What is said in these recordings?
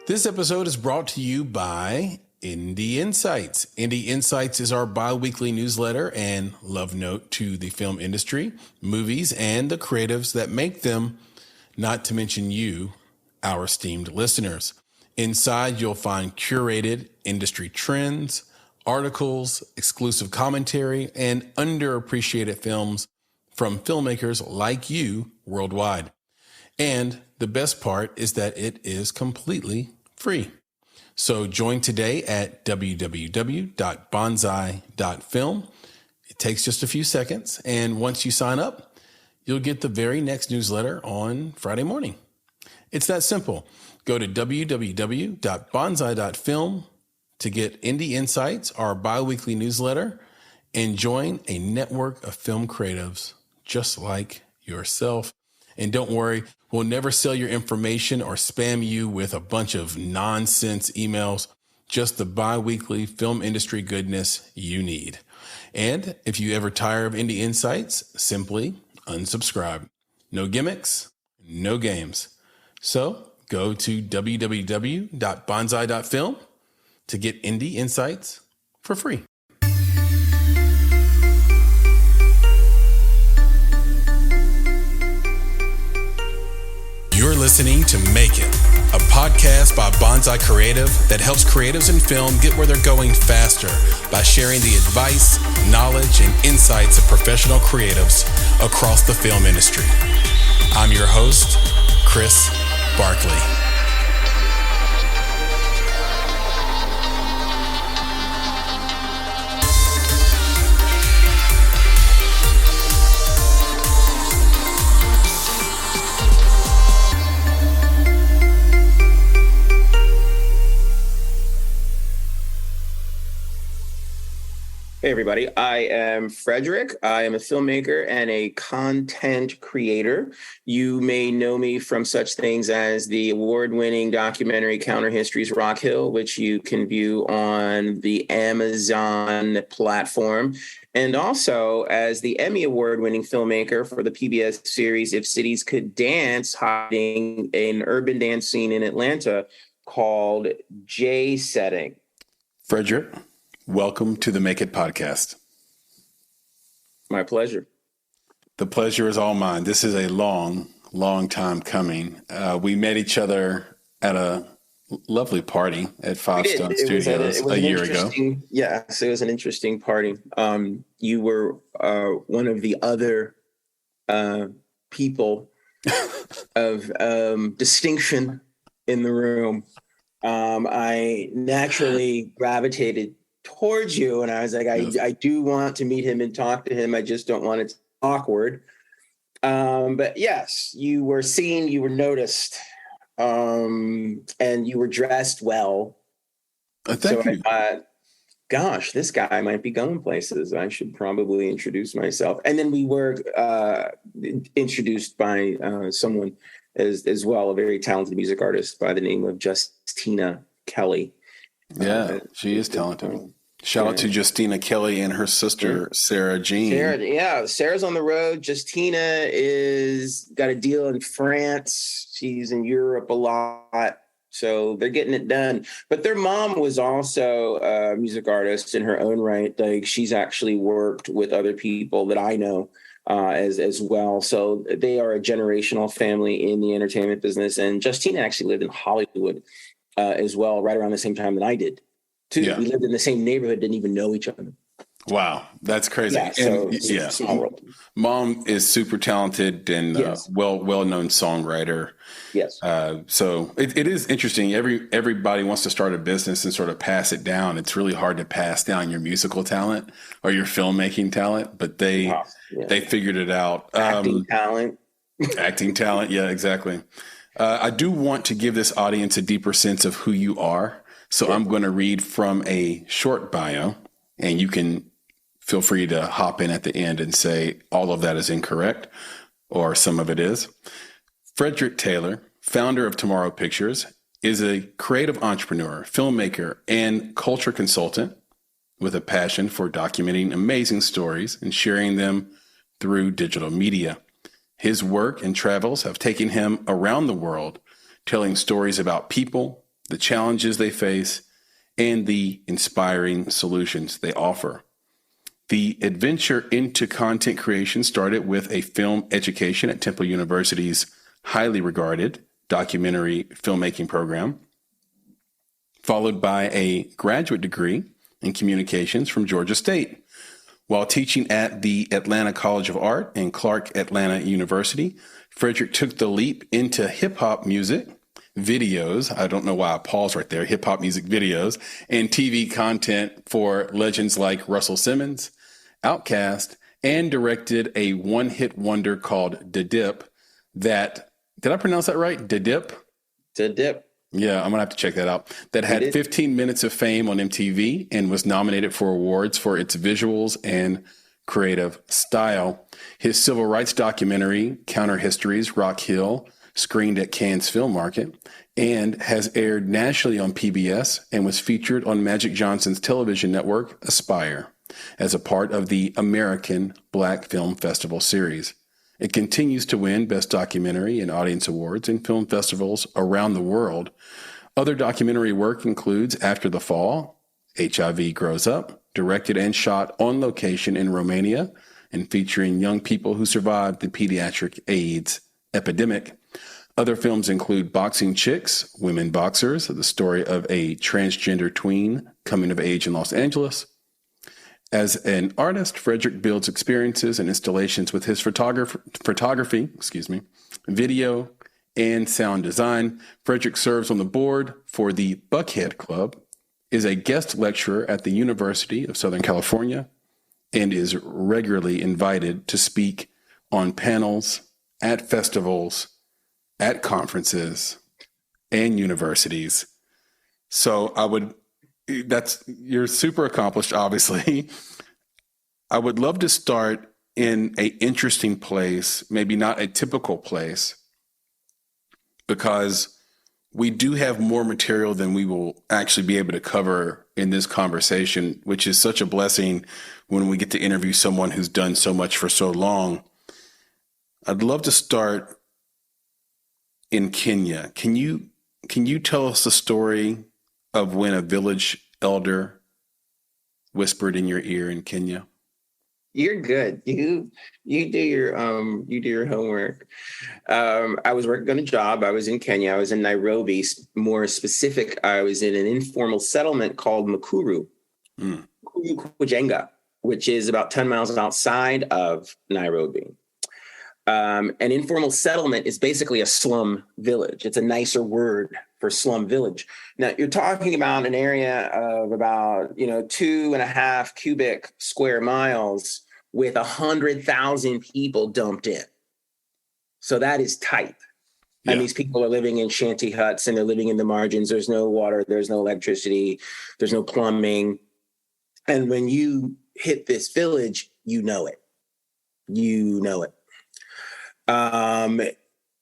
This episode is brought to you by Indie Insights. Indie Insights is our bi-weekly newsletter and love note to the film industry, movies, and the creatives that make them, not to mention you, our esteemed listeners. Inside, you'll find curated industry trends, articles, exclusive commentary, and underappreciated films from filmmakers like you worldwide. And the best part is that it is completely free. So join today at www.bonsai.film. It takes just a few seconds. And once you sign up, you'll get the very next newsletter on Friday morning. It's that simple. Go to www.bonsai.film to get Indie Insights, our bi-weekly newsletter, and join a network of film creatives just like yourself. And don't worry, we'll never sell your information or spam you with a bunch of nonsense emails, just the bi-weekly film industry goodness you need. And if you ever tire of Indie Insights, simply unsubscribe. No gimmicks, no games. So go to www.bonsai.film to get Indie Insights for free. You're listening to Make It, a podcast by Bonsai Creative that helps creatives in film get where they're going faster by sharing the advice, knowledge, and insights of professional creatives across the film industry. I'm your host, Chris Barkley. Hey everybody, I am Fr3deR1ck. I am a filmmaker and a content creator. You may know me from such things as the award-winning documentary Counter Histories Rock Hill, which you can view on the Amazon platform, and also as the Emmy award-winning filmmaker for the PBS series If Cities Could Dance, hiding an urban dance scene in Atlanta called J Setting. Fr3deR1ck. Welcome to the Make It podcast. My pleasure. The pleasure is all mine. This is a long time coming. We met each other at a lovely party at Five Stone Studios a year ago. Yes, it was an interesting party. You were one of the other people of distinction in the room. I naturally gravitated towards you, and I was like, I do want to meet him and talk to him. I just don't want it to be awkward. But yes, you were seen, you were noticed, and you were dressed well. Thank you. I thought, gosh, this guy might be going places. I should probably introduce myself. And then we were introduced by someone as well, a very talented music artist by the name of Justina Kelly. Yeah, she is talented. Shout out to Justina Kelly and her sister, Sarah Jean. Sarah's on the road. Justina is got a deal in France. She's in Europe a lot. So they're getting it done. But their mom was also a music artist in her own right. Like, she's actually worked with other people that I know as well. So they are a generational family in the entertainment business. And Justina actually lived in Hollywood as well, right around the same time that I did, too. Yeah. We lived in the same neighborhood, didn't even know each other. Wow, that's crazy. Yeah, small world. Mom is super talented and well-known songwriter. Yes. So it is interesting. Everybody wants to start a business and sort of pass it down. It's really hard to pass down your musical talent or your filmmaking talent, but they figured it out. Acting talent. Acting talent. Yeah, exactly. I do want to give this audience a deeper sense of who you are. So I'm going to read from a short bio, and you can feel free to hop in at the end and say all of that is incorrect or some of it is. Frederick Taylor, founder of Tomorrow Pictures, is a creative entrepreneur, filmmaker, and culture consultant with a passion for documenting amazing stories and sharing them through digital media. His work and travels have taken him around the world, telling stories about people, the challenges they face, and the inspiring solutions they offer. The adventure into content creation started with a film education at Temple University's highly regarded documentary filmmaking program, followed by a graduate degree in communications from Georgia State. While teaching at the Atlanta College of Art and Clark Atlanta University, Fr3deR1ck took the leap into hip-hop music, videos, I don't know why I paused right there, hip-hop music videos, and TV content for legends like Russell Simmons, Outkast, and directed a one-hit wonder called Da Dip that, did I pronounce that right? Da Dip? Da Dip. Yeah, I'm going to have to check that out. That had 15 minutes of fame on MTV and was nominated for awards for its visuals and creative style. His civil rights documentary, Counter Histories, Rock Hill, screened at Cannes Film Market and has aired nationally on PBS and was featured on Magic Johnson's television network, Aspire, as a part of the American Black Film Festival series. It continues to win Best Documentary and Audience Awards in film festivals around the world. Other documentary work includes After the Fall, HIV Grows Up, directed and shot on location in Romania and featuring young people who survived the pediatric AIDS epidemic. Other films include Boxing Chicks, Women Boxers, the story of a transgender tween coming of age in Los Angeles. As an artist, Fr3deR1ck builds experiences and installations with his photography, video, and sound design. Fr3deR1ck serves on the board for the Buckhead Club, is a guest lecturer at the University of Southern California, and is regularly invited to speak on panels, at festivals, at conferences, and universities. So you're super accomplished, obviously. I would love to start in an interesting place, maybe not a typical place, because we do have more material than we will actually be able to cover in this conversation, which is such a blessing when we get to interview someone who's done so much for so long. I'd love to start in Kenya. Can you tell us the story of when a village elder whispered in your ear in Kenya? You're good. You do your homework. I was working on a job. I was in Kenya. I was in Nairobi. More specific, I was in an informal settlement called Mukuru, Kujenga, which is about 10 miles outside of Nairobi. An informal settlement is basically a slum village. It's a nicer word for slum village. Now, you're talking about an area of about 2.5 cubic square miles with 100,000 people dumped in. So that is tight. Yeah. And these people are living in shanty huts and they're living in the margins. There's no water, there's no electricity, there's no plumbing. And when you hit this village, you know it.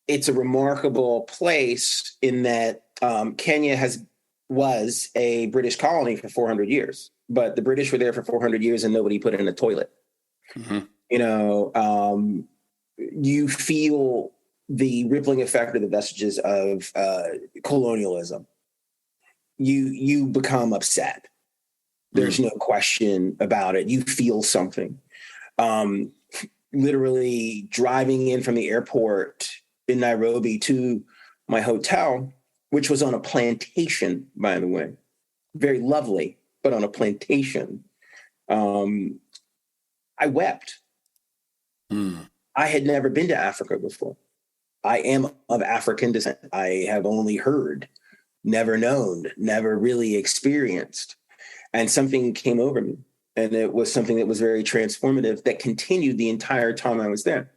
It's a remarkable place in that Kenya was a British colony for 400 years, but the British were there for 400 years and nobody put in a toilet. Mm-hmm. You feel the rippling effect of the vestiges of colonialism. You become upset. There's no question about it. You feel something. Literally driving in from the airport in Nairobi to my hotel, which was on a plantation, by the way, very lovely, but on a plantation. I wept. I had never been to Africa before. I am of African descent. I have only heard, never known, never really experienced. And something came over me. And it was something that was very transformative that continued the entire time I was there.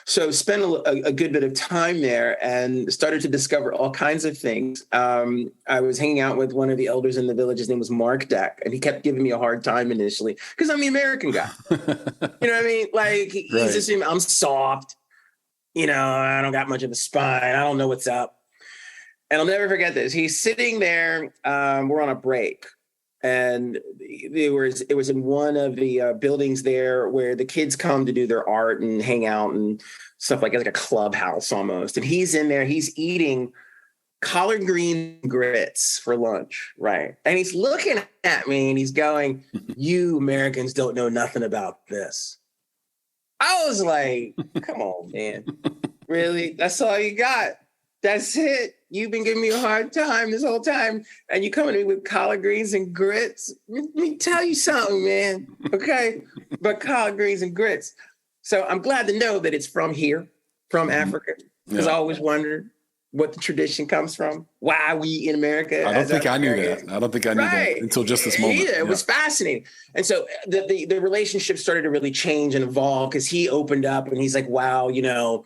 So spent a good bit of time there and started to discover all kinds of things. I was hanging out with one of the elders in the village. His name was Mark Deck, and he kept giving me a hard time initially because I'm the American guy. You know what I mean? Like he's assuming I'm soft. I don't got much of a spine. I don't know what's up. And I'll never forget this. He's sitting there. We're on a break. And it was in one of the buildings there where the kids come to do their art and hang out and stuff like a clubhouse almost. And he's in there, he's eating collard green grits for lunch, right? And he's looking at me and he's going, "You Americans don't know nothing about this." I was like, "Come on, man. Really? That's all you got? That's it? You've been giving me a hard time this whole time, and you coming to me with collard greens and grits? Let me tell you something, man. Okay? But collard greens and grits." So I'm glad to know that it's from here, from Africa, because I always wondered what the tradition comes from, why we in America. I don't think I knew that. I don't think I knew that until just this moment. Yeah, it was fascinating. And so the relationship started to really change and evolve because he opened up and he's like, wow, you know,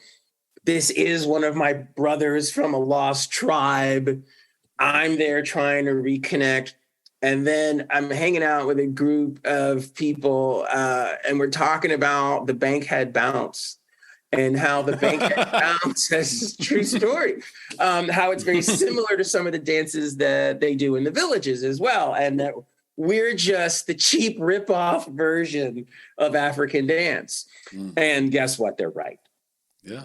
this is one of my brothers from a lost tribe. I'm there trying to reconnect. And then I'm hanging out with a group of people and we're talking about the Bankhead Bounce and how the Bankhead Bounce, is a true story, how it's very similar to some of the dances that they do in the villages as well. And that we're just the cheap ripoff version of African dance. And guess what? They're right. Yeah,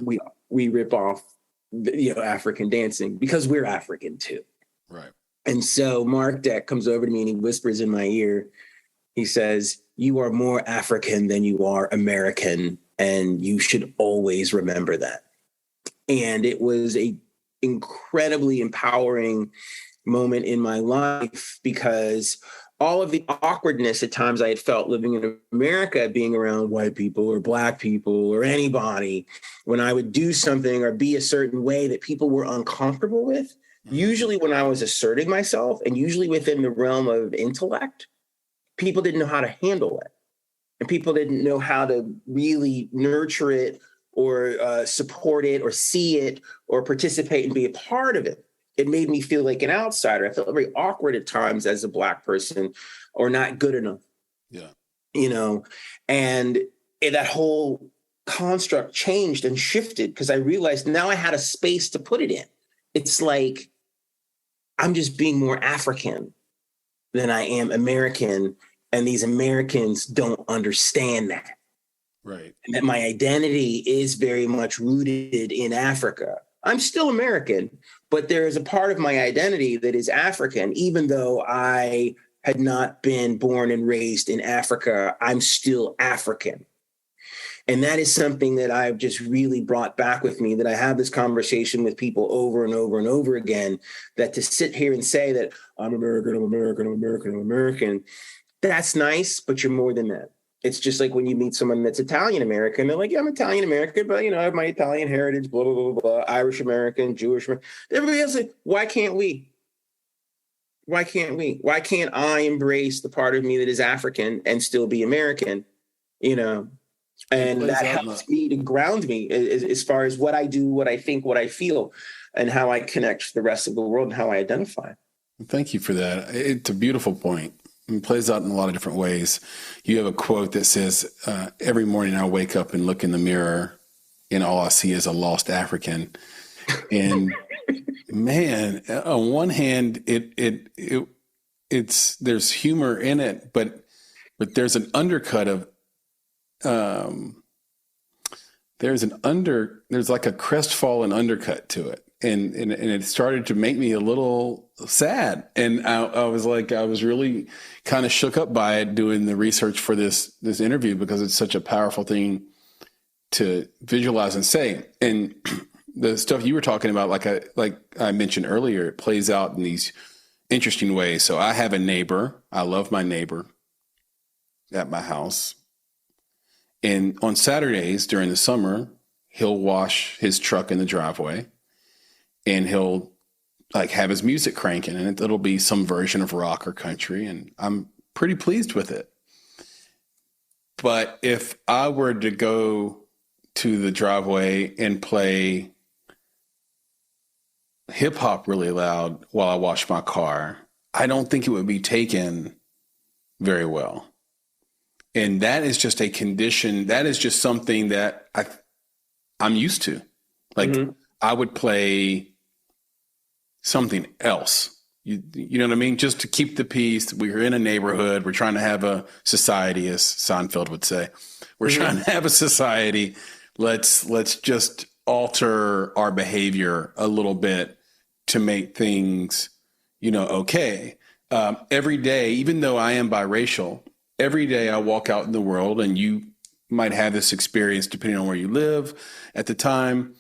we rip off, African dancing because we're African too. Right. And so Mark Deck comes over to me and he whispers in my ear, he says, "You are more African than you are American, and you should always remember that." And it was a incredibly empowering moment in my life because all of the awkwardness at times I had felt living in America, being around white people or Black people or anybody, when I would do something or be a certain way that people were uncomfortable with, usually when I was asserting myself and usually within the realm of intellect, people didn't know how to handle it. And people didn't know how to really nurture it or support it or see it or participate and be a part of it. It made me feel like an outsider. I felt very awkward at times as a Black person or not good enough. Yeah. And that whole construct changed and shifted because I realized now I had a space to put it in. It's like I'm just being more African than I am American. And these Americans don't understand that. Right. And that my identity is very much rooted in Africa. I'm still American, but there is a part of my identity that is African. Even though I had not been born and raised in Africa, I'm still African. And that is something that I've just really brought back with me, that I have this conversation with people over and over and over again, that to sit here and say that I'm American, I'm American, I'm American, I'm American, that's nice, but you're more than that. It's just like when you meet someone that's Italian American, they're like, yeah, I'm Italian American, but I have my Italian heritage, blah, blah, blah, blah, Irish American, Jewish American. Everybody else like, why can't we? Why can't we? Why can't I embrace the part of me that is African and still be American? And that helps me to ground me as far as what I do, what I think, what I feel, and how I connect to the rest of the world and how I identify. Thank you for that. It's a beautiful point. It plays out in a lot of different ways. You have a quote that says, every morning I wake up and look in the mirror and all I see is a lost African. And man, on one hand, it's there's humor in it, but there's an undercut of, there's like a crestfallen undercut to it. And it started to make me a little sad. And I was really kind of shook up by it doing the research for this interview, because it's such a powerful thing to visualize and say. And the stuff you were talking about, like I mentioned earlier, it plays out in these interesting ways. So I have a neighbor. I love my neighbor at my house. And on Saturdays during the summer, he'll wash his truck in the driveway. And he'll have his music cranking, and it'll be some version of rock or country. And I'm pretty pleased with it. But if I were to go to the driveway and play hip hop really loud while I wash my car, I don't think it would be taken very well. And that is just a condition. That is just something that I'm used to. I would play something else. You know what I mean? Just to keep the peace. We're in a neighborhood. We're trying to have a society, as Seinfeld would say. We're trying to have a society. Let's just alter our behavior a little bit to make things, okay. Every day, even though I am biracial, every day I walk out in the world, and you might have this experience depending on where you live at the time.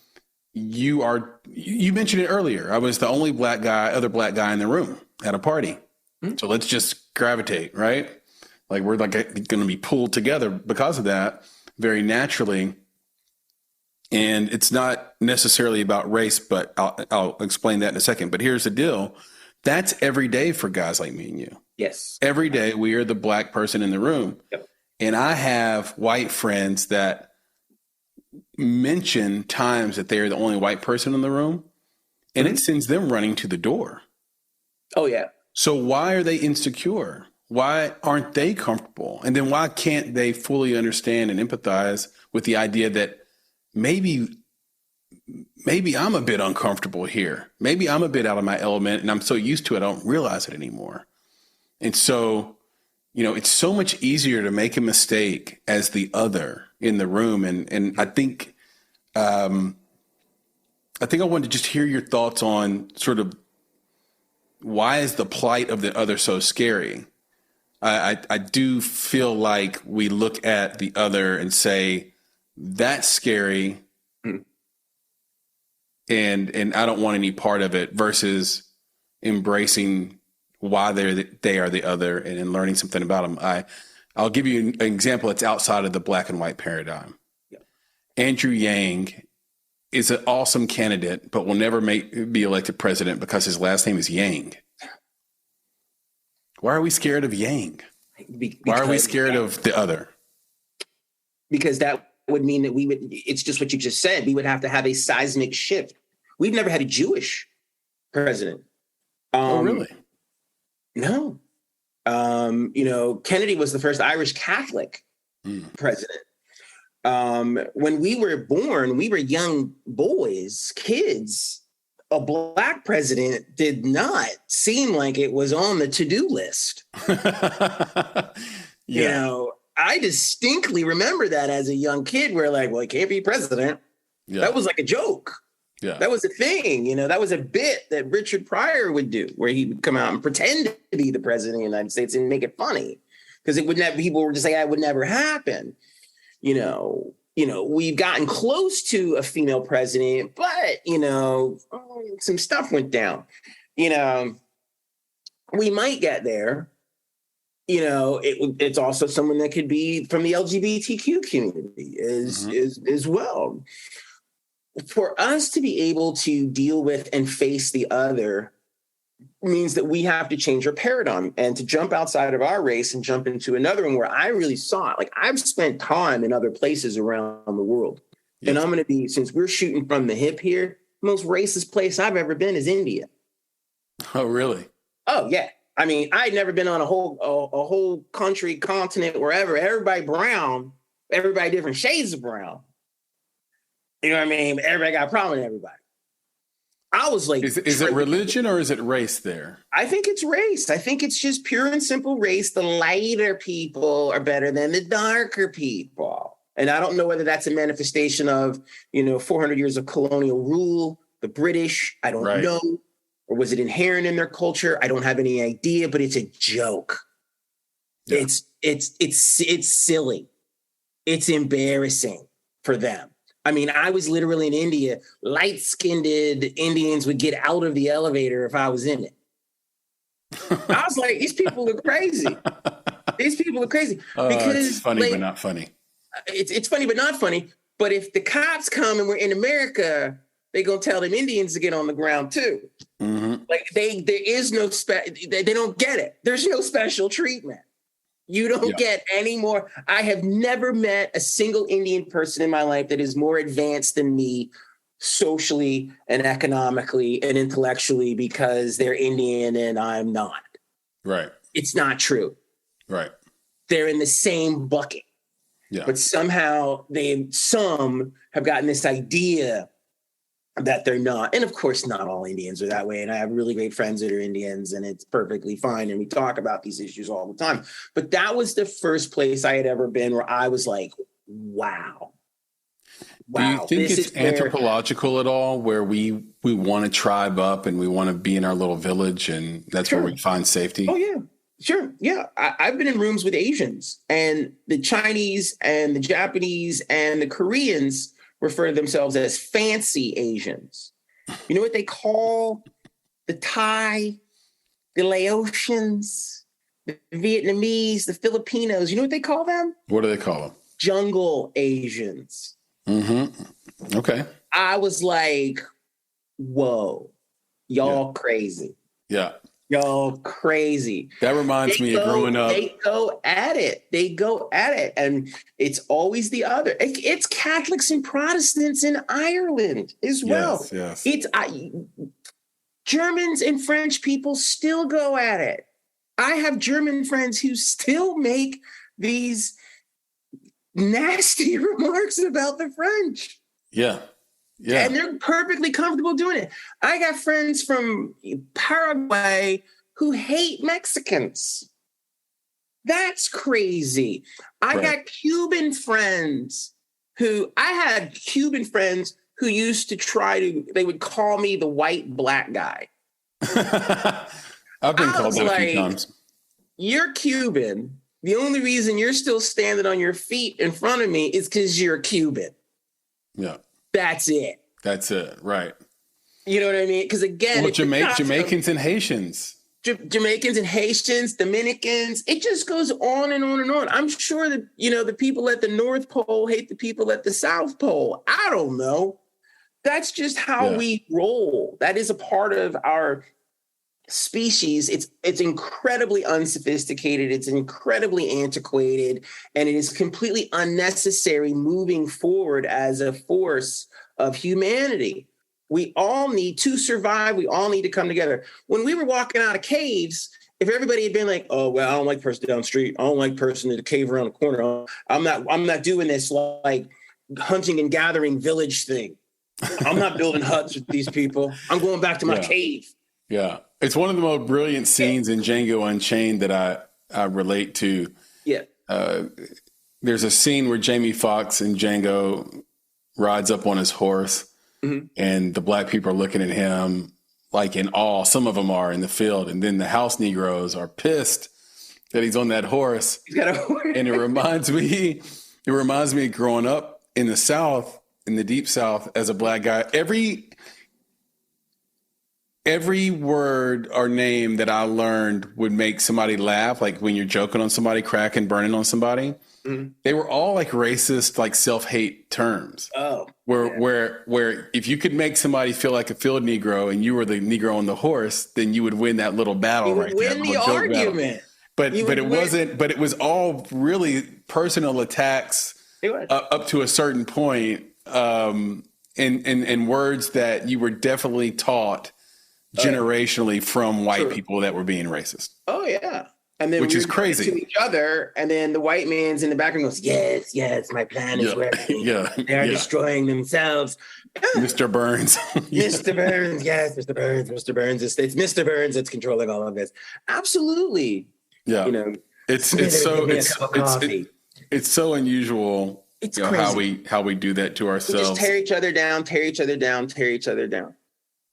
You mentioned it earlier. I was the only other black guy in the room at a party. Mm-hmm. So let's just gravitate, right? Like we're like going to be pulled together because of that very naturally. And it's not necessarily about race, but I'll explain that in a second. But here's the deal. That's every day for guys like me and you. Yes. Every day we are the black person in the room. Yep. And I have white friends that mention times that they're the only white person in the room, and it sends them running to the door. Oh, yeah. So why are they insecure? Why aren't they comfortable? And then why can't they fully understand and empathize with the idea that maybe I'm a bit uncomfortable here. Maybe I'm a bit out of my element, and I'm so used to it, I don't realize it anymore. And so, it's so much easier to make a mistake as the other in the room. And I think I wanted to just hear your thoughts on sort of why is the plight of the other so scary? I do feel like we look at the other and say, that's scary. And I don't want any part of it, versus embracing why they are the other and learning something about them. I'll give you an example that's outside of the black and white paradigm. Yeah. Andrew Yang is an awesome candidate, but will never be elected president because his last name is Yang. Why are we scared of Yang? Why are we scared of the other? Because that would mean that it's just what you just said. We would have to have a seismic shift. We've never had a Jewish president. Oh, really? No. Kennedy was the first Irish Catholic president. When we were born, we were young boys, kids. A black president did not seem like it was on the to-do list. Yeah. I distinctly remember that as a young kid, where like, well, he can't be president. Yeah. That was like a joke. Yeah. That was a thing, that was a bit that Richard Pryor would do, where he would come out and pretend to be the president of the United States and make it funny, because it would never, people would just say, that would never happen. We've gotten close to a female president, but, some stuff went down. We might get there. It's also someone that could be from the LGBTQ community as well. For us to be able to deal with and face the other means that we have to change our paradigm and to jump outside of our race and jump into another one where I really saw it. Like, I've spent time in other places around the world. Yes. And I'm going to be, since we're shooting from the hip here, the most racist place I've ever been is India. Oh, really? Oh, yeah. I mean, I'd never been on a whole country, continent, wherever. Everybody brown, everybody different shades of brown. You know what I mean? Everybody got a problem with everybody. I was like... Is it religion or is it race there? I think it's race. I think it's just pure and simple race. The lighter people are better than the darker people. And I don't know whether that's a manifestation of, 400 years of colonial rule, the British. I don't know. Or was it inherent in their culture? I don't have any idea, but it's a joke. Yeah. It's silly. It's embarrassing for them. I mean, I was literally in India. Light-skinned Indians would get out of the elevator if I was in it. I was like, these people are crazy. These people are crazy. Because it's funny, but not funny. It's funny, but not funny. But if the cops come and we're in America, they're going to tell them Indians to get on the ground too. Mm-hmm. Like there is no they don't get it. There's no special treatment. You don't get any more. I have never met a single Indian person in my life that is more advanced than me socially and economically and intellectually because they're Indian and I'm not. Right. It's not true. Right. They're in the same bucket. Yeah. But somehow some have gotten this idea that they're not. And of course, not all Indians are that way. And I have really great friends that are Indians and it's perfectly fine. And we talk about these issues all the time. But that was the first place I had ever been where I was like, wow. Do you wow, think this it's is where, anthropological at all, where we want to tribe up and we want to be in our little village, and that's where sure. we find safety? Oh yeah, sure. Yeah. I've been in rooms with Asians, and the Chinese and the Japanese and the Koreans refer to themselves as fancy Asians. You know what they call the Thai, the Laotians, the Vietnamese, the Filipinos? You know what they call them? What do they call them? Jungle Asians. Mm-hmm. Okay. I was like, whoa, y'all crazy. Yeah. Y'all crazy. That reminds me of growing up. They go at it. And it's always the other. It's Catholics and Protestants in Ireland as well. Yes. It's Germans and French people still go at it. I have German friends who still make these nasty remarks about the French. Yeah. And they're perfectly comfortable doing it. I got friends from Paraguay who hate Mexicans. That's crazy. I got Cuban friends who used to they would call me the white black guy. I've been called that a few times. You're Cuban. The only reason you're still standing on your feet in front of me is because you're Cuban. Yeah. That's it. Right. You know what I mean? Because again, Jamaicans and Haitians. Jamaicans and Haitians, Dominicans, it just goes on and on and on. I'm sure that, the people at the North Pole hate the people at the South Pole. I don't know. That's just how we roll. That is a part of our species. It's incredibly unsophisticated. It's incredibly antiquated, and it is completely unnecessary moving forward as a force of humanity. We all need to survive. We all need to come together. When we were walking out of caves, if everybody had been like, oh, well, I don't like person down the street. I don't like person in the cave around the corner. I'm not doing this like hunting and gathering village thing. I'm not building huts with these people. I'm going back to my cave. Yeah. It's one of the most brilliant scenes in Django Unchained that I relate to. Yeah. There's a scene where Jamie Foxx and Django rides up on his horse, and the black people are looking at him like in awe. Some of them are in the field. And then the house Negroes are pissed that he's on that horse. He's got a horse. And it reminds me of growing up in the South, in the deep South, as a black guy. Every word or name that I learned would make somebody laugh, like when you're joking on somebody, cracking, burning on somebody. They were all like racist, like self-hate terms. Oh, where if you could make somebody feel like a field Negro and you were the Negro on the horse, then you would win that little battle right there. Win the argument. But it was all really personal attacks up to a certain point, and words that you were definitely taught generationally from white people that were being racist. Oh yeah. And then which is crazy to each other. And then the white man's in the background goes, yes, my plan is working. They're destroying themselves. Mr. Burns. Mr. Burns. Yes, Mr. Burns. It's Mr. Burns that's controlling all of this. Absolutely. Yeah. It's so unusual. It's crazy how we do that to ourselves. We just tear each other down.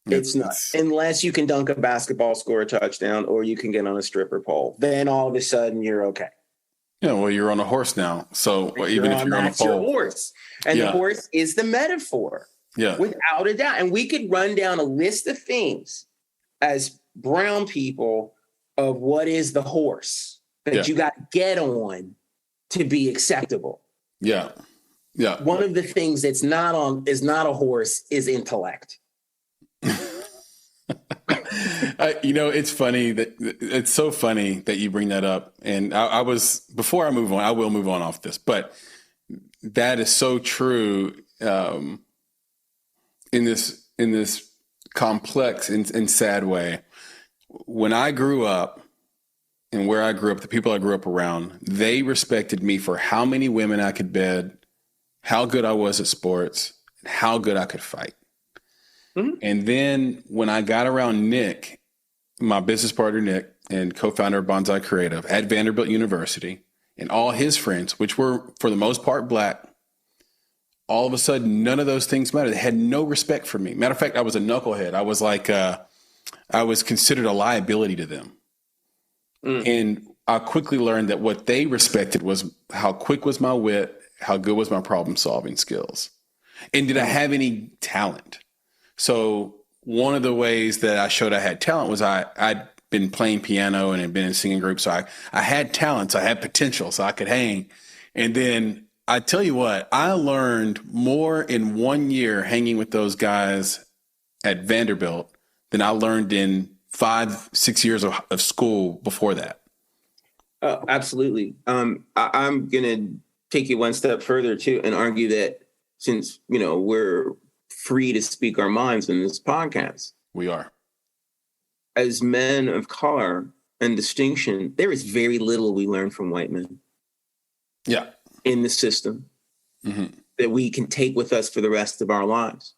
It's not, unless you can dunk a basketball, score a touchdown, or you can get on a stripper pole. Then all of a sudden you're okay. Yeah, well, you're on a horse now. So even if you're on a pole. Your horse. And the horse is the metaphor. Yeah. Without a doubt. And we could run down a list of things as brown people of what is the horse that you got to get on to be acceptable. Yeah. Yeah. One of the things that's not a horse is intellect. It's funny it's so funny that you bring that up. And before I move on, I will move on off this, but that is so true in this complex and sad way. When I grew up and where I grew up, the people I grew up around, they respected me for how many women I could bed, how good I was at sports, and how good I could fight. And then when I got around Nick, my business partner, Nick, and co-founder of Bonsai Creative at Vanderbilt University, and all his friends, which were for the most part Black, all of a sudden, none of those things mattered. They had no respect for me. Matter of fact, I was a knucklehead. I was like, I was considered a liability to them. And I quickly learned that what they respected was how quick was my wit, how good was my problem solving skills, and did I have any talent? So one of the ways that I showed I had talent was I'd been playing piano and had been in singing groups. So I had talents, I had potential, so I could hang. And then I tell you what, I learned more in 1 year hanging with those guys at Vanderbilt than I learned in 5-6 years of school before that. Oh, absolutely. I'm going to take you one step further too and argue that since, we're free to speak our minds in this podcast. We are. As men of color and distinction, there is very little we learn from white men. Yeah. In the system that we can take with us for the rest of our lives.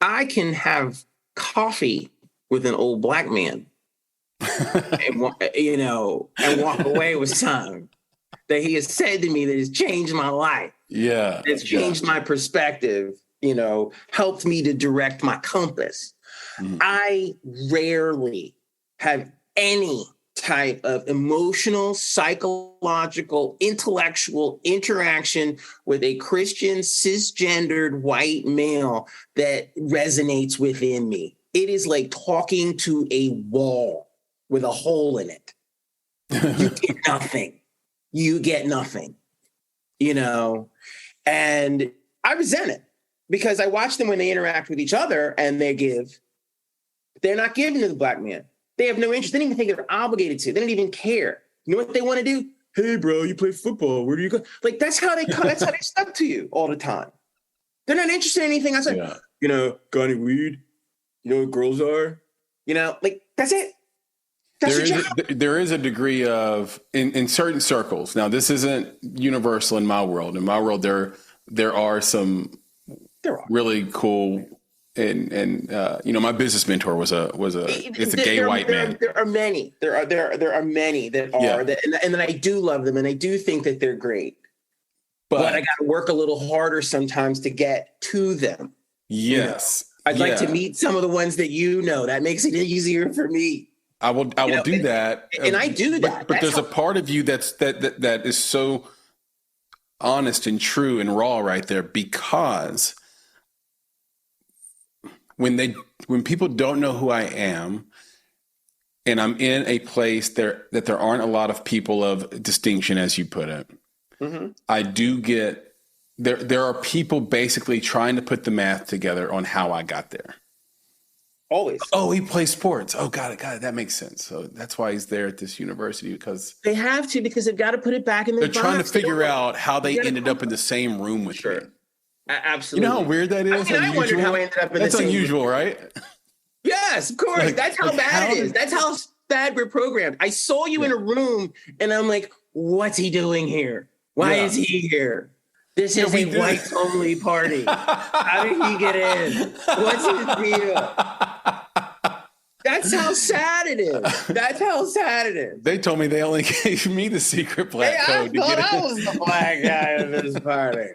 I can have coffee with an old black man and walk away with something that he has said to me that has changed my life. Yeah. It's changed my perspective, helped me to direct my compass. I rarely have any type of emotional, psychological, intellectual interaction with a Christian, cisgendered white male that resonates within me. It is like talking to a wall with a hole in it. You get nothing. You get nothing, and I resent it because I watch them when they interact with each other and they're not giving to the black man. They have no interest. They don't even think they're obligated to. They don't even care. You know what they want to do? Hey, bro, you play football. Where do you go? Like, that's how they come. That's how they step to you all the time. They're not interested in anything. I said, got any weed? You know what girls are? That's it. There is a degree of, in certain circles. Now, this isn't universal in my world. In my world, there are some really cool. And my business mentor was a gay white man. There are many. There are many that are that, and then I do love them, and I do think that they're great. But I got to work a little harder sometimes to get to them. Yes, I'd like to meet some of the ones that that makes it easier for me. I will do that, and I do that. But there's a part of you that is so honest and true and raw right there, because when people don't know who I am and I'm in a place that there aren't a lot of people of distinction, as you put it, I do get there are people basically trying to put the math together on how I got there. Always. Oh, he plays sports. Oh, got it. That makes sense. So that's why he's there at this university, because they have to, because they've got to put it back in their box. They're trying to figure out how they ended up in the same room with me. Absolutely. You know how weird that is? I wondered how I ended up in That's unusual, right? Yes, of course. That's how bad it is. That's how bad we're programmed. I saw you in a room and I'm like, what's he doing here? Why is he here? This is a white-only party. How did he get in? What's his deal? That's how sad it is. They told me they only gave me the secret black code to get in. I was the black guy in this party.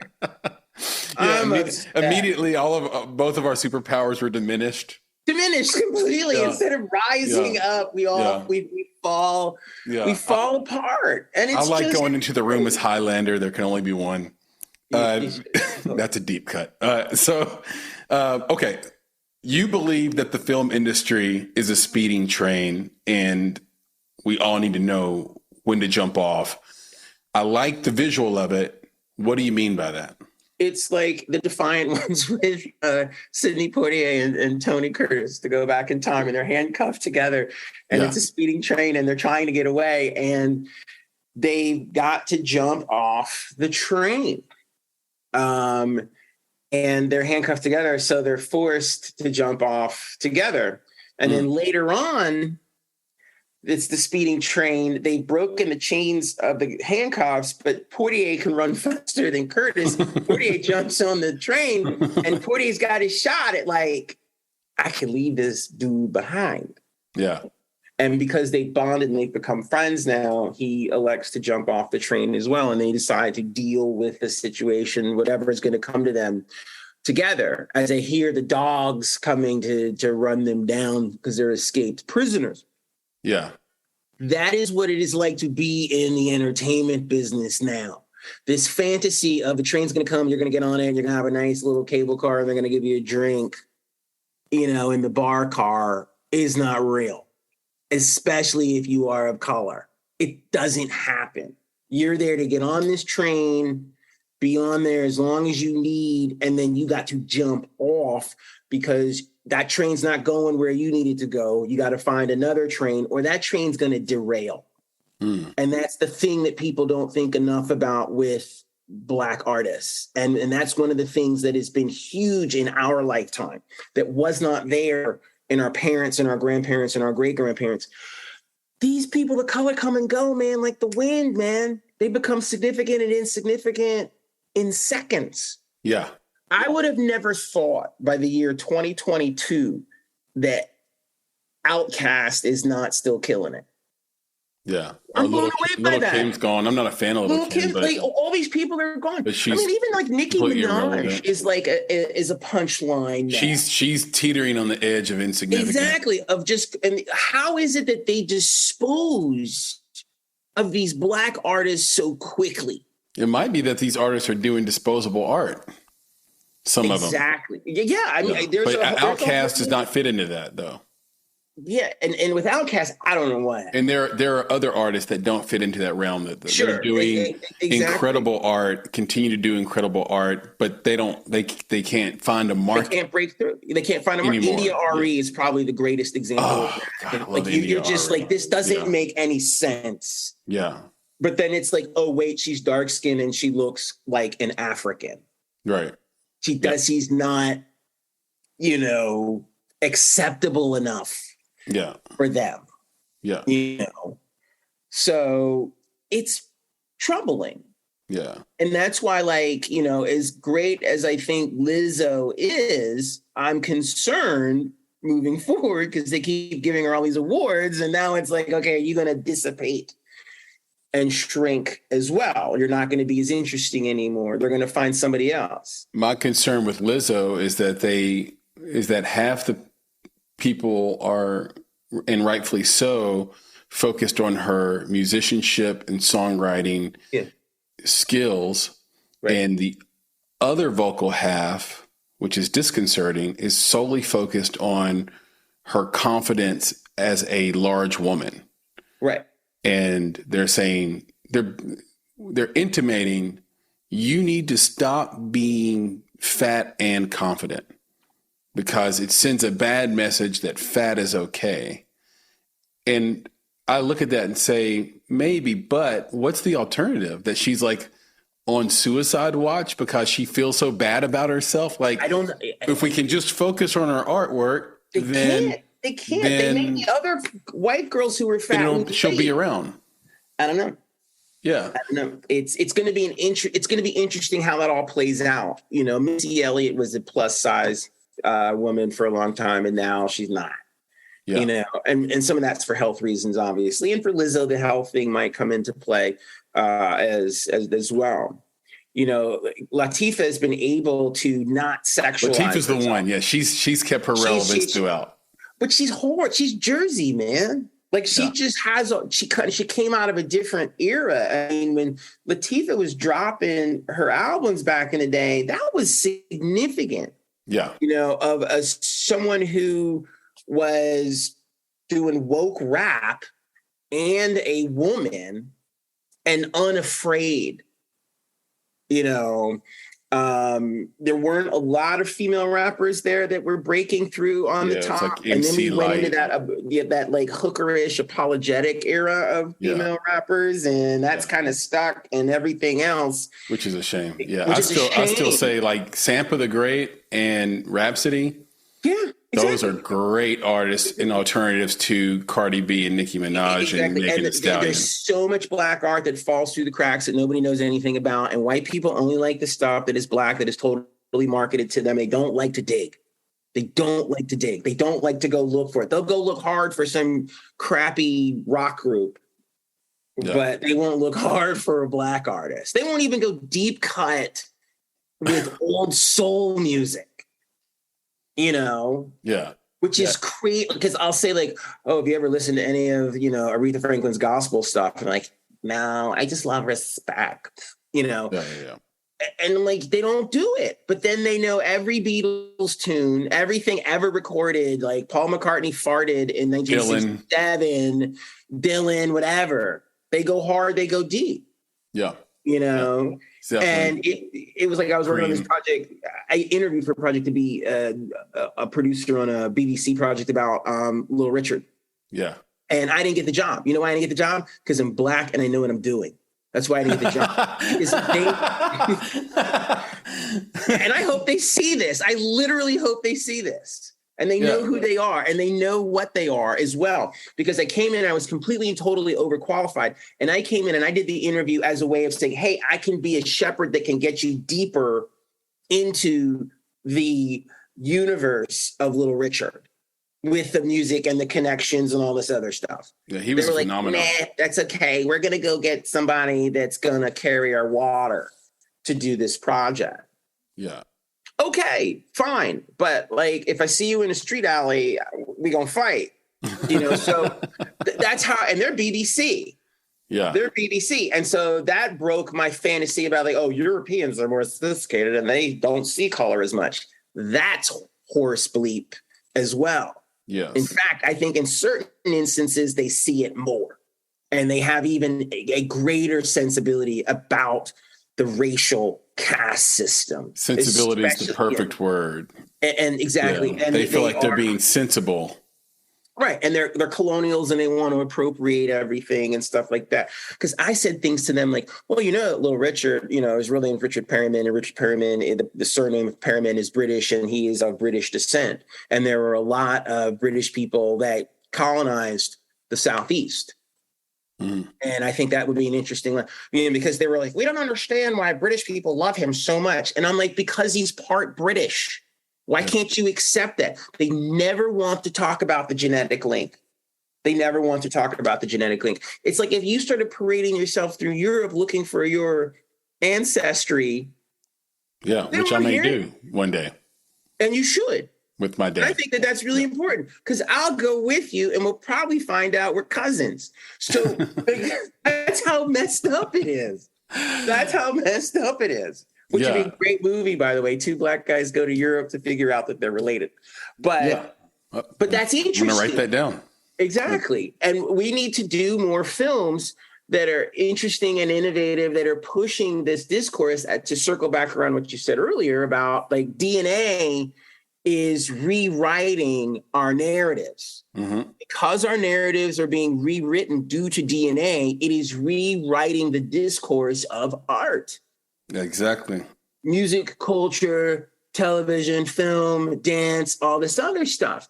Immediately, both of our superpowers were diminished completely. Yeah. Instead of rising up, we fall apart. And it's going into the room as Highlander. There can only be one. That's a deep cut. Okay. You believe that the film industry is a speeding train and we all need to know when to jump off. I like the visual of it. What do you mean by that? It's like the Defiant Ones with Sidney Poitier and Tony Curtis to go back in time, and they're handcuffed together, and it's a speeding train, and they're trying to get away, and they've got to jump off the train. And they're handcuffed together, so they're forced to jump off together. And then later on, it's the speeding train. They've broken the chains of the handcuffs, but Poitier can run faster than Curtis. Poitier jumps on the train, and Poitier's got his shot at I can leave this dude behind. Yeah. And because they bonded and they've become friends now, he elects to jump off the train as well. And they decide to deal with the situation, whatever is going to come to them together, as they hear the dogs coming to run them down because they're escaped prisoners. Yeah. That is what it is like to be in the entertainment business now. This fantasy of the train's going to come, you're going to get on it, you're going to have a nice little cable car, and they're going to give you a drink, in the bar car is not real, especially if you are of color. It doesn't happen. You're there to get on this train, be on there as long as you need, and then you got to jump off because that train's not going where you need it to go. You got to find another train, or that train's going to derail. And that's the thing that people don't think enough about with Black artists. And that's one of the things that has been huge in our lifetime that was not there in our parents and our grandparents and our great-grandparents. These people of color come and go, man, like the wind, man. They become significant and insignificant in seconds. Yeah. I would have never thought by the year 2022 that Outkast is not still killing it. Yeah. I'm blown away by that. Kim's gone. I'm not a fan of Little Kim, but like, all these people are gone. But she's even like Nicki Minaj is like is a punchline now. She's teetering on the edge of insignificance. Exactly. And how is it that they dispose of these Black artists so quickly? It might be that these artists are doing disposable art. Some of them. Exactly. Yeah. I mean, but Outkast does not fit into that, though. Yeah, and with Outkast, I don't know why. And there are other artists that don't fit into that realm that they're doing incredible art, continue to do incredible art, but they can't find a market. They can't break through. They can't find a market. India RE is probably the greatest example. Oh, God, like you're just like, this doesn't make any sense. Yeah. But then it's like, oh wait, she's dark skinned and she looks like an African. Right. She's not, acceptable enough. Yeah. For them. Yeah. So it's troubling. Yeah. And that's why, as great as I think Lizzo is, I'm concerned moving forward because they keep giving her all these awards. And now it's like, okay, you're going to dissipate and shrink as well. You're not going to be as interesting anymore. They're going to find somebody else. My concern with Lizzo is that half the people are, and rightfully so, focused on her musicianship and songwriting skills. Right. And the other vocal half, which is disconcerting, is solely focused on her confidence as a large woman. Right. And they're saying, they're intimating, you need to stop being fat and confident, because it sends a bad message that fat is okay. And I look at that and say, maybe, but what's the alternative? That she's like on suicide watch because she feels so bad about herself? Like, I don't. If we can just focus on her artwork, They can't. They make the other white girls who are fat. She'll be around. I don't know. Yeah, I don't know. It's going to be it's going to be interesting how that all plays out. Missy Elliott was a plus size woman for a long time, and now she's not. Yeah. And some of that's for health reasons, obviously, and for Lizzo, the health thing might come into play as well. Latifah has been able to not sexualize. Latifah's the one. Yeah, she's kept her relevance throughout. But she's horrible. She's Jersey, man. Like she just has. She came out of a different era. I mean, when Latifah was dropping her albums back in the day, that was significant. Yeah. Of someone who was doing woke rap and a woman and unafraid. There weren't a lot of female rappers there that were breaking through on the top. And then we went into that like hookerish apologetic era of female rappers, and that's kind of stuck and everything else. Which is a shame. Yeah. I still say like Sampa the Great and Rhapsody. Yeah. Exactly. Those are great artists and alternatives to Cardi B and Nicki Minaj and Megan Thee Stallion. There's so much Black art that falls through the cracks that nobody knows anything about. And white people only like the stuff that is Black, that is totally marketed to them. They don't like to dig. They don't like to dig. They don't like to go look for it. They'll go look hard for some crappy rock group, but they won't look hard for a Black artist. They won't even go deep cut with old soul music, you know? Yeah. Which is crazy, because I'll say like, oh, have you ever listened to any of, you know, Aretha Franklin's gospel stuff? And like, no, I just love respect, you know? Yeah. And like, they don't do it, but then they know every Beatles tune, everything ever recorded, like Paul McCartney farted in 1967, Dylan, whatever. They go hard, they go deep. Yeah. You know? Yeah. And it was like I was working on this project. I interviewed for a project to be a producer on a BBC project about Little Richard. Yeah. And I didn't get the job. You know why I didn't get the job? Because I'm Black and I know what I'm doing. That's why I didn't get the job. And I hope they see this. I literally hope they see this. And they know who they are, and they know what they are as well. Because I came in and I was completely and totally overqualified. And I came in and I did the interview as a way of saying, hey, I can be a shepherd that can get you deeper into the universe of Little Richard with the music and the connections and all this other stuff. Yeah, he was phenomenal. Like, nah, that's okay. We're going to go get somebody that's going to carry our water to do this project. Yeah. Okay, fine. But like, if I see you in a street alley, we gonna fight, you know? So that's how, and they're BBC. Yeah. They're BBC. And so that broke my fantasy about like, oh, Europeans are more sophisticated and they don't see color as much. That's horse bleep as well. Yes. In fact, I think in certain instances, they see it more and they have even a greater sensibility about the racial caste system. Sensibility is the perfect word. And exactly. Yeah. And they feel like they're being sensible. Right. And they're colonials and they want to appropriate everything and stuff like that. Because I said things to them like, well, you know, Little Richard, you know, his real name is Richard Perryman, and Richard Perryman, the surname of Perryman is British and he is of British descent. And there were a lot of British people that colonized the Southeast. Mm. And I think that would be an interesting one, because they were like, we don't understand why British people love him so much. And I'm like, because he's part British. Why can't you accept that? They never want to talk about the genetic link. They never want to talk about the genetic link. It's like if you started parading yourself through Europe looking for your ancestry. Yeah, which I may do one day. And you should. With my dad. I think that that's really important because I'll go with you and we'll probably find out we're cousins. So that's how messed up it is. That's how messed up it is. Which would be a great movie, by the way. Two Black guys go to Europe to figure out that they're related. But that's interesting. I'm going to write that down. Exactly. And we need to do more films that are interesting and innovative, that are pushing this discourse to circle back around what you said earlier about like DNA is rewriting our narratives. Mm-hmm. Because our narratives are being rewritten due to DNA, it is rewriting the discourse of art. Exactly. Music, culture, television, film, dance, all this other stuff.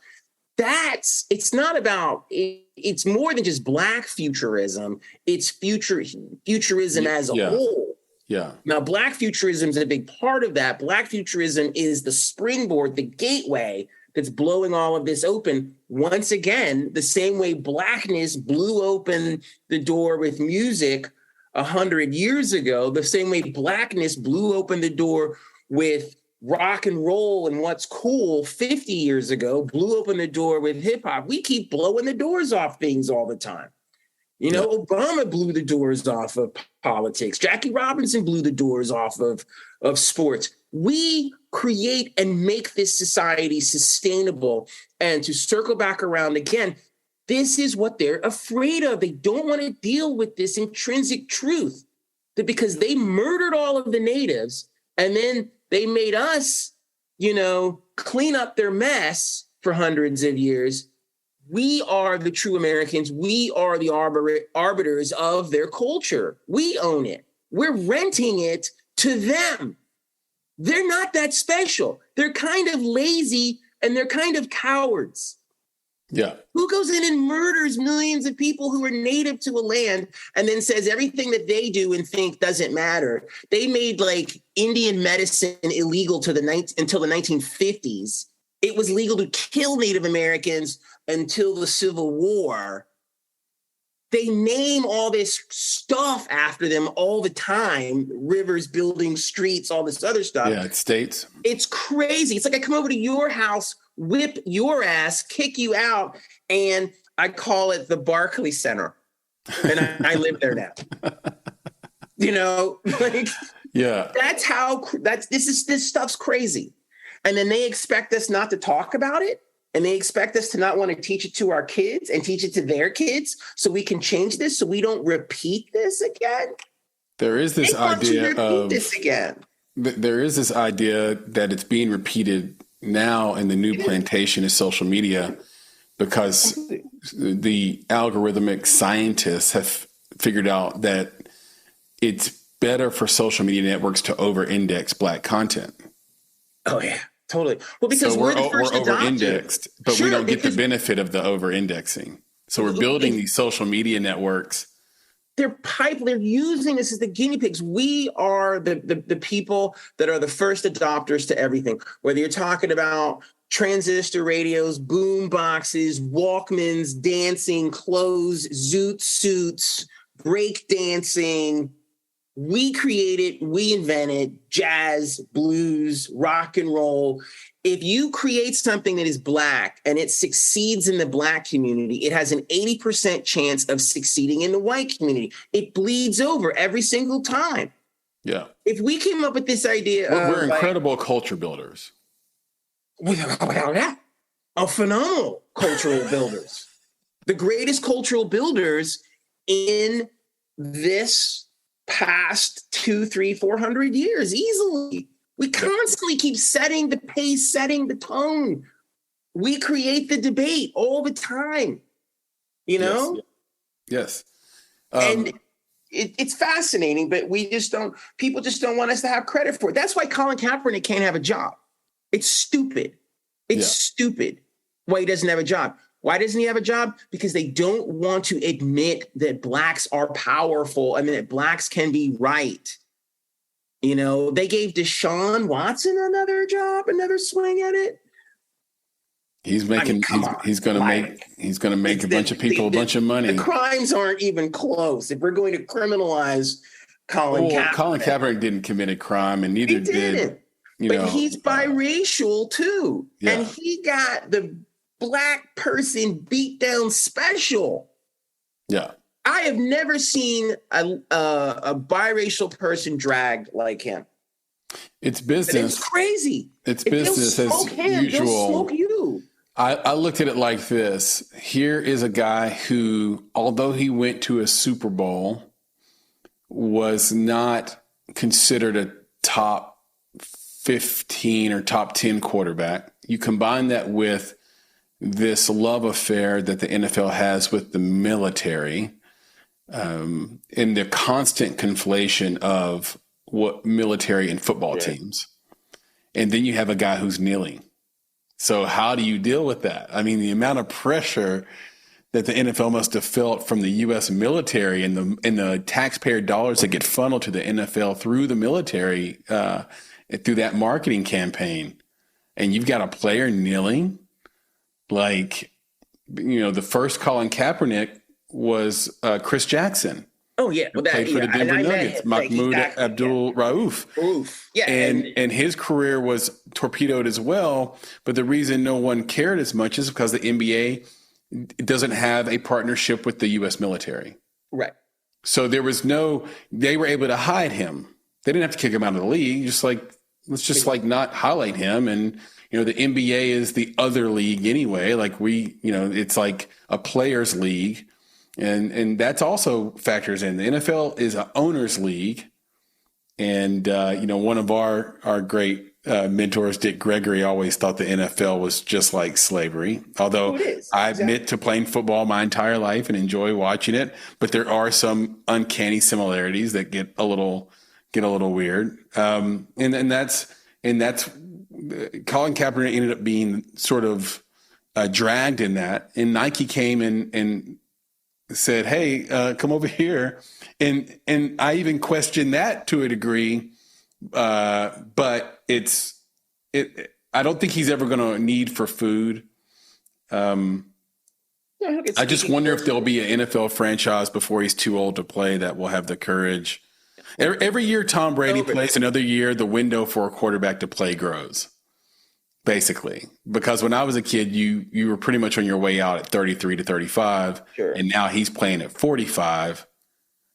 It's not about, it's more than just Black futurism. It's futurism as a whole. Yeah. Now, Black futurism is a big part of that. Black futurism is the springboard, the gateway that's blowing all of this open. Once again, the same way Blackness blew open the door with music 100 years ago, the same way Blackness blew open the door with rock and roll and what's cool 50 years ago, blew open the door with hip hop. We keep blowing the doors off things all the time. You know, Obama blew the doors off of politics. Jackie Robinson blew the doors off of sports. We create and make this society sustainable. And to circle back around again, this is what they're afraid of. They don't want to deal with this intrinsic truth that because they murdered all of the natives and then they made us, you know, clean up their mess for hundreds of years. We are the true Americans. We are the arbiters of their culture. We own it. We're renting it to them. They're not that special. They're kind of lazy and they're kind of cowards. Yeah. Who goes in and murders millions of people who are native to a land and then says everything that they do and think doesn't matter? They made like Indian medicine illegal until the 1950s. it was legal to kill Native Americans until the Civil War. They name all this stuff after them all the time. Rivers, buildings, streets, all this other stuff. Yeah, it's states. It's crazy. It's like I come over to your house, whip your ass, kick you out, and I call it the Barclay Center. And I live there now. You know, like, yeah, this stuff's crazy. And then they expect us not to talk about it. And they expect us to not want to teach it to our kids and teach it to their kids so we can change this, so we don't repeat this again. There is this idea of this again. There is this idea that it's being repeated now in the new plantation is social media, because the algorithmic scientists have figured out that it's better for social media networks to over-index Black content. Oh, yeah. Totally. Well, because so we're the first over-indexed, but we don't get the benefit of the over-indexing. So we're building these social media networks. They're using this as the guinea pigs. We are the people that are the first adopters to everything. Whether you're talking about transistor radios, boom boxes, Walkmans, dancing, clothes, zoot suits, break dancing. We created, we invented jazz, blues, rock and roll. If you create something that is Black and it succeeds in the Black community, it has an 80% chance of succeeding in the white community. It bleeds over every single time. Yeah. If we came up with this idea we're incredible culture builders. Without that, phenomenal cultural builders. The greatest cultural builders in this past 200, 300, 400 years, easily. We constantly keep setting the pace, setting the tone. We create the debate all the time, you know? Yes. And it's fascinating, but people just don't want us to have credit for it. That's why Colin Kaepernick can't have a job. It's stupid. It's stupid why he doesn't have a job. Why doesn't he have a job? Because they don't want to admit that Blacks are powerful and that Blacks can be right. You know, they gave Deshaun Watson another job, another swing at it. He's making. He's going to make a bunch of people a bunch of money. The crimes aren't even close. If we're going to criminalize Colin Kaepernick, Colin Kaepernick didn't commit a crime, and neither did. But he's biracial too, and he got the Black person beat down special. Yeah. I have never seen a biracial person dragged like him. It's business. It's crazy. It's business as usual. They'll smoke you. I looked at it like this. Here is a guy who, although he went to a Super Bowl, was not considered a top 15 or top 10 quarterback. You combine that with this love affair that the NFL has with the military, and the constant conflation of what military and football teams. And then you have a guy who's kneeling. So how do you deal with that? I mean, the amount of pressure that the NFL must have felt from the U.S. military and the taxpayer dollars that get funneled to the NFL through the military, through that marketing campaign. And you've got a player kneeling. Like, you know, the first Colin Kaepernick was Chris Jackson. Oh, yeah. Well, played for the Denver Nuggets, Mahmoud Abdul-Rauf. Yeah. And his career was torpedoed as well. But the reason no one cared as much is because the NBA doesn't have a partnership with the U.S. military. Right. So they were able to hide him. They didn't have to kick him out of the league. Let's just not highlight him. And, you know, the NBA is the other league anyway. Like it's like a players league. And that's also factors in. The NFL is an owners league. And, one of our great mentors, Dick Gregory, always thought the NFL was just like slavery. Although I admit to playing football my entire life and enjoy watching it, but there are some uncanny similarities that get a little weird. And that's Colin Kaepernick ended up being sort of dragged in that. And Nike came and said, "Hey, come over here," and I even questioned that to a degree, but I don't think he's ever going to need for food. I just wonder if there'll be an NFL franchise before he's too old to play that will have the courage. Every year Tom Brady plays, another year the window for a quarterback to play grows, basically. Because when I was a kid, you were pretty much on your way out at 33 to 35, sure. And now he's playing at 45.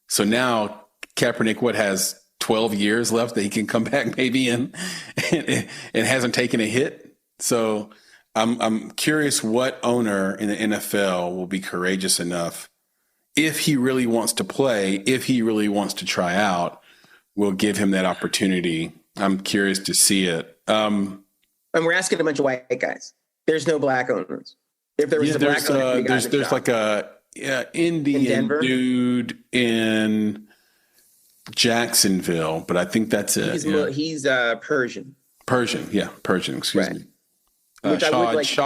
So now Kaepernick, has 12 years left that he can come back maybe and hasn't taken a hit. So I'm curious what owner in the NFL will be courageous enough, if he really wants to play, if he really wants to try out, will give him that opportunity. I'm curious to see it. And we're asking a bunch of white guys. There's no black owners. If there was a black owner, there's like a Indian dude in Jacksonville, but I think that's it. He's Persian. Persian. Excuse me. Which I would like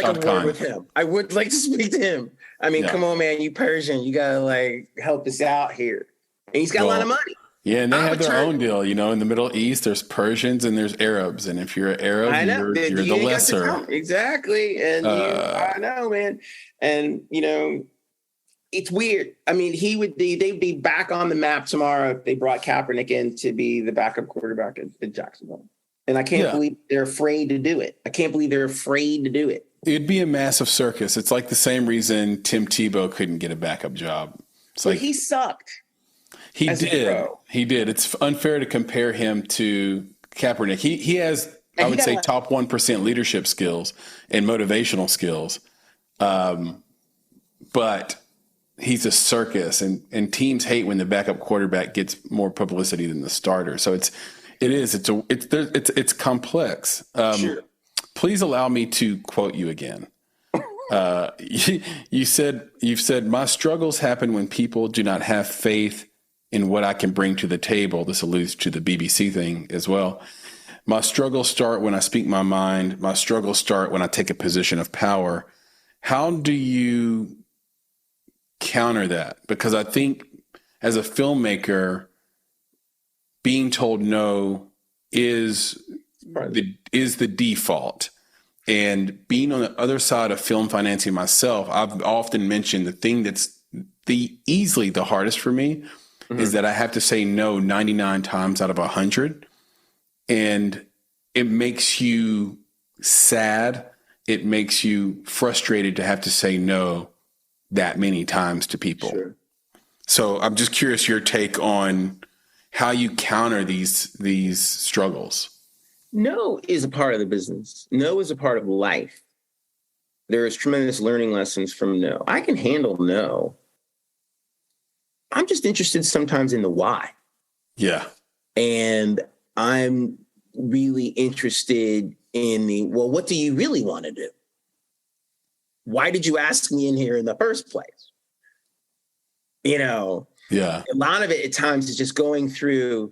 a word with him. I would like to speak to him. I mean, come on, man, you Persian, you gotta help us out here. And he's got a lot of money. Yeah, and they have their own deal. In the Middle East, there's Persians and there's Arabs, and if you're an Arab, you're the lesser. Exactly, and I know, man, and it's weird. I mean, they'd be back on the map tomorrow if they brought Kaepernick in to be the backup quarterback at Jacksonville. And I can't believe they're afraid to do it. It'd be a massive circus. It's like the same reason Tim Tebow couldn't get a backup job. He sucked. He did. It's unfair to compare him to Kaepernick. He has, I would say, top 1% leadership skills and motivational skills. But he's a circus, and teams hate when the backup quarterback gets more publicity than the starter. So it's complex. Sure. Please allow me to quote you again. You've said, my struggles happen when people do not have faith in what I can bring to the table. This alludes to the BBC thing as well. My struggles start when I speak my mind. My struggles start when I take a position of power. How do you counter that? Because I think as a filmmaker, being told no is the default. And being on the other side of film financing myself, I've often mentioned the thing that's easily the hardest for me is that I have to say no 99 times out of 100. And it makes you sad. It makes you frustrated to have to say no that many times to people. Sure. So I'm just curious your take on how you counter these struggles. No is a part of the business. No is a part of life. There is tremendous learning lessons from no. I can handle no. I'm just interested sometimes in the why. Yeah. And I'm really interested in what do you really want to do? Why did you ask me in here in the first place? Yeah. A lot of it at times is just going through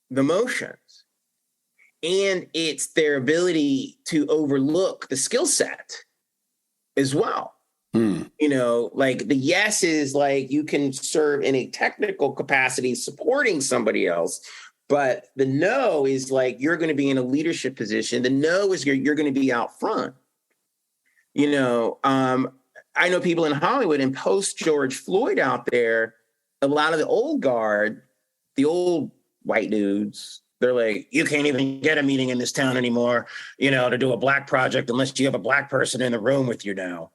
the motions. And it's their ability to overlook the skill set as well. Like the yes is like you can serve in a technical capacity supporting somebody else, but the no is like you're going to be in a leadership position. The no is you're going to be out front. I know people in Hollywood and post George Floyd out there, a lot of the old guard, the old white dudes, they're like, you can't even get a meeting in this town anymore, to do a black project unless you have a black person in the room with you now.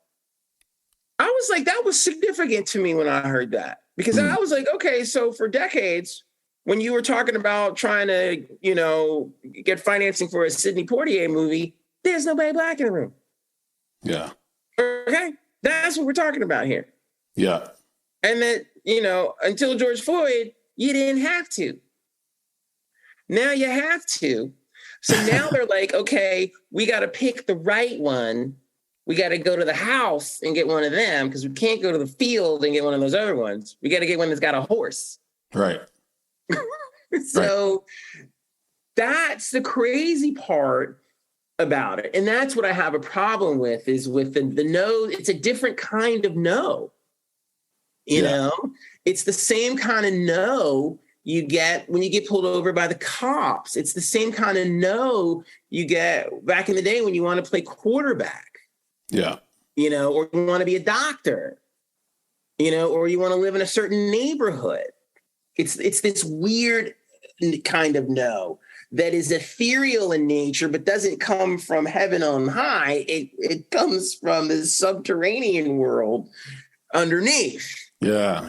I was like, that was significant to me when I heard that, because I was like, okay, so for decades, when you were talking about trying to, get financing for a Sidney Poitier movie, there's nobody black in the room. Yeah. Okay. That's what we're talking about here. Yeah. And that, until George Floyd, you didn't have to. Now you have to. So now they're like, okay, we got to pick the right one. We got to go to the house and get one of them because we can't go to the field and get one of those other ones. We got to get one that's got a horse. Right. So that's the crazy part about it. And that's what I have a problem with is with the no. It's a different kind of no. You know, it's the same kind of no you get when you get pulled over by the cops. It's the same kind of no you get back in the day when you want to play quarterback. Yeah. You know, or you want to be a doctor, you know, or you want to live in a certain neighborhood. It's this weird kind of no that is ethereal in nature, but doesn't come from heaven on high. It comes from the subterranean world underneath. Yeah.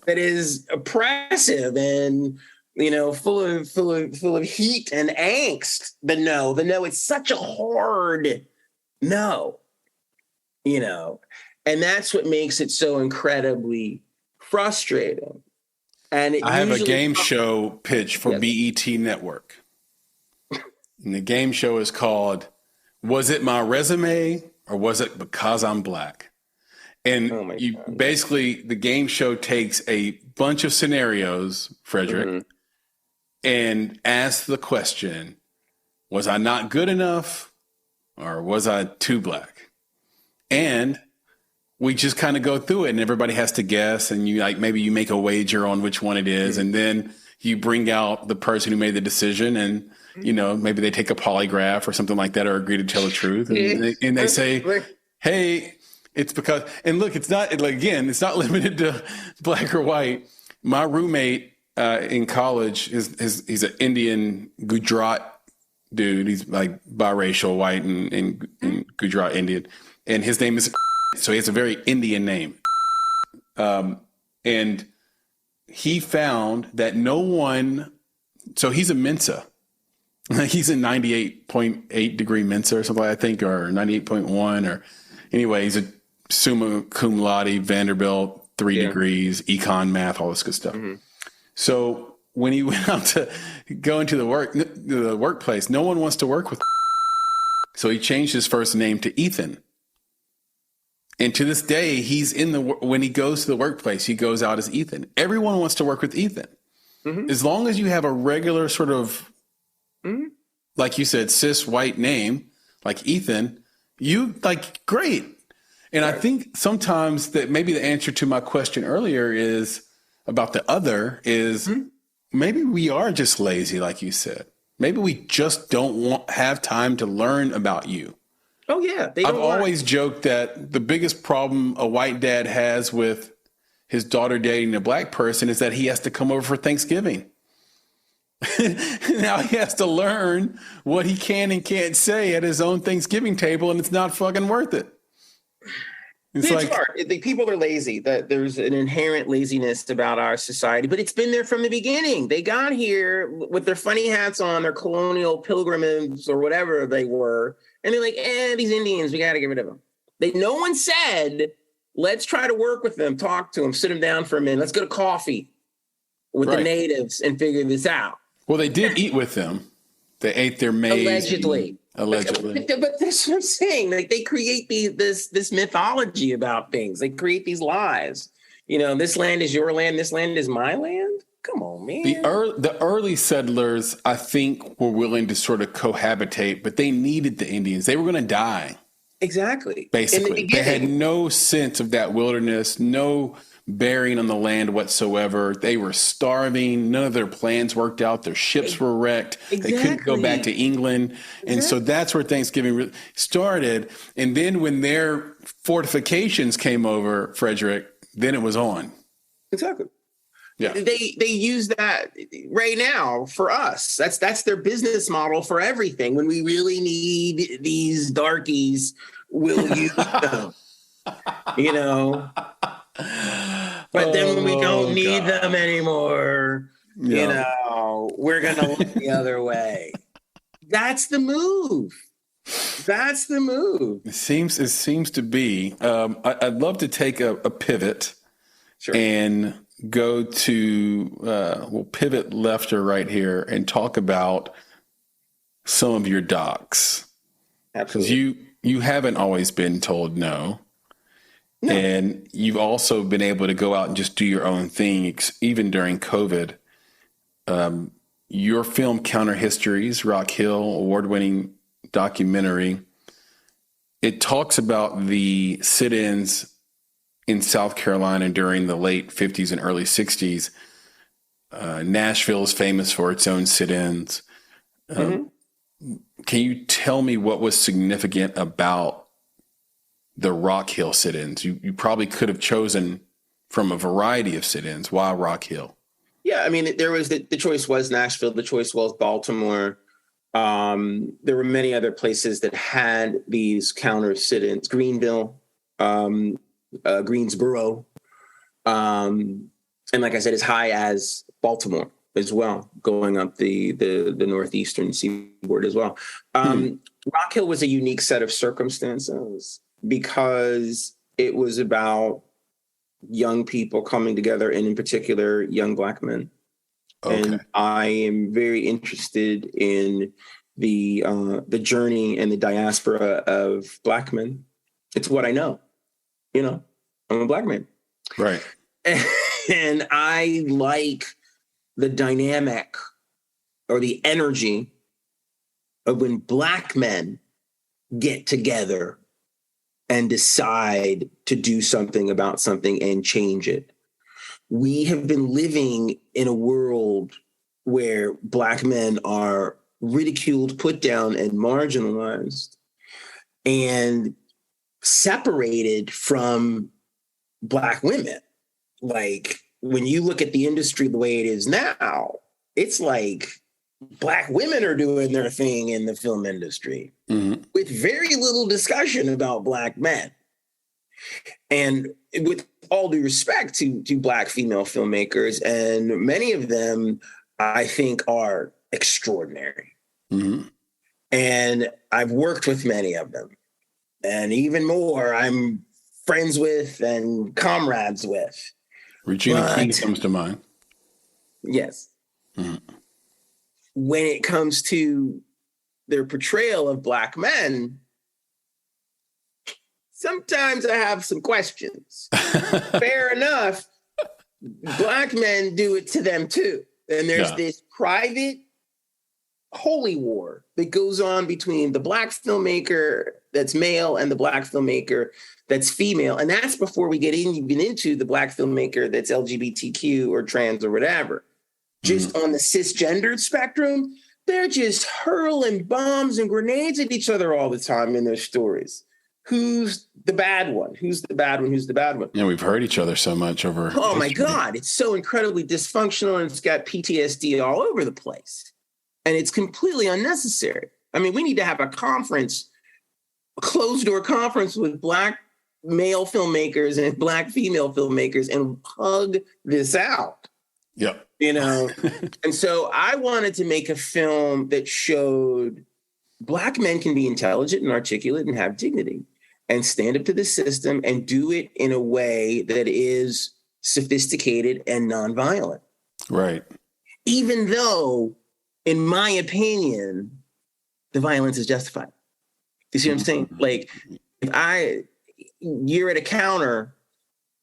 That is oppressive and, you know, full of heat and angst. The no, it's such a hard no, you know, and that's what makes it so incredibly frustrating. And I have a game show pitch for BET Network. And the game show is called, Was It My Resume or Was It Because I'm Black? And basically, the game show takes a bunch of scenarios, Frederick, and asks the question, was I not good enough or was I too black? And we just kind of go through it and everybody has to guess. And you maybe you make a wager on which one it is. And then you bring out the person who made the decision and, you know, maybe they take a polygraph or something like that or agree to tell the truth. And they say, hey, it's because, and look, it's not, again, it's not limited to black or white. My roommate in college he's an Indian Gujarat dude. He's like biracial, white and Gujarat Indian. And his name is, so he has a very Indian name. And he found that no one, so he's a Mensa. He's a 98.8 degree Mensa or something, I think, or 98.1 or anyway, he's a summa cum laude, Vanderbilt, 3 degrees, econ, math, all this good stuff. So when he went out to go into the workplace, no one wants to work with. So he changed his first name to Ethan. And to this day, when he goes to the workplace, he goes out as Ethan. Everyone wants to work with Ethan. As long as you have a regular sort of, like you said, cis white name, like Ethan, you great. And I think sometimes that maybe the answer to my question earlier is about the other is maybe we are just lazy, like you said. Maybe we just don't have time to learn about you. Oh, yeah. I've always joked that the biggest problem a white dad has with his daughter dating a black person is that he has to come over for Thanksgiving. Now he has to learn what he can and can't say at his own Thanksgiving table, and it's not fucking worth it. It's hard. People are lazy. There's an inherent laziness about our society, but it's been there from the beginning. They got here with their funny hats on, their colonial pilgrims or whatever they were, and they're like, these Indians, we got to get rid of them. No one said, let's try to work with them, talk to them, sit them down for a minute. Let's go to coffee with the natives and figure this out. Well, they did eat with them. They ate their maize. Allegedly. But that's what I'm saying. Like they create this mythology about things. They create these lies. You know, this land is your land. This land is my land. Come on, man. The early settlers, I think, were willing to sort of cohabitate, but they needed the Indians. They were going to die. Exactly. Basically, they had no sense of that wilderness, no bearing on the land whatsoever. They were starving. None of their plans worked out. Their ships were wrecked. Exactly. They couldn't go back to England. Exactly. And so that's where Thanksgiving started. And then when their fortifications came over, Frederick, then it was on. Exactly. Yeah. They use that right now for us. That's their business model for everything. When we really need these darkies, we'll use them. You know? But then when we don't need them anymore, you know, we're going to look the other way. That's the move. That's the move. It seems to be. I'd love to take a pivot and go to, we'll pivot left or right here and talk about some of your docs. Absolutely. Because you haven't always been told no. And you've also been able to go out and just do your own thing, even during COVID. Your film Counter Histories, Rock Hill, award-winning documentary, it talks about the sit-ins in South Carolina during the late 50s and early 60s. Nashville is famous for its own sit-ins. Can you tell me what was significant about the Rock Hill sit-ins? You probably could have chosen from a variety of sit-ins. Why Rock Hill? Yeah, I mean, there was the choice was Nashville, the choice was Baltimore. There were many other places that had these counter sit-ins, Greenville, Greensboro, and like I said, as high as Baltimore as well, going up the northeastern seaboard as well. Rock Hill was a unique set of circumstances because it was about young people coming together, and in particular, young Black men. Okay. And I am very interested in the journey and the diaspora of Black men. It's what I know. You know, I'm a Black man. Right. And I like the dynamic or the energy of when Black men get together and decide to do something about something and change it. We have been living in a world where Black men are ridiculed, put down, and marginalized and separated from Black women. Like, when you look at the industry the way it is now, it's like Black women are doing their thing in the film industry with very little discussion about Black men. And with all due respect to Black female filmmakers, and many of them I think are extraordinary. And I've worked with many of them. And even more, I'm friends with and comrades with. Regina King comes to mind. Yes. When it comes to their portrayal of Black men, sometimes I have some questions. Fair enough. Black men do it to them too. And there's this private holy war that goes on between the Black filmmaker that's male and the Black filmmaker that's female. And that's before we get even into the Black filmmaker that's LGBTQ or trans or whatever. Just on the cisgendered spectrum, they're just hurling bombs and grenades at each other all the time in their stories. Who's the bad one? Who's the bad one? Who's the bad one? Yeah, we've heard each other so much over. Oh my God, it's so incredibly dysfunctional, and it's got PTSD all over the place. And it's completely unnecessary. I mean, we need to have a conference, a closed door conference with Black male filmmakers and Black female filmmakers and hug this out. Yeah. You know, and so I wanted to make a film that showed Black men can be intelligent and articulate and have dignity and stand up to the system and do it in a way that is sophisticated and nonviolent. Right. Even though, in my opinion, the violence is justified. You see what I'm saying? Like, if you're at a counter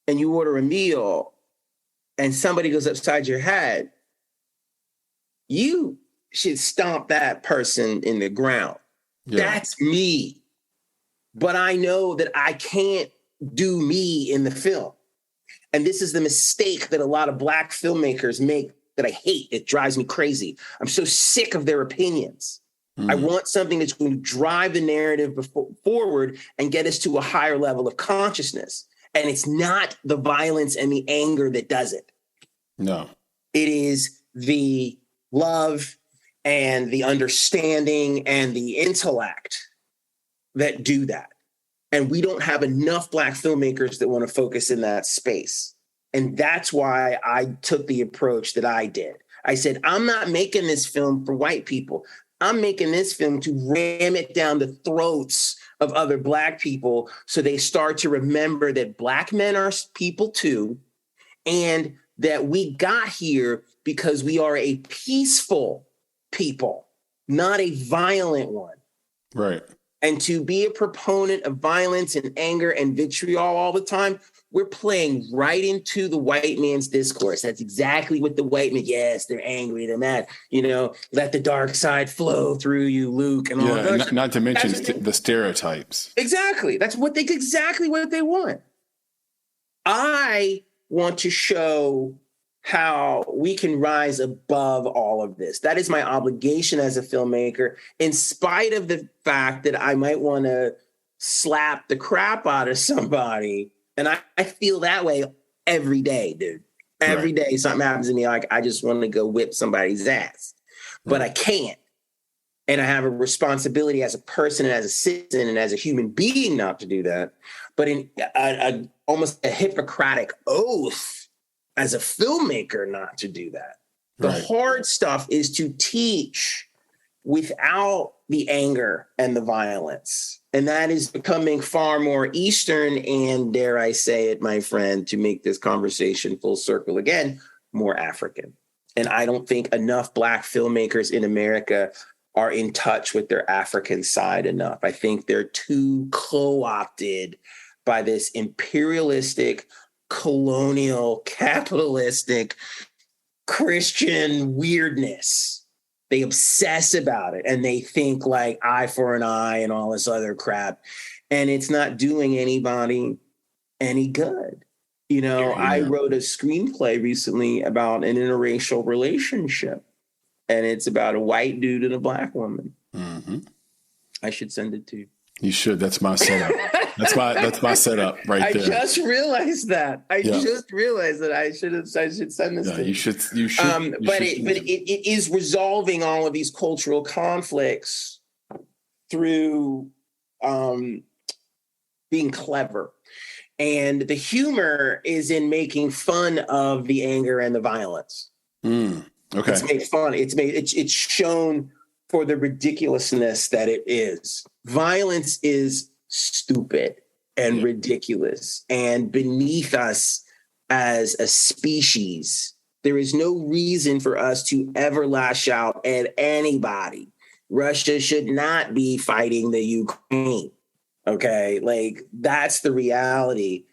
and you order a meal and somebody goes upside your head, you should stomp that person in the ground. Yeah. That's me. But I know that I can't do me in the film. And this is the mistake that a lot of Black filmmakers make that I hate. It drives me crazy. I'm so sick of their opinions. I want something that's going to drive the narrative forward and get us to a higher level of consciousness. And it's not the violence and the anger that does it. No. It is the love and the understanding and the intellect that do that. And we don't have enough Black filmmakers that want to focus in that space. And that's why I took the approach that I did. I said, I'm not making this film for white people. I'm making this film to ram it down the throats of other Black people so they start to remember that Black men are people too, and that we got here because we are a peaceful people, not a violent one. Right. And to be a proponent of violence and anger and vitriol all the time, we're playing right into the white man's discourse. That's exactly what the white man, yes, they're angry, they're mad, you know, let the dark side flow through you, Luke, and all that. Not to mention the stereotypes. Exactly. That's exactly what they want. I want to show how we can rise above all of this. That is my obligation as a filmmaker, in spite of the fact that I might want to slap the crap out of somebody. And I feel that way every day, dude. Every day something happens to me, like I just want to go whip somebody's ass, but I can't. And I have a responsibility as a person and as a citizen and as a human being not to do that. But in almost a Hippocratic oath as a filmmaker not to do that. The hard stuff is to teach without the anger and the violence. And that is becoming far more Eastern and, dare I say it, my friend, to make this conversation full circle again, more African. And I don't think enough Black filmmakers in America are in touch with their African side enough. I think they're too co-opted by this imperialistic, colonial, capitalistic, Christian weirdness. They obsess about it and they think like eye for an eye and all this other crap. And it's not doing anybody any good. You know, I wrote a screenplay recently about an interracial relationship, and it's about a white dude and a Black woman. Mm-hmm. I should send it to you. You should. That's my setup. That's my setup right there. I just realized that. I just realized that I should send this to you. You should. But it is resolving all of these cultural conflicts through being clever. And the humor is in making fun of the anger and the violence. Okay. It's made fun. It's shown for the ridiculousness that it is. Violence is stupid and ridiculous and beneath us as a species. There is no reason for us to ever lash out at anybody. Russia should not be fighting the Ukraine. Okay, like that's the reality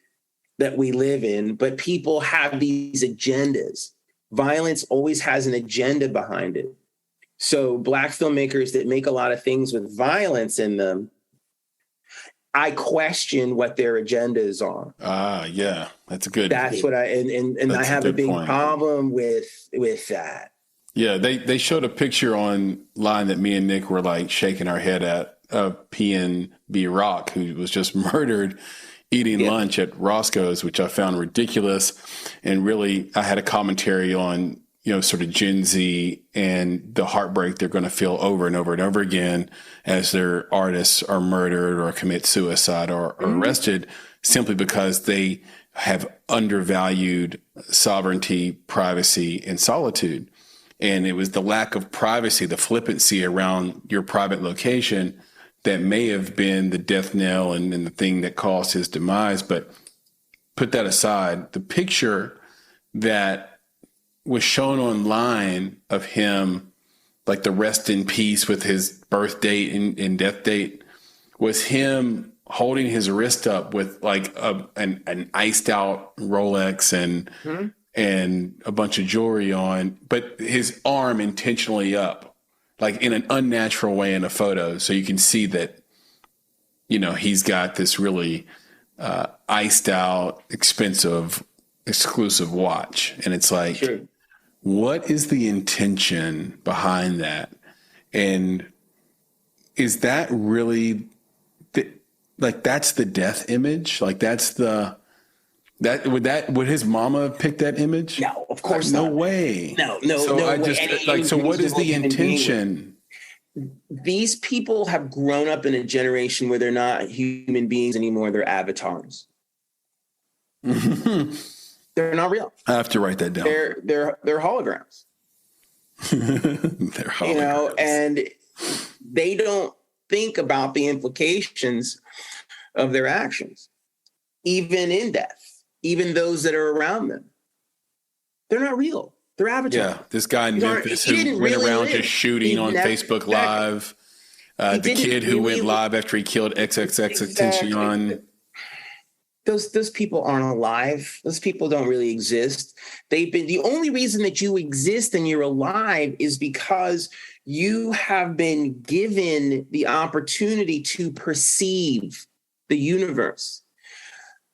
that we live in. But people have these agendas. Violence always has an agenda behind it. So Black filmmakers that make a lot of things with violence in them, I question what their agendas are. Yeah, that's a good. That's what I I have a big problem with that. Yeah, they showed a picture online that me and Nick were like shaking our head at. Fr3deR1ck, who was just murdered eating lunch at Roscoe's, which I found ridiculous. And really, I had a commentary on, sort of Gen Z and the heartbreak they're going to feel over and over and over again as their artists are murdered or commit suicide or arrested simply because they have undervalued sovereignty, privacy, and solitude. And it was the lack of privacy, the flippancy around your private location that may have been the death knell and the thing that caused his demise. But put that aside, the picture that was shown online of him, like the rest in peace with his birth date and death date, was him holding his wrist up with like an iced out Rolex and a bunch of jewelry on, but his arm intentionally up, like in an unnatural way in a photo. So you can see that, he's got this really iced out, expensive, exclusive watch. And it's like, what is the intention behind that? And is that really that's the death image? Like would his mama have picked that image? No, of course not. No way. No so no I way. just so what is the intention? These people have grown up in a generation where they're not human beings anymore. They're avatars. They're not real. I have to write that down. They're holograms. They're holograms. And they don't think about the implications of their actions, even in death. Even those that are around them, they're not real. They're avatars. Yeah, this guy in Memphis who went around just shooting on Facebook Live. The kid who went live after he killed XXXTentacion. Those people aren't alive. Those people don't really exist. The only reason that you exist and you're alive is because you have been given the opportunity to perceive the universe.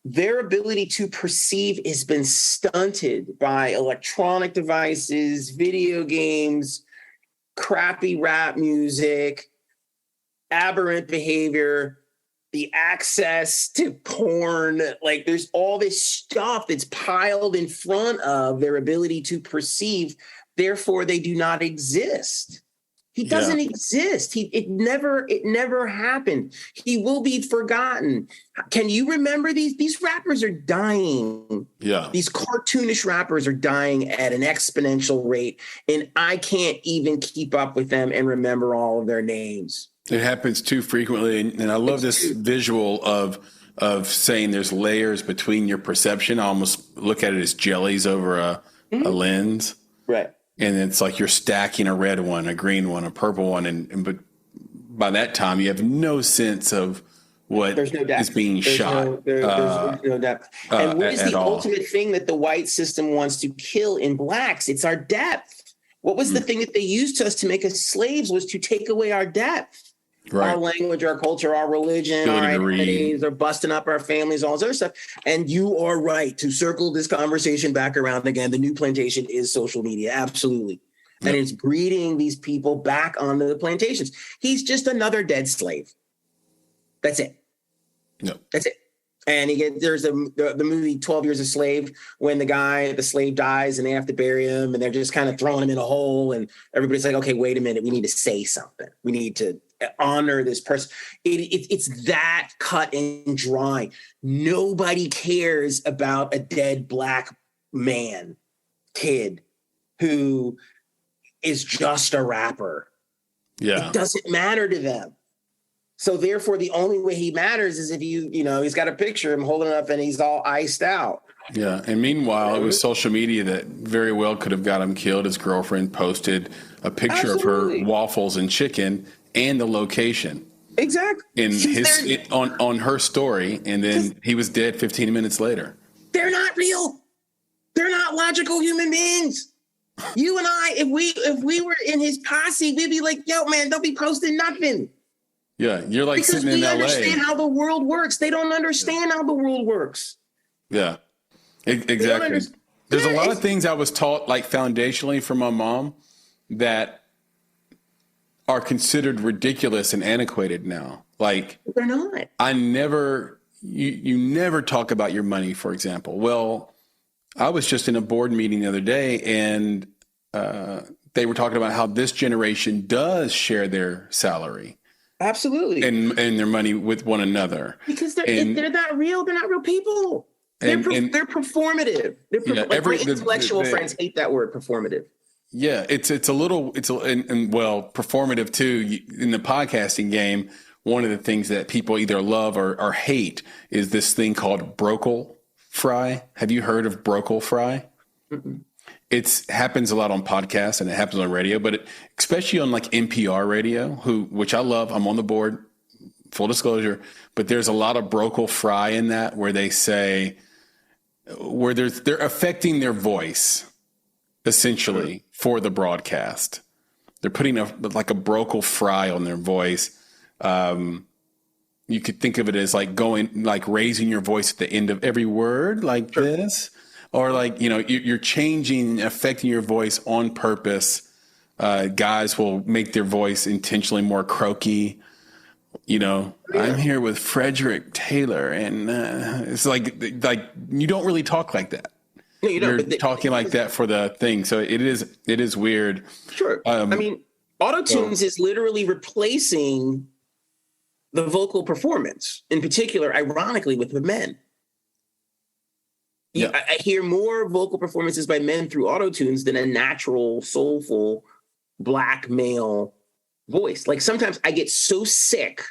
their ability to perceive has been stunted by electronic devices, video games, crappy rap music, aberrant behavior, the access to porn. Like, there's all this stuff that's piled in front of their ability to perceive. Therefore, they do not exist. He doesn't exist. It never happened. He will be forgotten. Can you remember these? These rappers are dying. Yeah. These cartoonish rappers are dying at an exponential rate, and I can't even keep up with them and remember all of their names. It happens too frequently, and I love this visual of saying there's layers between your perception. I almost look at it as jellies over a lens. Right. And it's like you're stacking a red one, a green one, a purple one, but by that time you have no sense of what is being shot. There's no depth. And what is the ultimate thing that the white system wants to kill in blacks? It's our depth. What was the thing that they used to us to make us slaves was to take away our depth. Right. Our language, our culture, our religion, our identities, they're busting up our families, all this other stuff. And you are right to circle this conversation back around again. The new plantation is social media. Absolutely. Yep. And it's breeding these people back onto the plantations. He's just another dead slave. That's it. Yep. That's it. And there's the movie 12 Years a Slave, when the slave dies and they have to bury him and they're just kind of throwing him in a hole. And everybody's like, okay, wait a minute. We need to say something. We need to honor this person. It's that cut and dry. Nobody cares about a dead black kid who is just a rapper. Yeah. It doesn't matter to them. So therefore, the only way he matters is if he's got a picture of him holding it up and he's all iced out. Yeah. And meanwhile, it was social media that very well could have got him killed. His girlfriend posted a picture of her waffles and chicken and the location. Exactly. On her story. And then he was dead 15 minutes later. They're not real. They're not logical human beings. You and I, if we were in his posse, we'd be like, yo, man, don't be posting nothing. Yeah, you're like because sitting in LA. Because we understand how the world works. They don't understand how the world works. Yeah, exactly. There's a lot of things I was taught, like foundationally from my mom, that are considered ridiculous and antiquated now. Like, they're not. You never talk about your money, for example. Well, I was just in a board meeting the other day, and they were talking about how this generation does share their salary. Absolutely. And their money with one another. Because they're not real. They're not real people. They're performative. My intellectual friends hate that word, performative. Yeah, it's performative too. In the podcasting game, one of the things that people either love or hate is this thing called brocal fry. Have you heard of brocal fry? Mm-mm. It happens a lot on podcasts and it happens on radio, but especially on like NPR radio, which I love. I'm on the board, full disclosure, but there's a lot of brocal fry in that where they say, they're affecting their voice essentially for the broadcast. They're putting like a brocal fry on their voice. You could think of it as like raising your voice at the end of every word like this. Or like, you're changing, affecting your voice on purpose. Guys will make their voice intentionally more croaky. I'm here with Frederick Taylor, and it's like you don't really talk like that. No, you don't. You're talking like that for the thing. So it is weird. Sure. Auto-tunes is literally replacing the vocal performance, in particular, ironically, with the men. Yeah. I hear more vocal performances by men through auto-tunes than a natural, soulful, black male voice. Like, sometimes I get so sick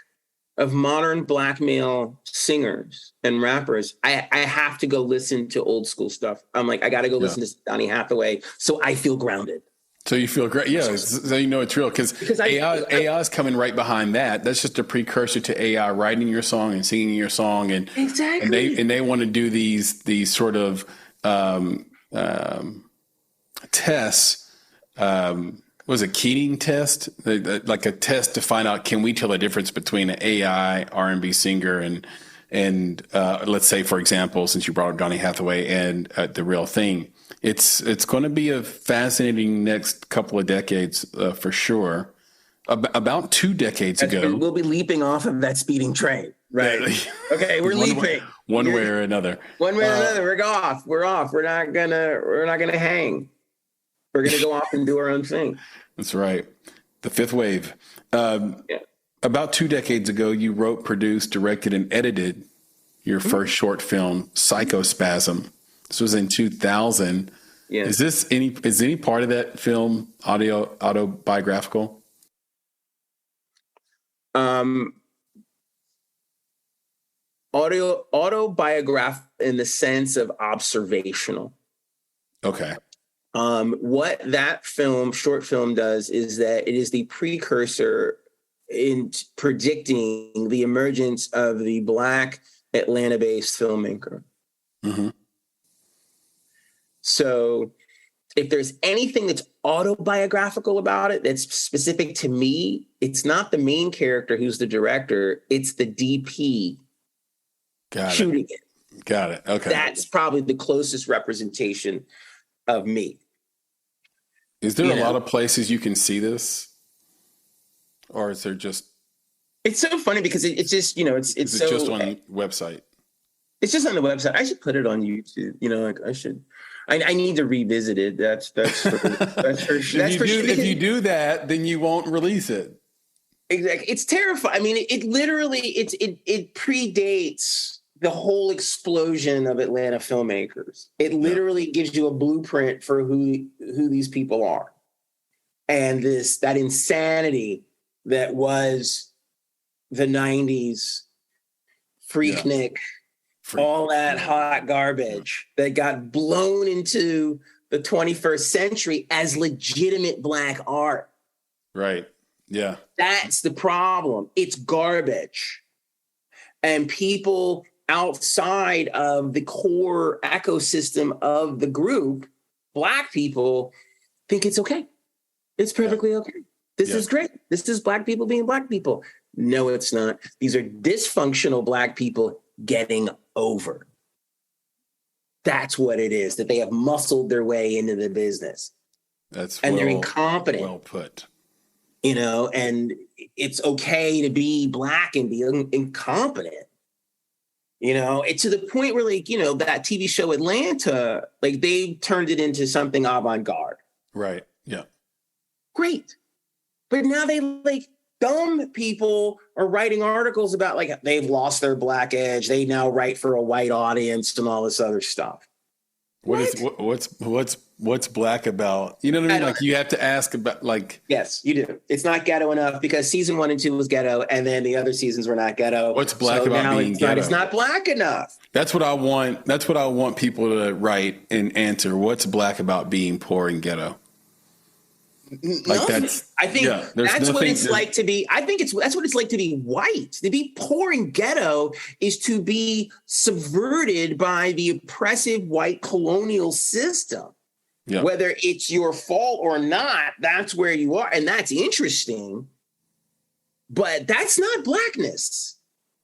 of modern black male singers and rappers, I have to go listen to old school stuff. I'm like, I got to go listen to Donny Hathaway so I feel grounded. So you feel great. Yeah, so it's real because AI is coming right behind that. That's just a precursor to AI writing your song and singing your song, and exactly. And they want to do these sort of tests. Was a Keating test, like a test to find out, can we tell the difference between an AI R&B singer and and let's say, for example, since you brought up Donny Hathaway and The Real Thing, it's going to be a fascinating next couple of decades for sure. About 2 decades ago, we'll be leaping off of that speeding train, right? Okay, we're leaping one way or another. One way or another, we're off. We're off. We're not gonna hang. We're gonna go off and do our own thing. That's right. The fifth wave. About 2 decades ago, you wrote, produced, directed, and edited your first short film, Psychospasm. This was in 2000. Yeah. Is any part of that film autobiographical? Autobiographical in the sense of observational. Okay. What that short film does is that it is the precursor in predicting the emergence of the Black Atlanta-based filmmaker. Mm-hmm. So if there's anything that's autobiographical about it, that's specific to me, it's not the main character who's the director, it's the DP shooting it. Got it. Okay. That's probably the closest representation of me. Is there a lot of places you can see this? Or is there just... It's so funny because it's just, it's so... just on the website? It's just on the website. I should put it on YouTube. I should... I need to revisit it. That's for If you do that, then you won't release it. Exactly. It's terrifying. I mean, it literally it predates the whole explosion of Atlanta filmmakers. It literally gives you a blueprint for who these people are, and that insanity that was the 90s, Fr3deR1ck. All that hot garbage that got blown into the 21st century as legitimate Black art. Right. Yeah. That's the problem. It's garbage. And people outside of the core ecosystem of the group, Black people, think it's okay. It's perfectly okay. This is great. This is Black people being Black people. No, it's not. These are dysfunctional Black people getting over. That's what it is, that they have muscled their way into the business. They're incompetent. Well put. And it's okay to be Black and be incompetent. It's to the point where that TV show Atlanta, they turned it into something avant-garde. Right. Yeah. Great. But now they dumb people are writing articles about they've lost their Black edge. They now write for a white audience and all this other stuff. What's Black about? You know what I mean? You have to ask about Yes, you do. It's not ghetto enough because season 1 and 2 was ghetto, and then the other seasons were not ghetto. What's Black about being ghetto? It's not Black enough. That's what I want. That's what I want people to write and answer. What's Black about being poor and ghetto? I think that's what it's like to be. I think that's what it's like to be white. To be poor and ghetto is to be subverted by the oppressive white colonial system. Yeah. Whether it's your fault or not, that's where you are, and that's interesting. But that's not Blackness.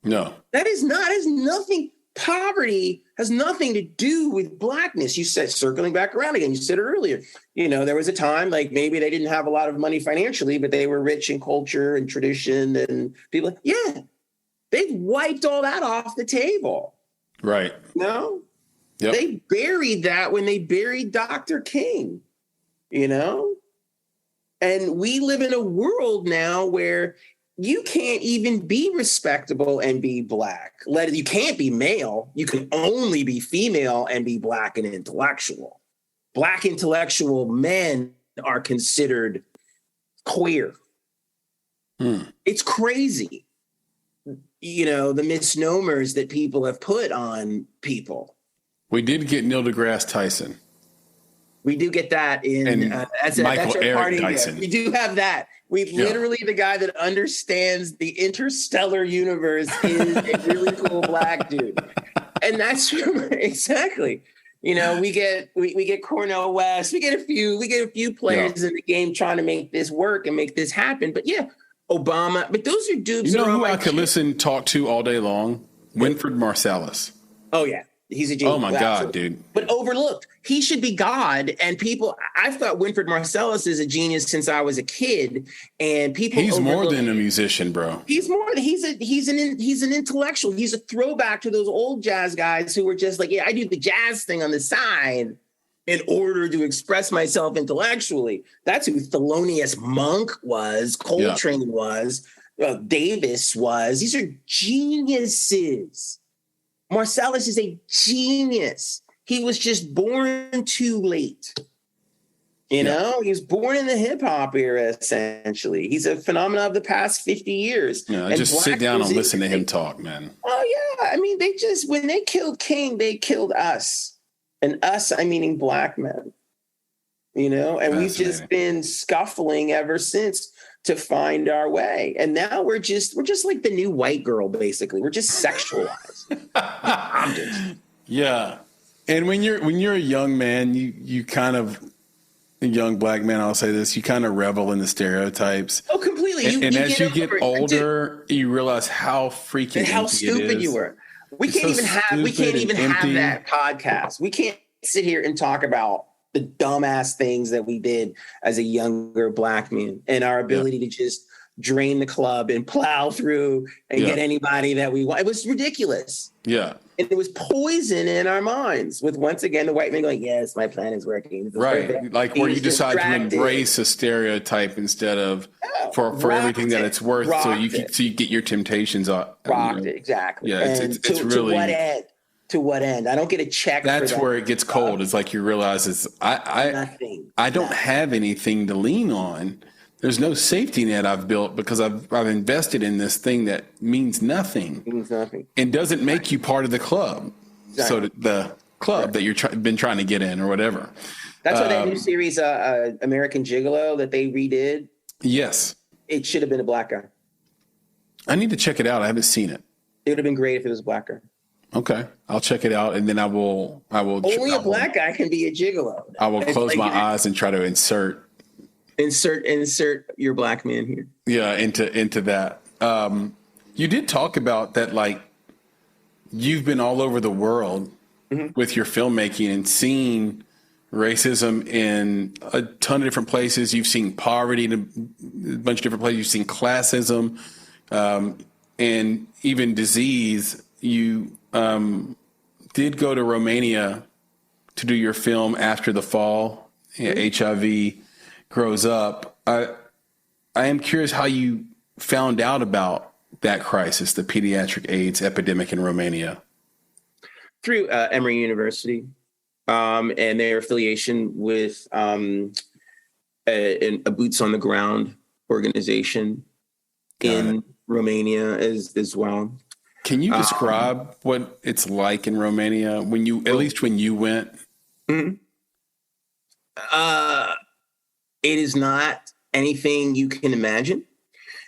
No, that is not. Has nothing. Poverty has nothing to do with Blackness. You said, circling back around again, you said it earlier, there was a time maybe they didn't have a lot of money financially, but they were rich in culture and tradition and people. Yeah. They've wiped all that off the table. Right. No, yep. They buried that when they buried Dr. King, and we live in a world now where you can't even be respectable and be Black. You can't be male. You can only be female and be Black and intellectual. Black intellectual men are considered queer. It's crazy. The misnomers that people have put on people. We did get Neil deGrasse Tyson. We do get that in Michael Eric Tyson. We do have that. Literally the guy that understands the interstellar universe is a really cool Black dude. And that's exactly. We get Cornel West, we get a few players in the game trying to make this work and make this happen. But Obama, but those are dudes. Who I could talk to all day long? Winfred Marsalis. Oh, yeah. He's a genius. Oh, my God, dude. But overlooked. He should be God. And people, I've thought Winfred Marsalis is a genius since I was a kid. And people, he's more than a musician, bro. He's an intellectual. He's a throwback to those old jazz guys who were just like, yeah, I do the jazz thing on the side in order to express myself intellectually. That's who Thelonious Monk was, Coltrane was, Davis was. These are geniuses. Marsalis is a genius. He was just born too late. You know, he was born in the hip hop era, essentially. He's a phenomenon of the past 50 years. Yeah, just sit down and listen to him talk, man. Oh, yeah. I mean, when they killed King, they killed us. And us, I'm meaning black men. You know, and we've just been scuffling ever since to find our way. And now we're just like the new white girl, basically. We're just sexualized. Yeah. And when you're a young man, you kind of, a young black man, I'll say this, you kind of revel in the stereotypes. Oh, completely. And as you get older, you realize how freaking how stupid you were. We can't even have that podcast. We can't sit here and talk about the dumbass things that we did as a younger black man and our ability to just drain the club and plow through and get anybody that we want. It was ridiculous. Yeah. And it was poison in our minds with, once again, the white man going, yes, my plan is working. Right. Like where you decide to embrace a stereotype instead of for everything that it's worth. So you get your temptations up. Exactly. Yeah. It's really. To what end? I don't get a check. That's where it gets cold. It's like you realize I don't have anything to lean on. There's no safety net I've built because I've invested in this thing that means nothing. And doesn't make you part of the club. Exactly. So the club that you've been trying to get in or whatever. That's why that new series, American Gigolo, that they redid. Yes. It should have been a black guy. I need to check it out. I haven't seen it. It would have been great if it was a black guy. Okay, I'll check it out, and then I will. Only a black guy can be a gigolo. I will close my eyes and try to insert your black man here. Yeah, into that. You did talk about that, like you've been all over the world with your filmmaking and seen racism in a ton of different places. You've seen poverty in a bunch of different places. You've seen classism, and even disease. You did go to Romania to do your film After the Fall. HIV grows up. I am curious how you found out about that crisis, the pediatric AIDS epidemic in Romania. Through Emory University and their affiliation with a boots on the ground organization in Romania as well. Can you describe what it's like in Romania when you went? Mm-hmm. It is not anything you can imagine.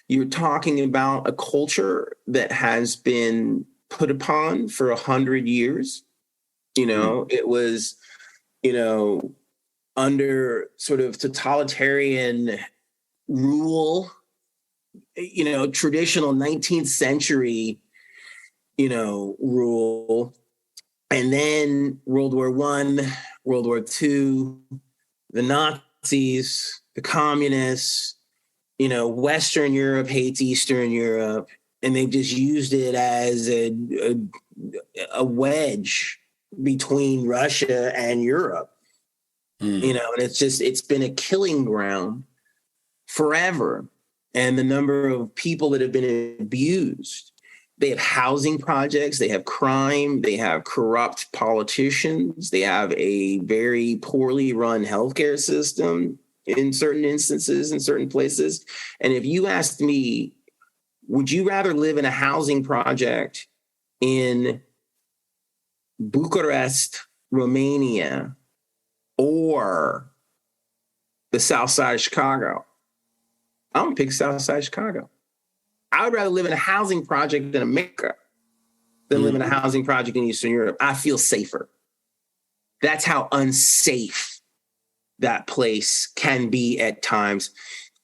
You're talking about a culture that has been put upon for 100 years. You know, it was, under sort of totalitarian rule, traditional 19th century rule, and then World War I, World War II, the Nazis, the communists, Western Europe hates Eastern Europe, and they've just used it as a wedge between Russia and Europe, and it's been a killing ground forever. And the number of people that have been abused. They have housing projects, they have crime, they have corrupt politicians, they have a very poorly run healthcare system in certain instances, in certain places. And if you asked me, would you rather live in a housing project in Bucharest, Romania, or the South Side of Chicago? I'm gonna pick South Side of Chicago. I would rather live in a housing project in America than live in a housing project in Eastern Europe. I feel safer. That's how unsafe that place can be at times.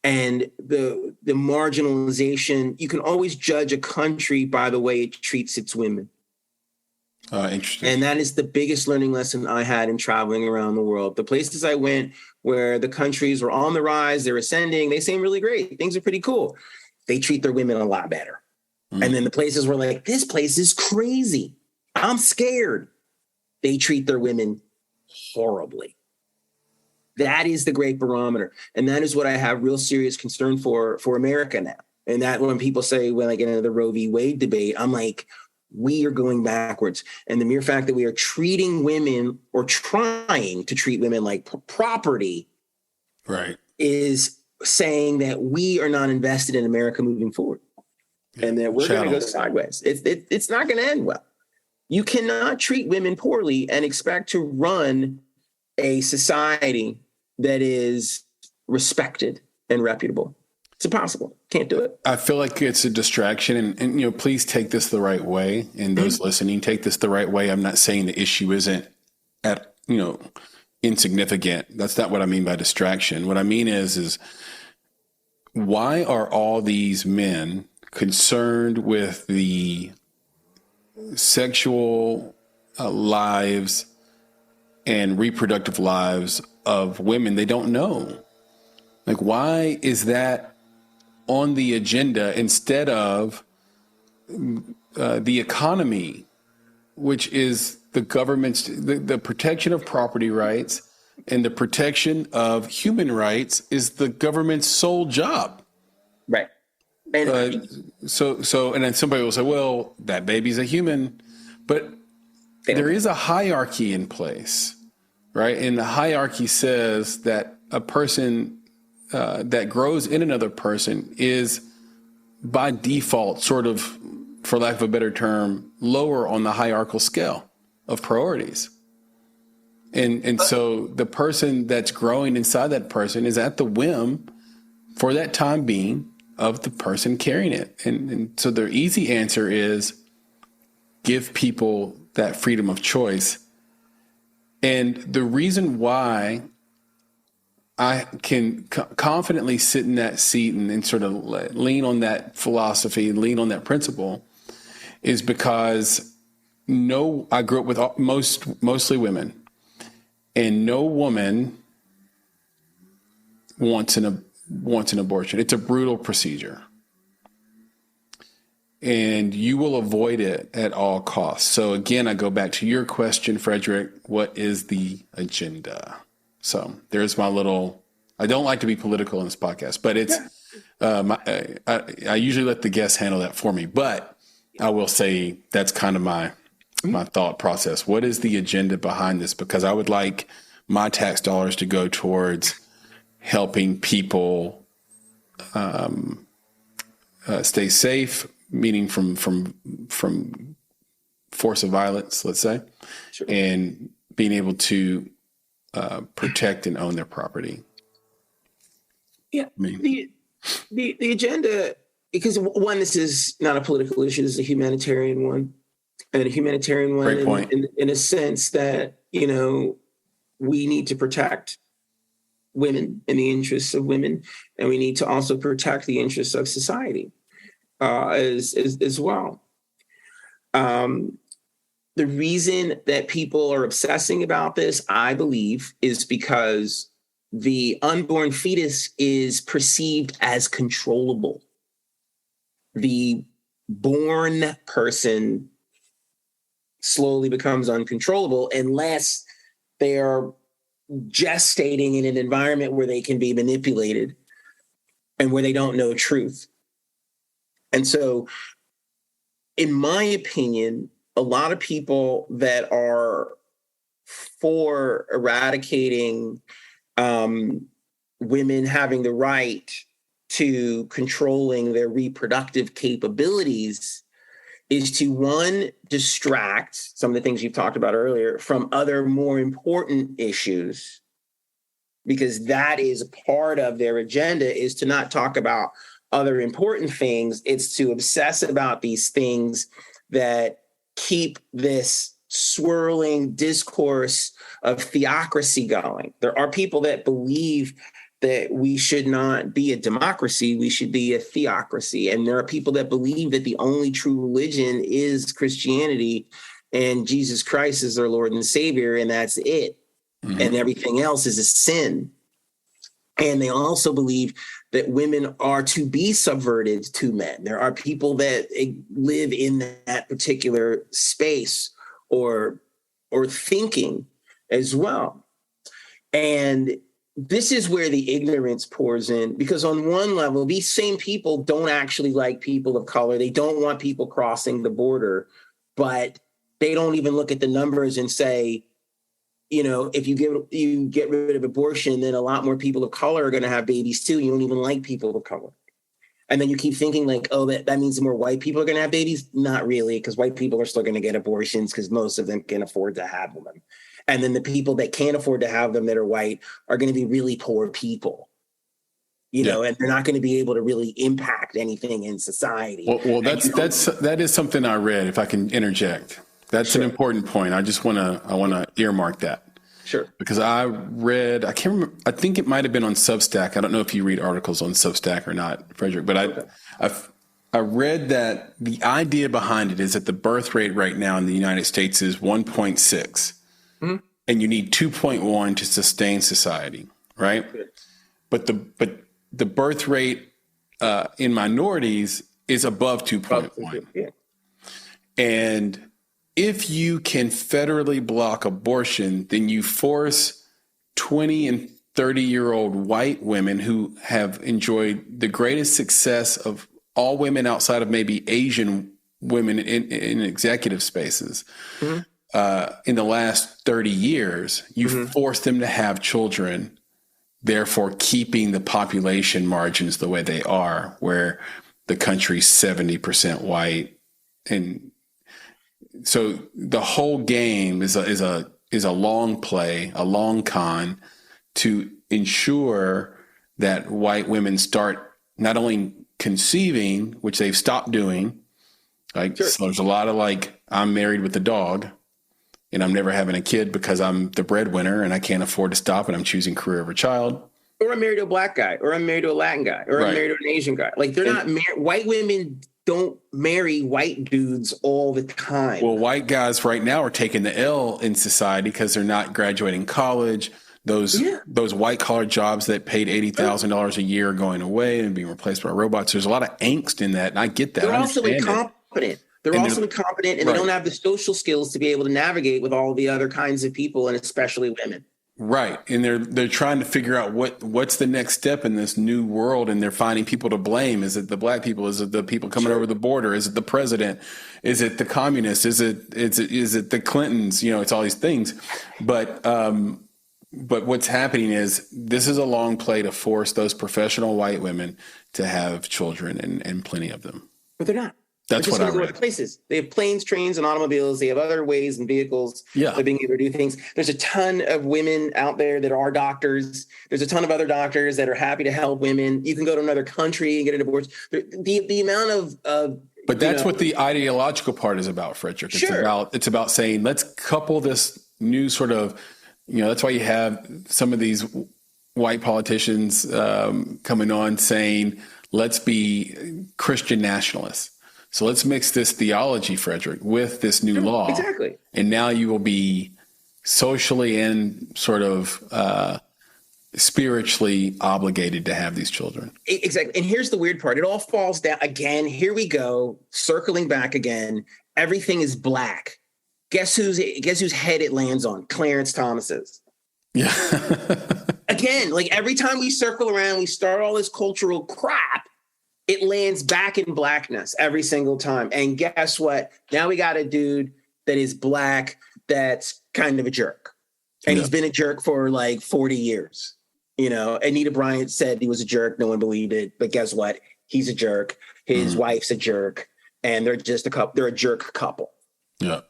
and the marginalization. You can always judge a country by the way it treats its women. Interesting. And that is the biggest learning lesson I had in traveling around the world. The places I went where the countries were on the rise, they're ascending, they seem really great. Things are pretty cool. They treat their women a lot better. And then the places were like, this place is crazy. I'm scared. They treat their women horribly. That is the great barometer. And that is what I have real serious concern for America now. And that when people say, when I get into the Roe v. Wade debate, I'm like, we are going backwards. And the mere fact that we are treating women or trying to treat women like property, right, is saying that we are not invested in America moving forward. And that we're going to go sideways. It's not going to end well. You cannot treat women poorly and expect to run a society that is respected and reputable. It's impossible. Can't do it. I feel like it's a distraction, and please take this the right way. And those listening, take this the right way. I'm not saying the issue isn't insignificant. That's not what I mean by distraction. What I mean is why are all these men concerned with the sexual lives and reproductive lives of women they don't know? Like, why is that on the agenda instead of the economy, which is the government's, the protection of property rights and the protection of human rights is the government's sole job. Right. And so, and then somebody will say, well, that baby's a human, but there is a hierarchy in place, right? And the hierarchy says that a person that grows in another person is by default sort of, for lack of a better term, lower on the hierarchical scale of priorities. And so the person that's growing inside that person is at the whim for that time being of the person carrying it. And so the easy answer is give people that freedom of choice. And the reason why I can confidently sit in that seat and sort of lean on that philosophy, lean on that principle, is because I grew up with mostly women, and no woman wants an abortion. It's a brutal procedure, and you will avoid it at all costs. So again, I go back to your question, Frederick, what is the agenda? So there's my little, I don't like to be political in this podcast, but it's, I usually let the guests handle that for me, but I will say that's kind of my thought process. What is the agenda behind this? Because I would like my tax dollars to go towards helping people stay safe, meaning from force of violence, let's say, sure, and being able to protect and own their property. Yeah, I mean, the agenda, because one, this is not a political issue, this is a humanitarian one. And a humanitarian one in a sense that, we need to protect women and the interests of women, and we need to also protect the interests of society as well. The reason that people are obsessing about this, I believe, is because the unborn fetus is perceived as controllable. The born person slowly becomes uncontrollable unless they are gestating in an environment where they can be manipulated and where they don't know truth. And so, in my opinion, a lot of people that are for eradicating women having the right to controlling their reproductive capabilities is to, one, distract some of the things you've talked about earlier from other more important issues, because that is part of their agenda, is to not talk about other important things. It's to obsess about these things that keep this swirling discourse of theocracy going. There are people that believe that we should not be a democracy, we should be a theocracy. And there are people that believe that the only true religion is Christianity and Jesus Christ is their Lord and Savior, and that's it. Mm-hmm. And everything else is a sin. And they also believe that women are to be subverted to men. There are people that live in that particular space or thinking as well. And this is where the ignorance pours in, because on one level, these same people don't actually like people of color. They don't want people crossing the border, but they don't even look at the numbers and say, you know, if you get rid of abortion, then a lot more people of color are going to have babies too. You don't even like people of color. And then you keep thinking like, oh, that means more white people are going to have babies. Not really, because white people are still going to get abortions because most of them can afford to have them. And then the people that can't afford to have them that are white are going to be really poor people, you know, and they're not going to be able to really impact anything in society. Well, that is something I read, if I can interject. That's an important point. I want to earmark that. Sure. Because I read, I can't remember, I think it might have been on Substack. I don't know if you read articles on Substack or not, Frederick, but I read that the idea behind it is that the birth rate right now in the United States is 1.6. Mm-hmm. And you need 2.1 to sustain society, right? But the birth rate in minorities is above 2.1. Yeah. And if you can federally block abortion, then you force 20 and 30-year-old white women who have enjoyed the greatest success of all women outside of maybe Asian women in executive spaces. Mm-hmm. In the last 30 years, you force them to have children, therefore keeping the population margins the way they are, where the country's 70% white. And so the whole game is a long play, a long con to ensure that white women start not only conceiving, which they've stopped doing, like so there's a lot of like, I'm married with a dog, and I'm never having a kid because I'm the breadwinner and I can't afford to stop and I'm choosing career over child. Or I'm married to a black guy, or I'm married to a Latin guy, or I'm married to an Asian guy. Like they're not married. White women don't marry white dudes all the time. Well, white guys right now are taking the L in society because they're not graduating college. Those white collar jobs that paid $80,000 a year are going away and being replaced by robots. There's a lot of angst in that. And I get that. They're also incompetent. They're also incompetent, and they don't have the social skills to be able to navigate with all the other kinds of people, and especially women. Right. And they're trying to figure out what's the next step in this new world, and they're finding people to blame. Is it the black people? Is it the people coming over the border? Is it the president? Is it the communists? Is it the Clintons? You know, it's all these things. But what's happening is this is a long play to force those professional white women to have children and plenty of them. But they're not. That's what I read. Places. They have planes, trains, and automobiles. They have other ways and vehicles of being able to do things. There's a ton of women out there that are doctors. There's a ton of other doctors that are happy to help women. You can go to another country and get a divorce. The amount of but that's what the ideological part is about, Frederick. It's about saying, let's couple this new sort of, that's why you have some of these white politicians coming on saying, let's be Christian nationalists. So let's mix this theology, Frederick, with this new law. Exactly. And now you will be socially and sort of spiritually obligated to have these children. Exactly. And here's the weird part. It all falls down again. Here we go. Circling back again. Everything is black. Guess whose head it lands on? Clarence Thomas's. Yeah. Again, like every time we circle around, we start all this cultural crap. It lands back in blackness every single time. And guess what? Now we got a dude that is black that's kind of a jerk. And he's been a jerk for like 40 years. Anita Bryant said he was a jerk. No one believed it. But guess what? He's a jerk. His wife's a jerk. And they're just a couple. They're a jerk couple. Yeah.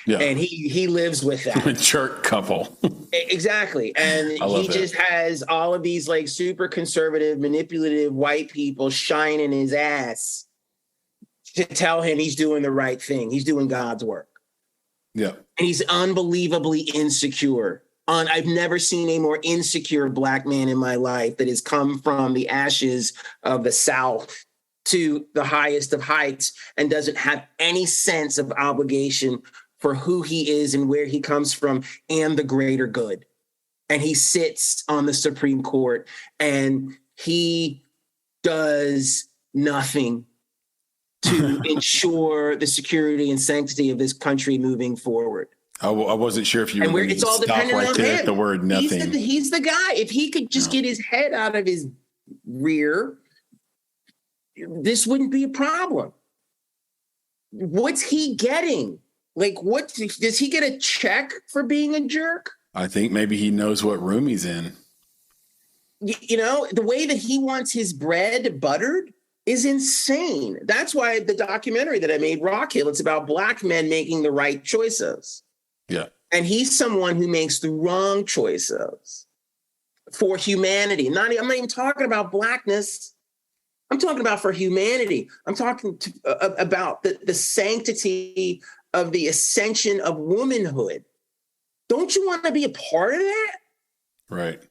And he lives with that. A jerk couple. Exactly. And he just has all of these like super conservative, manipulative white people shining his ass to tell him he's doing the right thing. He's doing God's work. Yeah. And he's unbelievably insecure I've never seen a more insecure Black man in my life that has come from the ashes of the South to the highest of heights and doesn't have any sense of obligation for who he is and where he comes from and the greater good. And he sits on the Supreme Court and he does nothing to ensure the security and sanctity of this country moving forward. I wasn't sure if you were it's all stop dependent right on there him. at the word nothing. He's the guy. If he could just get his head out of his rear, this wouldn't be a problem. What's he getting? Like, what does he get a check for being a jerk? I think maybe he knows what room he's in. You know, the way that he wants his bread buttered is insane. That's why the documentary that I made, Rock Hill, it's about Black men making the right choices. Yeah. And he's someone who makes the wrong choices for humanity. I'm not even talking about Blackness. I'm talking about for humanity. I'm talking about the sanctity of the ascension of womanhood. Don't you want to be a part of that? Right.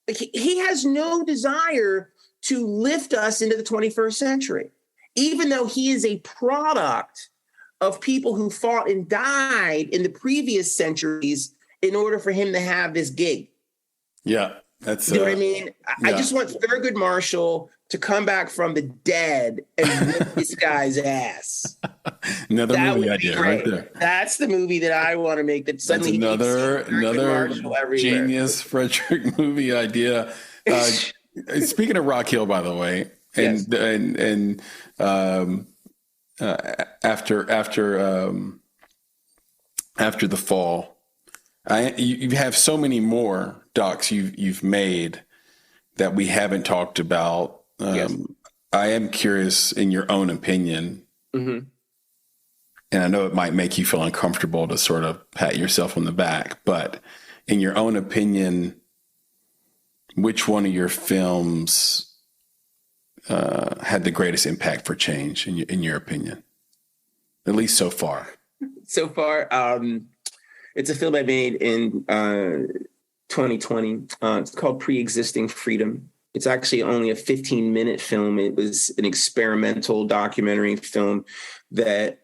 Like, he has no desire to lift us into the 21st century, even though he is a product of people who fought and died in the previous centuries in order for him to have this gig. Yeah, that's. You know what I mean? I just want Thurgood Marshall to come back from the dead and whip this guy's ass. Another movie idea right there. That's the movie that I want to make. That suddenly another genius Fr3deR1ck movie idea. Speaking of Rock Hill, by the way, and after the fall, you have so many more docs you've made that we haven't talked about. I am curious, in your own opinion, and I know it might make you feel uncomfortable to sort of pat yourself on the back, but in your own opinion, which one of your films had the greatest impact for change, in your opinion, at least so far? So far, it's a film I made in 2020. It's called Pre-Existing Freedom. It's actually only a 15-minute film. It was an experimental documentary film that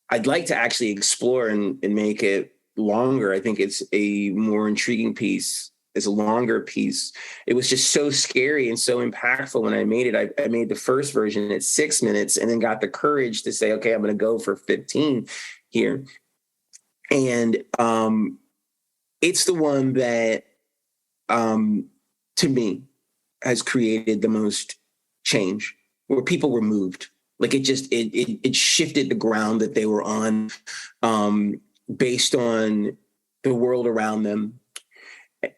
I'd like to actually explore and make it longer. I think it's a more intriguing piece. It's a longer piece. It was just so scary and so impactful when I made it. I made the first version at 6 minutes and then got the courage to say, okay, I'm going to go for 15 here. And it's the one that, to me, has created the most change, where people were moved. Like, it shifted the ground that they were on, based on the world around them,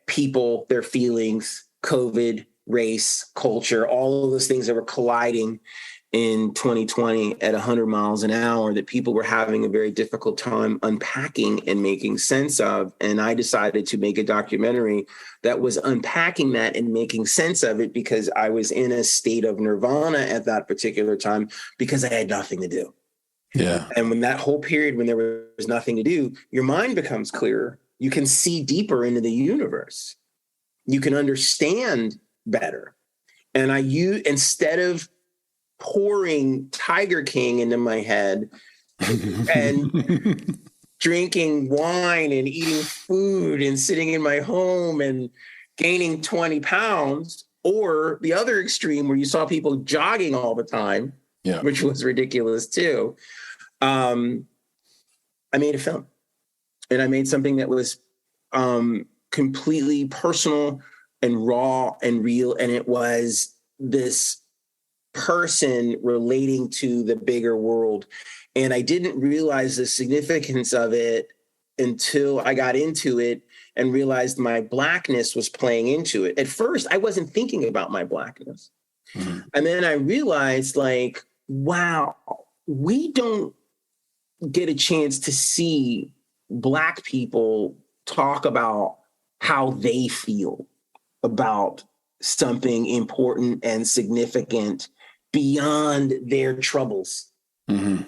people, their feelings, COVID, race, culture, all of those things that were colliding in 2020 at 100 miles an hour, that people were having a very difficult time unpacking and making sense of. And I decided to make a documentary that was unpacking that and making sense of it, because I was in a state of nirvana at that particular time because I had nothing to do. Yeah. And when that whole period, when there was nothing to do, your mind becomes clearer. You can see deeper into the universe. You can understand better. And instead of pouring Tiger King into my head and drinking wine and eating food and sitting in my home and gaining 20 pounds, or the other extreme where you saw people jogging all the time, which was ridiculous too. I made a film, and I made something that was completely personal and raw and real. And it was this person relating to the bigger world. And I didn't realize the significance of it until I got into it and realized my Blackness was playing into it. At first, I wasn't thinking about my Blackness. Mm-hmm. And then I realized, like, wow, we don't get a chance to see Black people talk about how they feel about something important and significant beyond their troubles. Mm-hmm.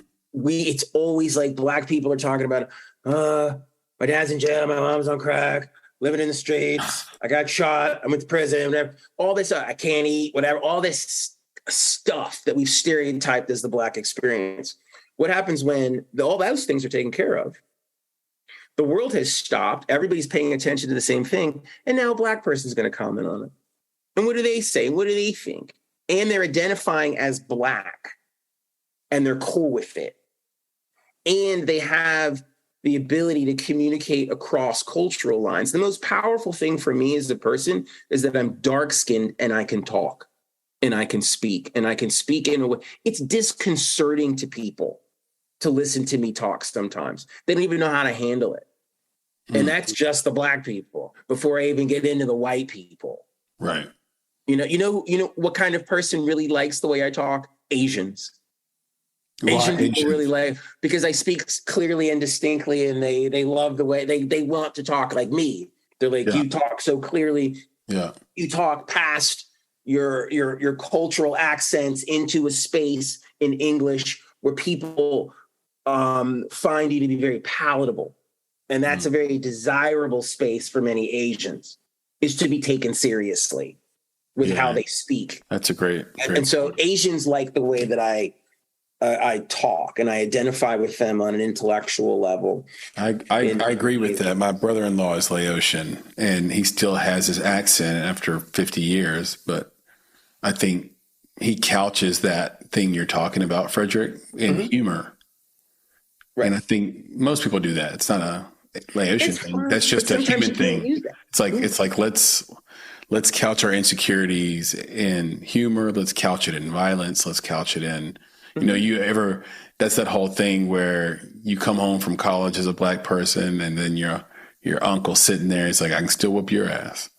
It's always like Black people are talking about, My dad's in jail. My mom's on crack, living in the streets. I got shot. I went to prison. Whatever. All this, I can't eat, whatever. All this stuff that we've stereotyped as the Black experience. What happens when all those things are taken care of? The world has stopped. Everybody's paying attention to the same thing. And now a Black person is going to comment on it. And what do they say? What do they think? And they're identifying as Black. And they're cool with it. And they have the ability to communicate across cultural lines. The most powerful thing for me as a person is that I'm dark-skinned and I can talk and I can speak and I can speak in a way. It's disconcerting to people to listen to me talk sometimes. They don't even know how to handle it. And that's just the Black people before I even get into the white people. Right. You know what kind of person really likes the way I talk? Asians. Asian people really like, because I speak clearly and distinctly, and they love the way they want to talk like me. They're like, you talk so clearly. Yeah. You talk past your cultural accents into a space in English where people find you to be very palatable. And that's a very desirable space for many Asians, is to be taken seriously with how they speak. That's a great. And so Asians like the way that I talk, and I identify with them on an intellectual level. I agree with that. My brother-in-law is Laotian, and he still has his accent after 50 years. But I think he couches that thing you're talking about, Frederick, in humor. Right. And I think most people do that. It's not a Laotian thing. That's just a human thing. It's like let's couch our insecurities in humor. Let's couch it in violence. Let's couch it in, that's that whole thing where you come home from college as a Black person, and then your uncle sitting there, it's like, I can still whoop your ass.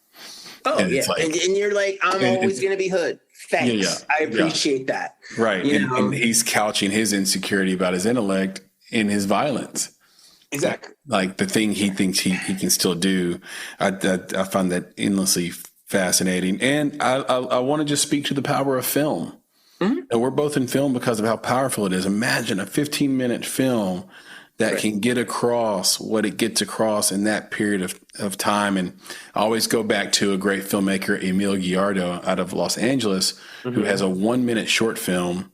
Oh, and and you're like, I'm always going to be hood. Thanks. I appreciate that. Right. And he's couching his insecurity about his intellect in his violence. Exactly. Like the thing he thinks he can still do. I find that endlessly fascinating. And I want to just speak to the power of film. Mm-hmm. And we're both in film because of how powerful it is. Imagine a 15-minute film that can get across what it gets across in that period of time. And I always go back to a great filmmaker, Emil Guiardo, out of Los Angeles, who has a 1-minute short film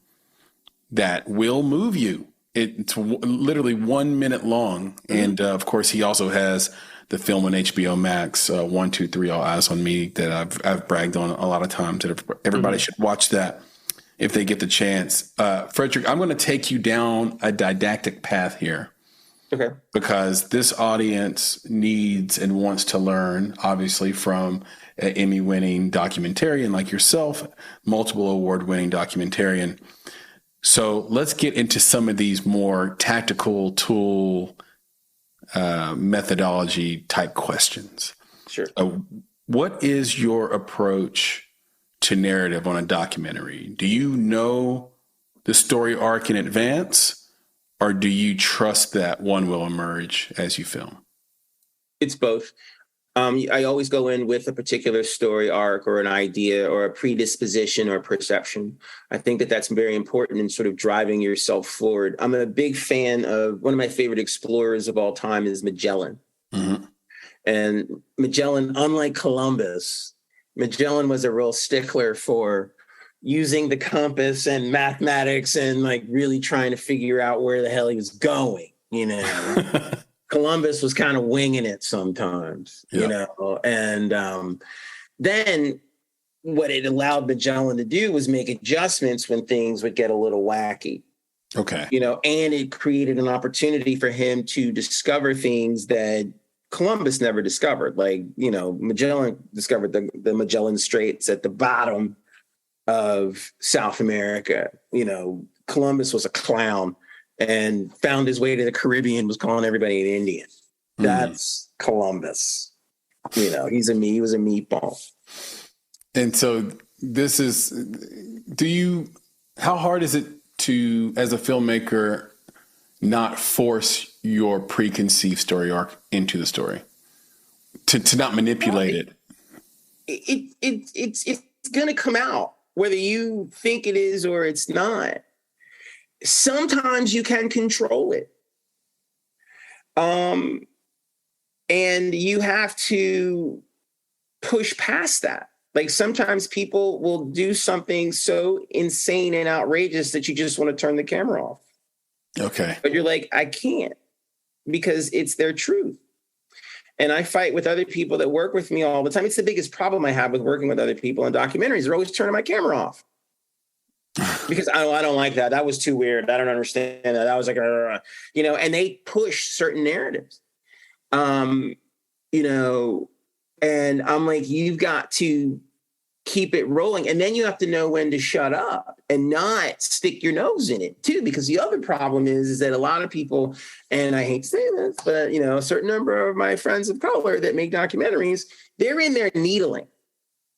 that will move you. It's literally 1 minute long. And of course, he also has the film on HBO Max, 1, 2, 3, All Eyes on Me, that I've bragged on a lot of times. That everybody should watch that if they get the chance. Frederick, I'm going to take you down a didactic path here. Okay. Because this audience needs and wants to learn, obviously, from an Emmy-winning documentarian like yourself, multiple award-winning documentarian. So let's get into some of these more tactical tool methodology type questions. Sure. What is your approach to narrative on a documentary? Do you know the story arc in advance, or do you trust that one will emerge as you film? It's both. I always go in with a particular story arc or an idea or a predisposition or perception. I think that that's very important in sort of driving yourself forward. I'm a big fan of one of my favorite explorers of all time is Magellan. Mm-hmm. And Magellan, unlike Columbus, Magellan was a real stickler for using the compass and mathematics and like really trying to figure out where the hell he was going, Columbus was kind of winging it sometimes, and then what it allowed Magellan to do was make adjustments when things would get a little wacky. Okay. And it created an opportunity for him to discover things that Columbus never discovered. Like, Magellan discovered the Magellan Straits at the bottom of South America. Columbus was a clown and found his way to the Caribbean, was calling everybody an Indian. That's Columbus. He was a meatball. And so this is, how hard is it to, as a filmmaker, not force your preconceived story arc into the story? To not manipulate it? It's going to come out, whether you think it is or it's not. Sometimes you can control it. And you have to push past that. Like sometimes people will do something so insane and outrageous that you just want to turn the camera off. Okay. But you're like, I can't, because it's their truth. And I fight with other people that work with me all the time. It's the biggest problem I have with working with other people in documentaries. They're always turning my camera off. Because I don't like that. That was too weird. I don't understand that. That was like, and they push certain narratives. And I'm like, you've got to keep it rolling. And then you have to know when to shut up and not stick your nose in it too. Because the other problem is that a lot of people, and I hate to say this, but a certain number of my friends of color that make documentaries, they're in there needling.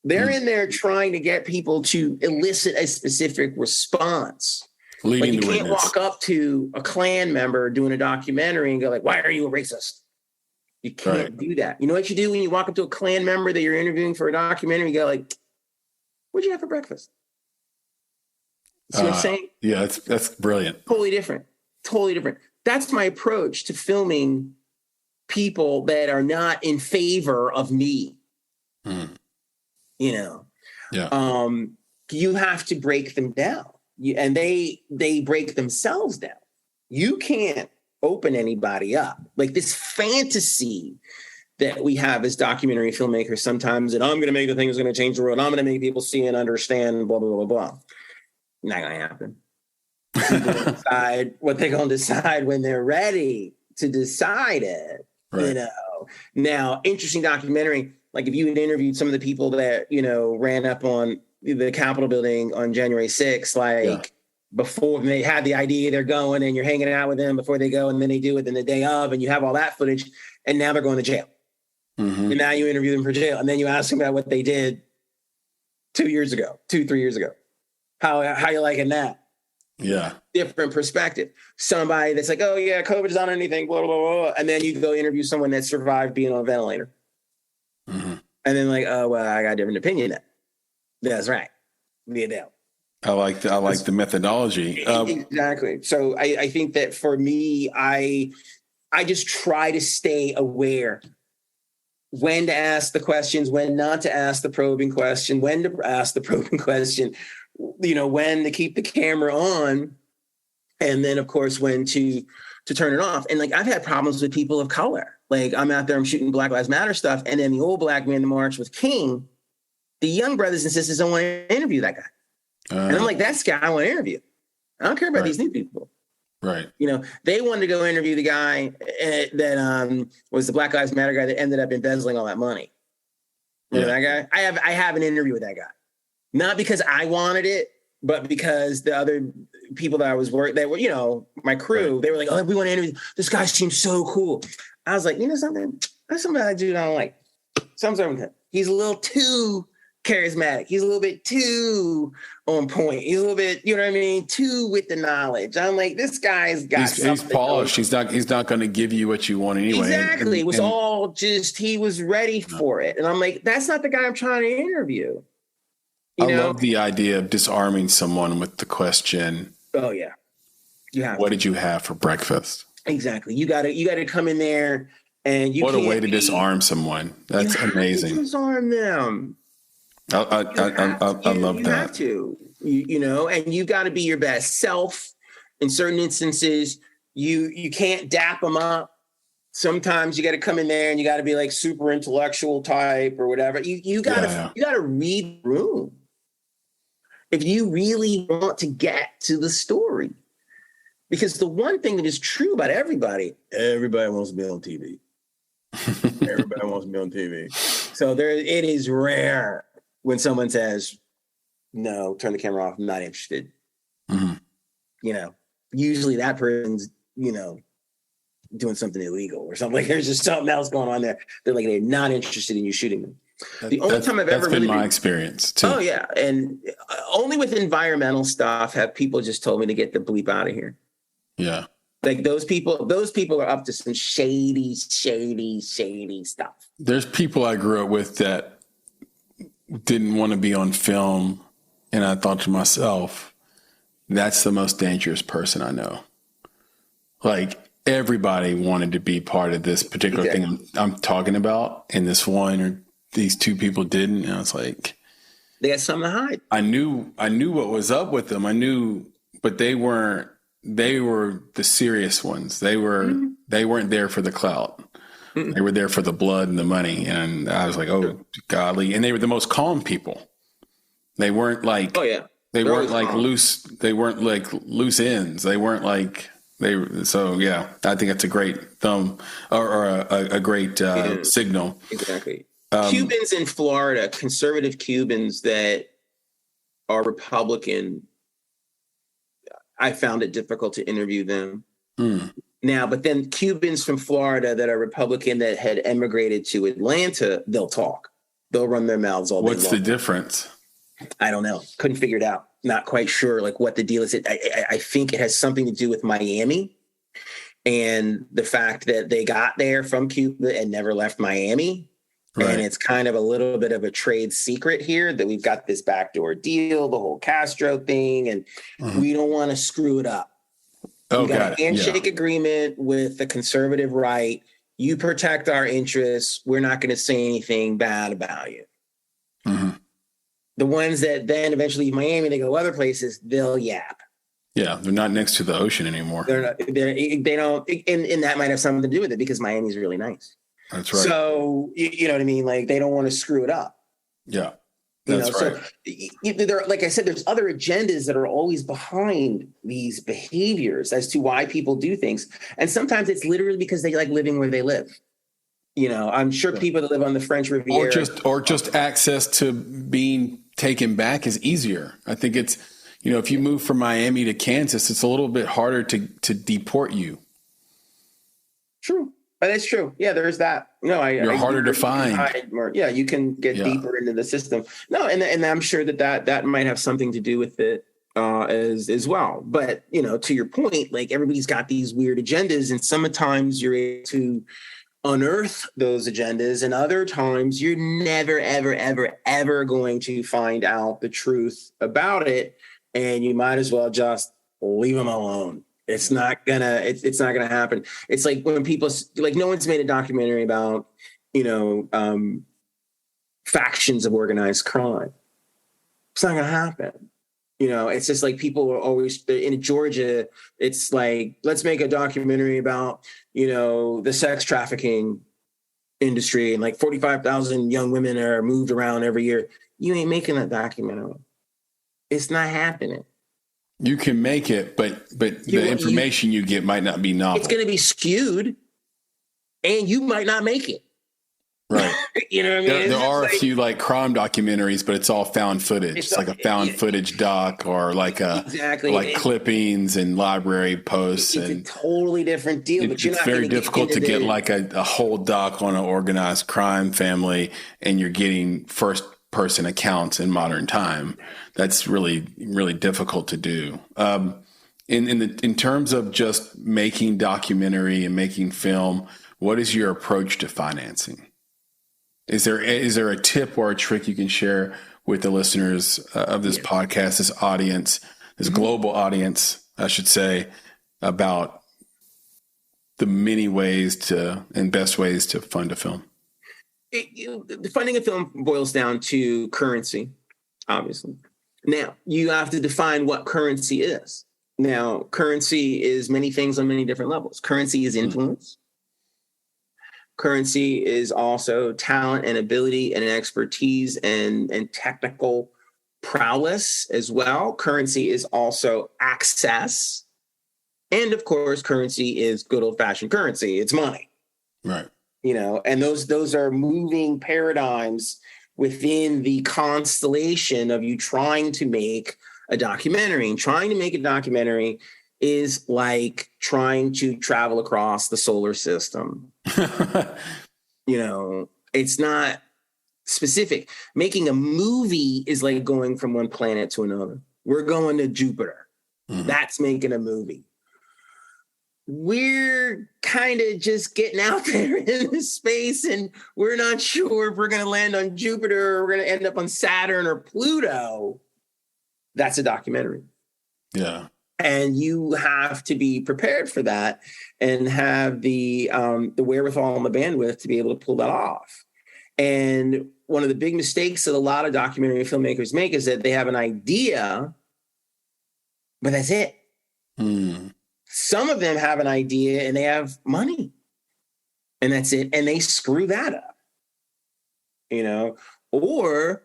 They're in there trying to get people to elicit a specific response. Leading you the can't witness. walk up to a Klan member doing a documentary and go like, why are you a racist? You can't do that. You know what you do when you walk up to a Klan member that you're interviewing for a documentary? You go like, what'd you have for breakfast? See what I'm saying? Yeah, that's brilliant. Totally different. Totally different. That's my approach to filming people that are not in favor of me. Yeah. You have to break them down. And they break themselves down. You can't open anybody up. Like this fantasy that we have as documentary filmmakers sometimes, and I'm going to make the thing that's going to change the world. I'm going to make people see and understand, blah, blah, blah, blah. Not going to happen. People decide what they're going to decide when they're ready to decide it. Right. Now, interesting documentary. Like if you had interviewed some of the people that, ran up on the Capitol building on January 6th, before they had the idea, they're going and you're hanging out with them before they go, and then they do it in the day of, and you have all that footage, and now they're going to jail. Mm-hmm. And now you interview them for jail, and then you ask them about what they did 3 years ago. How you liking that? Yeah. Different perspective. Somebody that's like, oh yeah, COVID's not anything, blah, blah, blah. And then you go interview someone that survived being on a ventilator. Mm-hmm. And then like, oh, well, I got a different opinion. That's right. I like the methodology. Exactly. So I think that for me, I just try to stay aware when to ask the questions, when not to ask the probing question, when to ask the probing question, when to keep the camera on, and then of course when to turn it off. And like I've had problems with people of color. Like I'm out there, I'm shooting Black Lives Matter stuff, and then the old black man in the march with King, the young brothers and sisters don't want to interview that guy. And I'm like, that's the guy I want to interview. I don't care about these new people. Right. They wanted to go interview the guy that was the Black Lives Matter guy that ended up embezzling all that money. Remember that guy? I have an interview with that guy. Not because I wanted it, but because the other people that I was working, that were, my crew, they were like, oh, we want to interview. This guy seems so cool. I was like, something? That's something I do don't like. Something with him. He's a little too charismatic. He's a little bit too on point. He's a little bit, too with the knowledge. I'm like, this guy's got he's polished. He's not going to give you what you want anyway. Exactly. It was all just, he was ready for it. And I'm like, that's not the guy I'm trying to interview. I love the idea of disarming someone with the question. Oh yeah. What did you have for breakfast? Exactly. You gotta come in there and what a way to disarm someone. That's amazing. Disarm them. I love that. You have to, and you got to be your best self. In certain instances, you can't dap them up. Sometimes you got to come in there and you got to be like super intellectual type or whatever. You got to read the room if you really want to get to the story. Because the one thing that is true about everybody wants to be on TV. Everybody wants to be on TV. So it is rare when someone says, no, turn the camera off, I'm not interested. Mm-hmm. Usually that person's, doing something illegal or something. Like there's just something else going on there. They're not interested in you shooting them. The only time I've ever been my experience too. Oh yeah. And only with environmental stuff have people just told me to get the bleep out of here. Yeah. Like those people are up to some shady stuff. There's people I grew up with that didn't want to be on film. And I thought to myself, that's the most dangerous person I know. Like everybody wanted to be part of this particular thing I'm talking about, and this one or these two people didn't. And I was like, they got something to hide. I knew what was up with them. I knew, but they weren't. They were the serious ones. They weren't there for the clout. They were there for the blood and the money. And I was like, oh, godly. And they were the most calm people. They weren't like, they weren't like calm. Loose. They weren't like loose ends. They weren't like so yeah, I think that's a great thumb or a great signal. Exactly. Cubans in Florida, conservative Cubans that are Republican, I found it difficult to interview them. Now, but then Cubans from Florida that are Republican that had emigrated to Atlanta, they'll talk. They'll run their mouths all day long. What's the difference? I don't know. Couldn't figure it out. Not quite sure like what the deal is. I think it has something to do with Miami and the fact that they got there from Cuba and never left Miami. Right. And it's kind of a little bit of a trade secret here that we've got this backdoor deal, the whole Castro thing, and we don't want to screw it up. We got a handshake agreement with the conservative right. You protect our interests. We're not going to say anything bad about you. The ones that then eventually leave Miami, they go other places, they'll yap. Yeah, they're not next to the ocean anymore. They don't, and that might have something to do with it because Miami's really nice. That's right. So, you know what I mean? Like, they don't want to screw it up. Yeah, that's right. So, like I said, there's other agendas that are always behind these behaviors as to why people do things. And sometimes it's literally because they like living where they live. You know, I'm sure people that live on the French Riviera. Or just access to being taken back is easier. I think it's, you know, if you move from Miami to Kansas, it's a little bit harder to deport you. True. But that's true. Yeah, there's that. No, you're harder to find. You can get deeper into the system. No, and I'm sure that might have something to do with it as well. But, you know, to your point, like everybody's got these weird agendas, and sometimes you're able to unearth those agendas, and other times you're never, ever, ever, ever going to find out the truth about it, and you might as well just leave them alone. It's not gonna happen. It's like when people like, no one's made a documentary about, you know, factions of organized crime. It's not gonna happen. You know, it's just like people are always in Georgia. It's like, let's make a documentary about, you know, the sex trafficking industry, and like 45,000 young women are moved around every year. You ain't making that documentary. It's not happening. You can make it, but the information you get might not be novel. It's going to be skewed, and you might not make it. Right. You know what I mean? There are a few like crime documentaries, but it's all found footage. It's like a found footage doc, or like clippings and library posts. It's a totally different deal. But it's very difficult to get like a whole doc on an organized crime family, and you're getting first person accounts in modern time. That's really, really difficult to do. In terms of just making documentary and making film, what is your approach to financing? Is there a tip or a trick you can share with the listeners of this podcast, this audience, this global audience, I should say, about the many ways and best ways to fund a film? Funding a film boils down to currency, obviously. Now, you have to define what currency is. Now, currency is many things on many different levels. Currency is influence. Currency is also talent and ability and expertise and technical prowess as well. Currency is also access. And of course, currency is good old-fashioned currency. It's money. Right. You know, and those are moving paradigms within the constellation of you trying to make a documentary. And trying to make a documentary is like trying to travel across the solar system. You know, it's not specific. Making a movie is like going from one planet to another. We're going to Jupiter. That's making a movie. We're kind of just getting out there in space, and we're not sure if we're going to land on Jupiter or we're going to end up on Saturn or Pluto. That's a documentary. Yeah. And you have to be prepared for that and have the wherewithal and the bandwidth to be able to pull that off. And one of the big mistakes that a lot of documentary filmmakers make is that they have an idea, but that's it. Some of them have an idea and they have money, and that's it. And they screw that up, or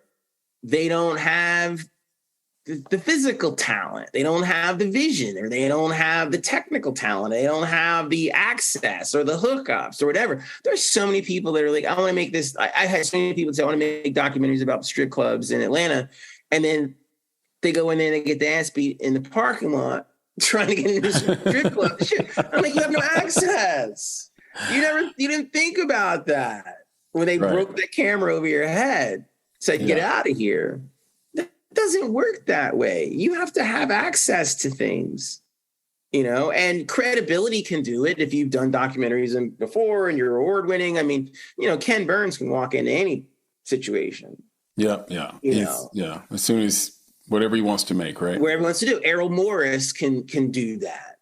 they don't have the physical talent. They don't have the vision, or they don't have the technical talent. They don't have the access or the hookups or whatever. There's so many people that are like, I want to make this. I had so many people say, I want to make documentaries about strip clubs in Atlanta. And then they go in there and they get the ass beat in the parking lot trying to get into a strip club. Shit. I'm like, you have no access. You didn't think about that when they broke the camera over your head. Said, get out of here. Doesn't work that way. You have to have access to things, and credibility can do it if you've done documentaries before and you're award winning. I mean, Ken Burns can walk into any situation. Yeah. As soon as whatever he wants to make, right? Whatever he wants to do. Errol Morris can do that,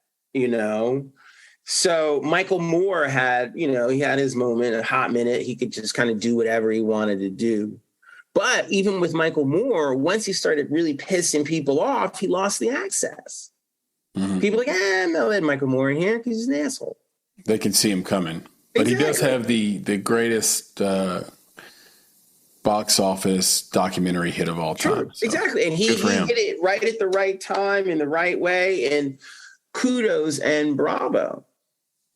So Michael Moore had, he had his moment, a hot minute. He could just kind of do whatever he wanted to do. But even with Michael Moore, once he started really pissing people off, he lost the access. People are like, I'm not letting Michael Moore in here because he's an asshole. They can see him coming. But he does have the greatest box office documentary hit of all time. So. Exactly. And he hit it right at the right time in the right way. And kudos and bravo.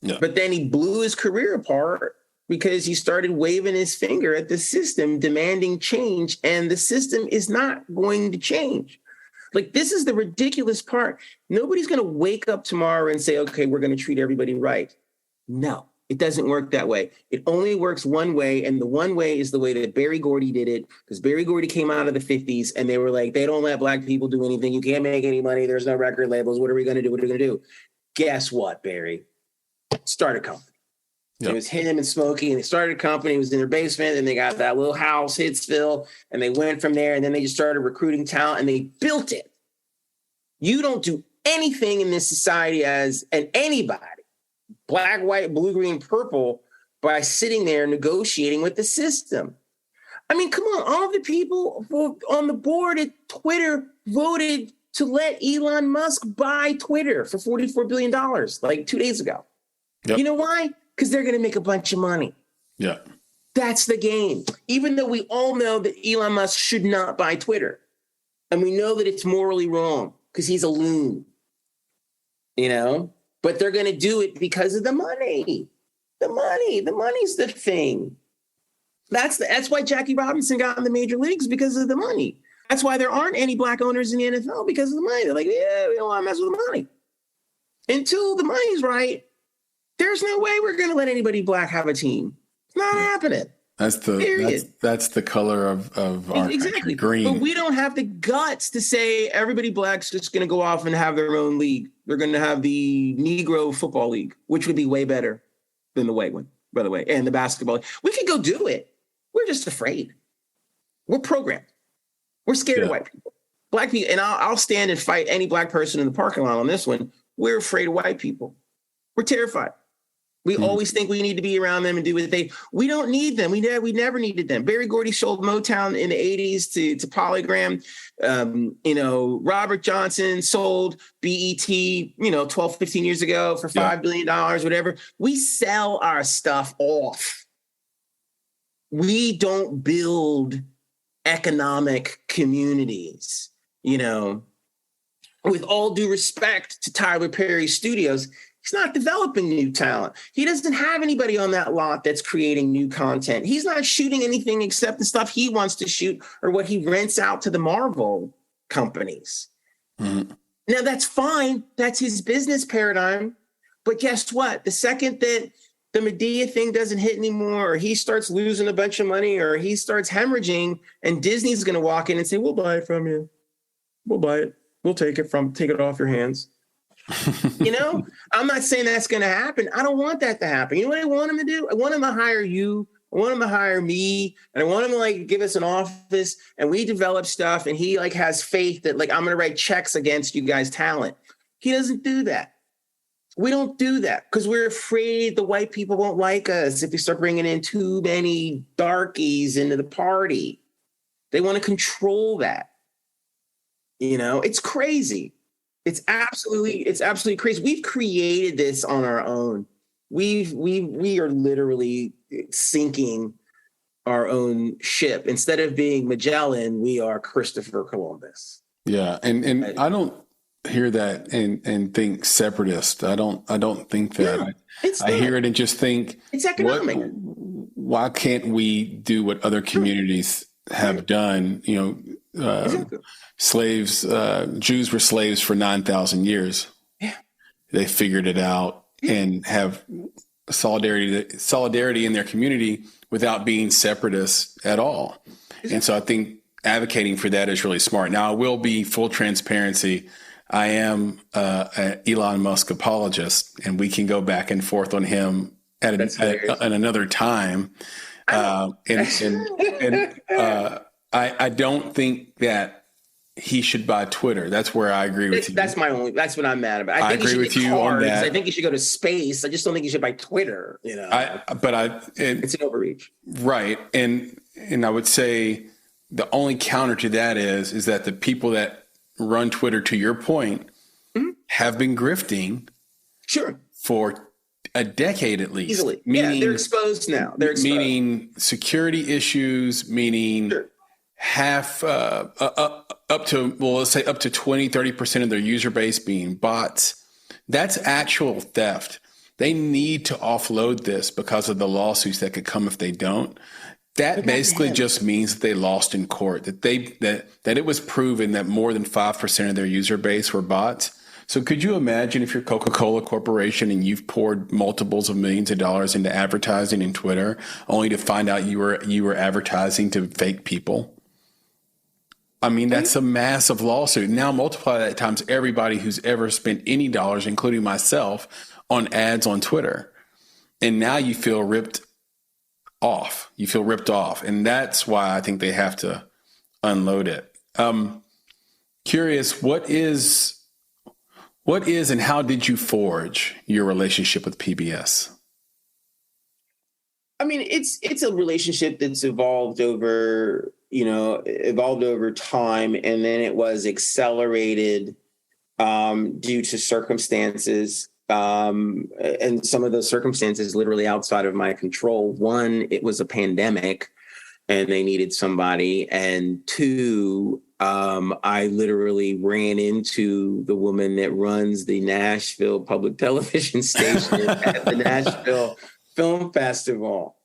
Yeah. But then he blew his career apart because he started waving his finger at the system, demanding change, and the system is not going to change. Like, this is the ridiculous part. Nobody's going to wake up tomorrow and say, okay, we're going to treat everybody right. No, it doesn't work that way. It only works one way, and the one way is the way that Berry Gordy did it, because Berry Gordy came out of the 50s, and they were like, they don't let Black people do anything. You can't make any money. There's no record labels. What are we going to do? What are we going to do? Guess what, Berry? Start a company. Yep. It was him and Smokey, and they started a company. It was in their basement, and they got that little house, Hitsville, and they went from there, and then they just started recruiting talent, and they built it. You don't do anything in this society as anybody, black, white, blue, green, purple, by sitting there negotiating with the system. I mean, come on, all the people on the board at Twitter voted to let Elon Musk buy Twitter for $44 billion, like 2 days ago. Yep. You know why? Because they're going to make a bunch of money. Yeah. That's the game. Even though we all know that Elon Musk should not buy Twitter. And we know that it's morally wrong because he's a loon. But they're going to do it because of the money. The money's the thing. That's why Jackie Robinson got in the major leagues, because of the money. That's why there aren't any black owners in the NFL, because of the money. They're like, yeah, we don't want to mess with the money. Until the money's right, there's no way we're going to let anybody black have a team. It's not happening. That's the color of our country, green. But we don't have the guts to say everybody black's just going to go off and have their own league. They're going to have the Negro Football League, which would be way better than the white one, by the way, and the basketball. We could go do it. We're just afraid. We're programmed. We're scared of white people. Black people, and I'll stand and fight any black person in the parking lot on this one. We're afraid of white people. We're terrified. We always think we need to be around them and do what we don't need them. We never needed them. Berry Gordy sold Motown in the 80s to Polygram. Robert Johnson sold BET, 12, 15 years ago for $5 billion, whatever. We sell our stuff off. We don't build economic communities, With all due respect to Tyler Perry Studios, he's not developing new talent. He doesn't have anybody on that lot that's creating new content. He's not shooting anything except the stuff he wants to shoot or what he rents out to the Marvel companies. Mm-hmm. Now, that's fine. That's his business paradigm. But guess what? The second that the Medea thing doesn't hit anymore, or he starts losing a bunch of money, or he starts hemorrhaging, and Disney's going to walk in and say, we'll buy it from you. We'll buy it. We'll take it off your hands. I'm not saying that's going to happen. I don't want that to happen. You know what I want him to do? I want him to hire you. I want him to hire me, and I want him to give us an office, and we develop stuff. And he has faith that I'm going to write checks against you guys' talent. He doesn't do that. We don't do that because we're afraid the white people won't like us if we start bringing in too many darkies into the party. They want to control that. It's crazy. It's absolutely crazy. We've created this on our own. We are literally sinking our own ship. Instead of being Magellan, we are Christopher Columbus. Yeah, and I don't hear that and think separatist. I don't think that. No, I hear it and just think it's economic. Why can't we do what other communities have done? Exactly. Slaves, Jews were slaves for 9,000 years. Yeah, they figured it out and have solidarity in their community without being separatists at all. Exactly. And so I think advocating for that is really smart. Now, I will be full transparency. I am an Elon Musk apologist, and we can go back and forth on him at another time. I don't think that he should buy Twitter. That's where I agree with you. That's what I'm mad about. I agree with you on that. I think he should go to space. I just don't think he should buy Twitter. It's an overreach. Right. And I would say the only counter to that is that the people that run Twitter, to your point, have been grifting for a decade at least. Easily. They're exposed now. Meaning security issues, meaning half up to, let's say up to 20-30% of their user base being bots. That's actual theft. They need to offload this because of the lawsuits that could come if they don't. That basically just means that they lost in court, that it was proven that more than 5% of their user base were bots. So could you imagine if you're Coca-Cola Corporation and you've poured multiples of millions of dollars into advertising in Twitter, only to find out you were advertising to fake people? I mean, that's a massive lawsuit. Now multiply that times everybody who's ever spent any dollars, including myself, on ads on Twitter. And now you feel ripped off. And that's why I think they have to unload it. Curious, what is and how did you forge your relationship with PBS? I mean, it's a relationship that's evolved over time, and then it was accelerated due to circumstances. And some of those circumstances literally outside of my control. One, it was a pandemic and they needed somebody. And two, I literally ran into the woman that runs the Nashville public television station at the Nashville Film Festival.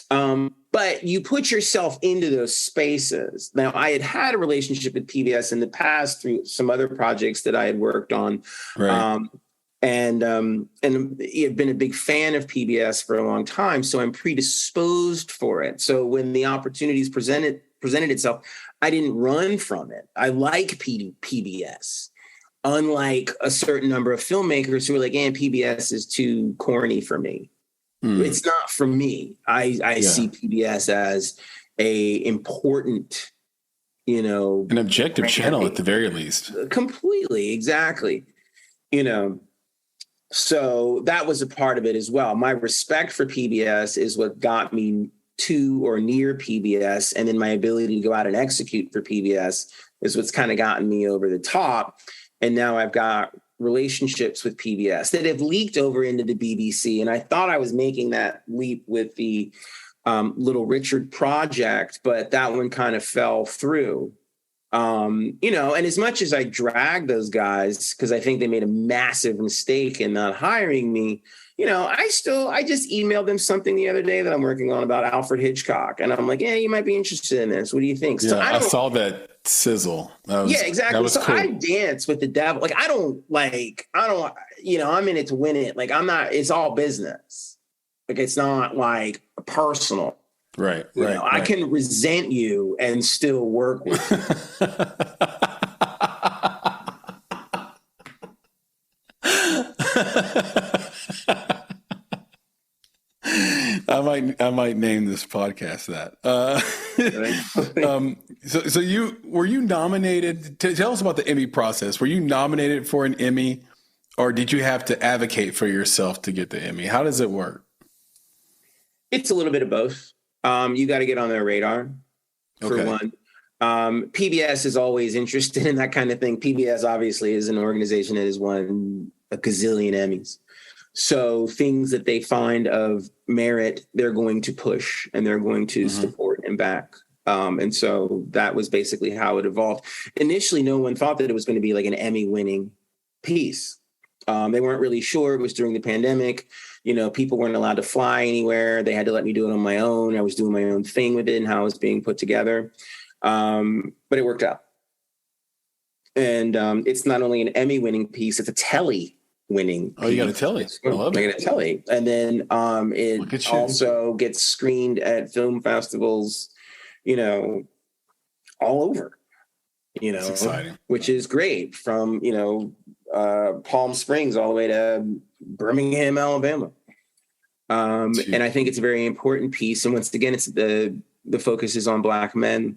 But you put yourself into those spaces. Now, I had a relationship with PBS in the past through some other projects that I had worked on. Right. And I've been a big fan of PBS for a long time, so I'm predisposed for it. So when the opportunities presented itself, I didn't run from it. I like PBS, unlike a certain number of filmmakers who are like, PBS is too corny for me. It's not for me. I see PBS as a important, an objective channel at the very least. Completely, exactly. So that was a part of it as well. My respect for PBS is what got me to or near PBS. And then my ability to go out and execute for PBS is what's kind of gotten me over the top. And now I've got relationships with PBS that have leaked over into the BBC. And I thought I was making that leap with the Little Richard project, but that one kind of fell through. And as much as I drag those guys, because I think they made a massive mistake in not hiring me, I just emailed them something the other day that I'm working on about Alfred Hitchcock. And I'm like, you might be interested in this. What do you think? So I saw that sizzle. Exactly. That was cool. I dance with the devil. Like, I'm in it to win it. Like, it's all business. Like, it's not like personal. Right. I can resent you and still work with you. I might name this podcast that. So were you nominated? Tell us about the Emmy process. Were you nominated for an Emmy Or did you have to advocate for yourself to get the Emmy? How does it work? It's a little bit of both. You got to get on their radar, for one. PBS is always interested in that kind of thing. PBS obviously is an organization that has won a gazillion Emmys. So things that they find of merit, they're going to push and they're going to support and back. And so that was basically how it evolved. Initially, no one thought that it was going to be like an Emmy-winning piece. They weren't really sure. It was during the pandemic. You know, people weren't allowed to fly anywhere. They had to let me do it on my own. I was doing my own thing with it and how it was being put together. But it worked out. And it's not only an Emmy-winning piece, it's a Telly-winning piece. Oh, you got a Telly. I love it. I got a Telly. And then it also gets screened at film festivals, you know, all over, you know, exciting. Which is great, from, you know, Palm Springs all the way to Birmingham, Alabama. And I think it's a very important piece. And once again, it's the focus is on Black men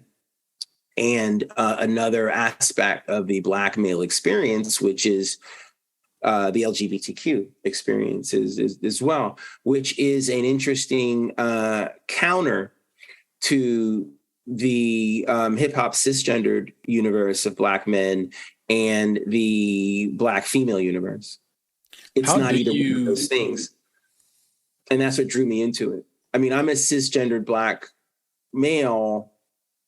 and another aspect of the Black male experience, which is the LGBTQ experience as well, which is an interesting counter to the hip hop cisgendered universe of Black men and the Black female universe. It's not either one of those things. And that's what drew me into it. I mean, I'm a cisgendered Black male,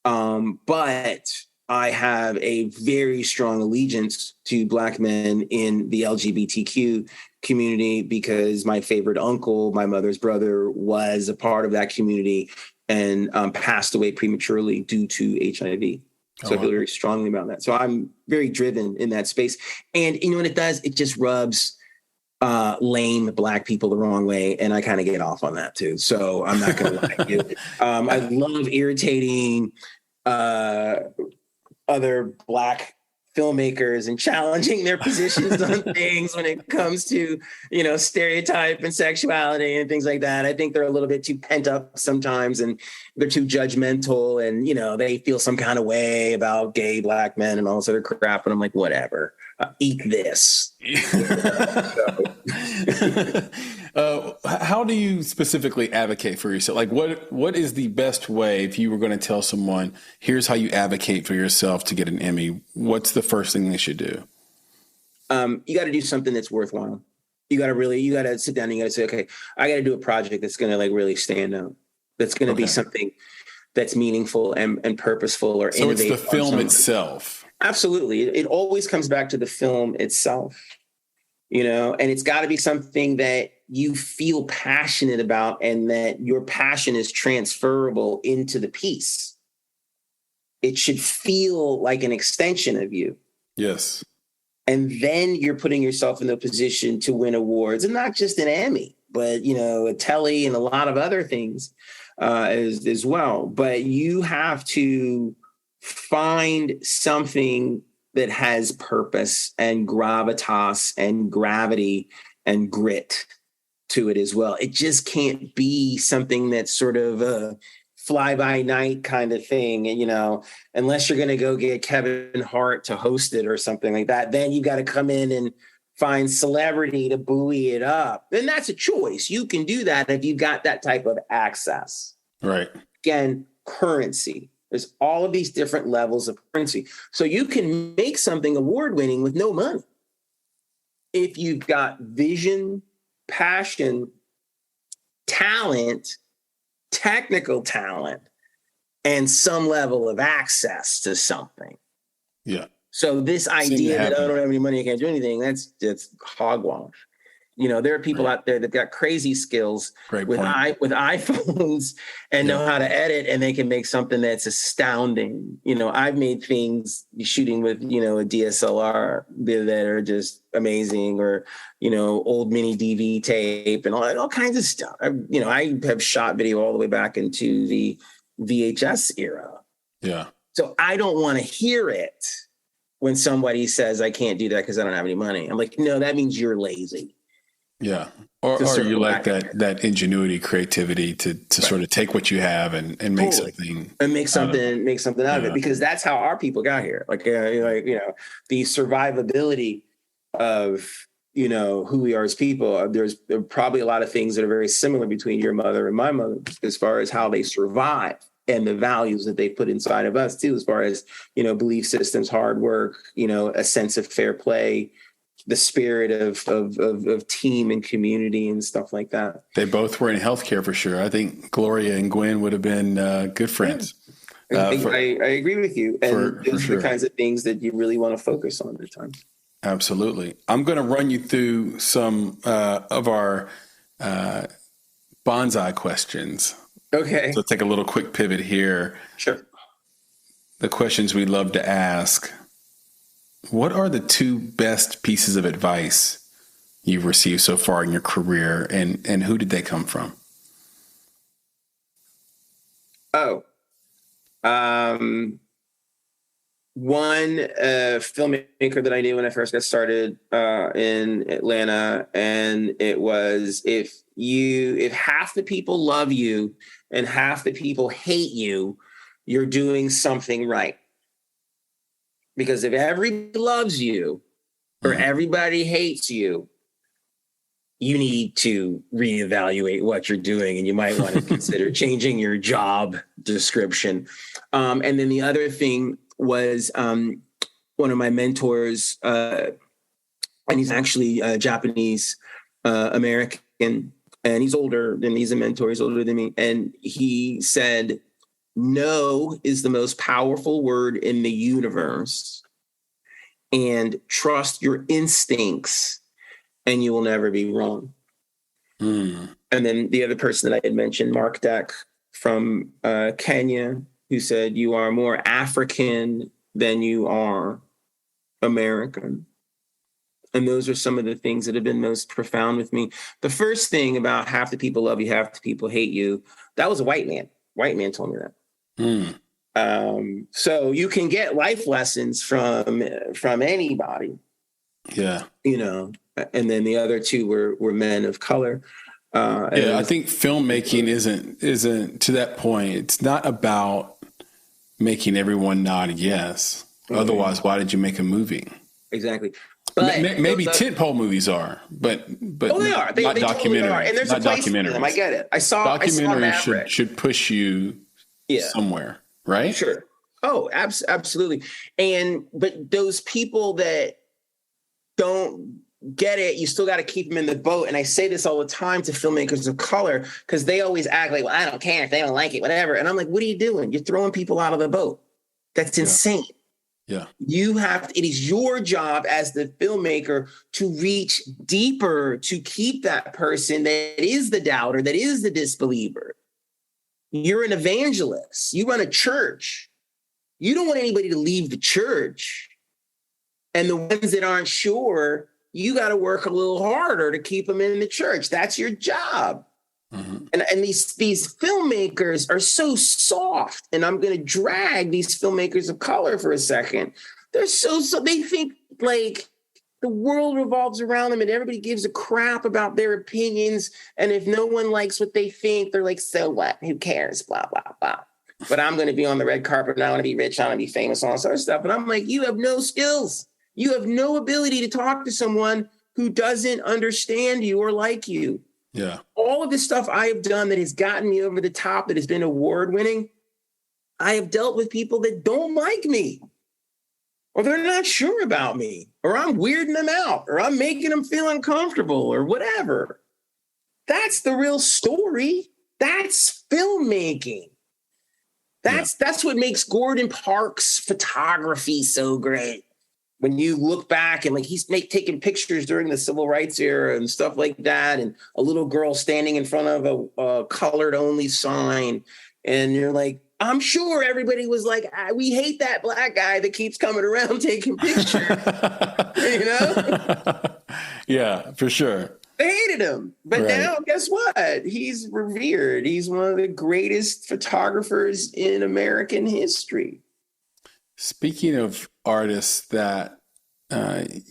but I have a very strong allegiance to Black men in the LGBTQ community because my favorite uncle, my mother's brother, was a part of that community and passed away prematurely due to HIV. So I feel very strongly about that. So I'm very driven in that space. And you know what it does? It just rubs lame Black people the wrong way. And I kind of get off on that too. So I'm not going to lie to you. I love irritating other Black filmmakers and challenging their positions on things when it comes to, you know, stereotype and sexuality and things like that. I think they're a little bit too pent up sometimes, and they're too judgmental, and, you know, they feel some kind of way about gay Black men and all this other crap. And I'm like, whatever, eat this. How do you specifically advocate for yourself? Like, what is the best way, if you were going to tell someone, here's how you advocate for yourself to get an Emmy? What's the first thing they should do? You got to do something that's worthwhile. You got to sit down and you got to say, okay, I got to do a project that's going to like really stand out. That's going to be something that's meaningful and purposeful or innovative. So it's the film itself. Absolutely. It always comes back to the film itself, you know, and it's got to be something that you feel passionate about and that your passion is transferable into the piece. It should feel like an extension of you. Yes. And then you're putting yourself in the position to win awards, and not just an Emmy, but, you know, a Telly and a lot of other things as well. But you have to find something that has purpose and gravitas and gravity and grit to it as well. It just can't be something that's sort of a fly by night kind of thing. And, you know, unless you're going to go get Kevin Hart to host it or something like that, then you got to come in and find celebrity to buoy it up. And that's a choice. You can do that if you've got that type of access. Right. Again, currency. There's all of these different levels of currency. So you can make something award-winning with no money if you've got vision, passion, talent, technical talent, and some level of access to something. Yeah. So this idea that I don't have any money, I can't do anything, that's hogwash. You know, there are people out there that got crazy skills with iPhones and know how to edit, and they can make something that's astounding. You know, I've made things shooting with, you know, a DSLR that are just amazing, or, you know, old mini DV tape and all kinds of stuff. I have shot video all the way back into the VHS era. Yeah. So I don't want to hear it when somebody says I can't do that because I don't have any money. I'm like, no, that means you're lazy. Yeah. Or you like that ingenuity, creativity to sort of take what you have and make something. And make something out of it, because that's how our people got here. Like, you know, the survivability of, who we are as people. There are probably a lot of things that are very similar between your mother and my mother as far as how they survive and the values that they put inside of us too, as far as, belief systems, hard work, a sense of fair play, the spirit of team and community and stuff like that. They both were in healthcare for sure. I think Gloria and Gwen would have been good friends. I agree with you. And those are the kinds of things that you really want to focus on at times. Absolutely. I'm going to run you through some of our bonsai questions. Okay. So take a little quick pivot here. Sure. The questions we love to ask. What are the 2 best pieces of advice you've received so far in your career, and who did they come from? One filmmaker that I knew when I first got started in Atlanta, and it was if half the people love you and half the people hate you, you're doing something right. Because if everybody loves you or everybody hates you, you need to reevaluate what you're doing, and you might want to consider changing your job description. And then the other thing was one of my mentors, and he's actually Japanese American, and he's older than he's a mentor. He's older than me, and he said, "No is the most powerful word in the universe, and trust your instincts, and you will never be wrong." And then the other person that I had mentioned, Fr3deR1ck from Kenya, who said, "You are more African than you are American." And those are some of the things that have been most profound with me. The first thing about half the people love you, half the people hate you, that was a white man. White man told me that. So you can get life lessons from anybody. Yeah. And then the other 2 were men of color. I think filmmaking isn't to that point. It's not about making everyone nod yes. Otherwise, why did you make a movie? Exactly. But maybe tentpole movies are, but they are. They documentaries. Totally are. And there's a place for them. I get it. Documentaries should push you somewhere, right? Sure. Oh, absolutely. But those people that don't get it, you still got to keep them in the boat. And I say this all the time to filmmakers of color, because they always act like, well, I don't care if they don't like it, whatever. And I'm like, what are you doing? You're throwing people out of the boat. That's insane. Yeah. It is your job as the filmmaker to reach deeper, to keep that person that is the doubter, that is the disbeliever. You're an evangelist. You run a church. You don't want anybody to leave the church. And the ones that aren't sure, you got to work a little harder to keep them in the church. That's your job. And these filmmakers are so soft. And I'm going to drag these filmmakers of color for a second. They're so they think like the world revolves around them and everybody gives a crap about their opinions. And if no one likes what they think, they're like, so what? Who cares? Blah, blah, blah. But I'm going to be on the red carpet and I want to be rich. I want to be famous, all this other stuff. And I'm like, you have no skills. You have no ability to talk to someone who doesn't understand you or like you. Yeah. All of the stuff I have done that has gotten me over the top, that has been award winning, I have dealt with people that don't like me, or they're not sure about me, or I'm weirding them out, or I'm making them feel uncomfortable, or whatever. That's the real story. That's filmmaking. That's what makes Gordon Parks' photography so great. When you look back and like he's taking pictures during the civil rights era and stuff like that, and a little girl standing in front of a colored only sign, and you're like, I'm sure everybody was like, we hate that black guy that keeps coming around taking pictures. Yeah, for sure. They hated him. But now, guess what? He's revered. He's one of the greatest photographers in American history. Speaking of artists that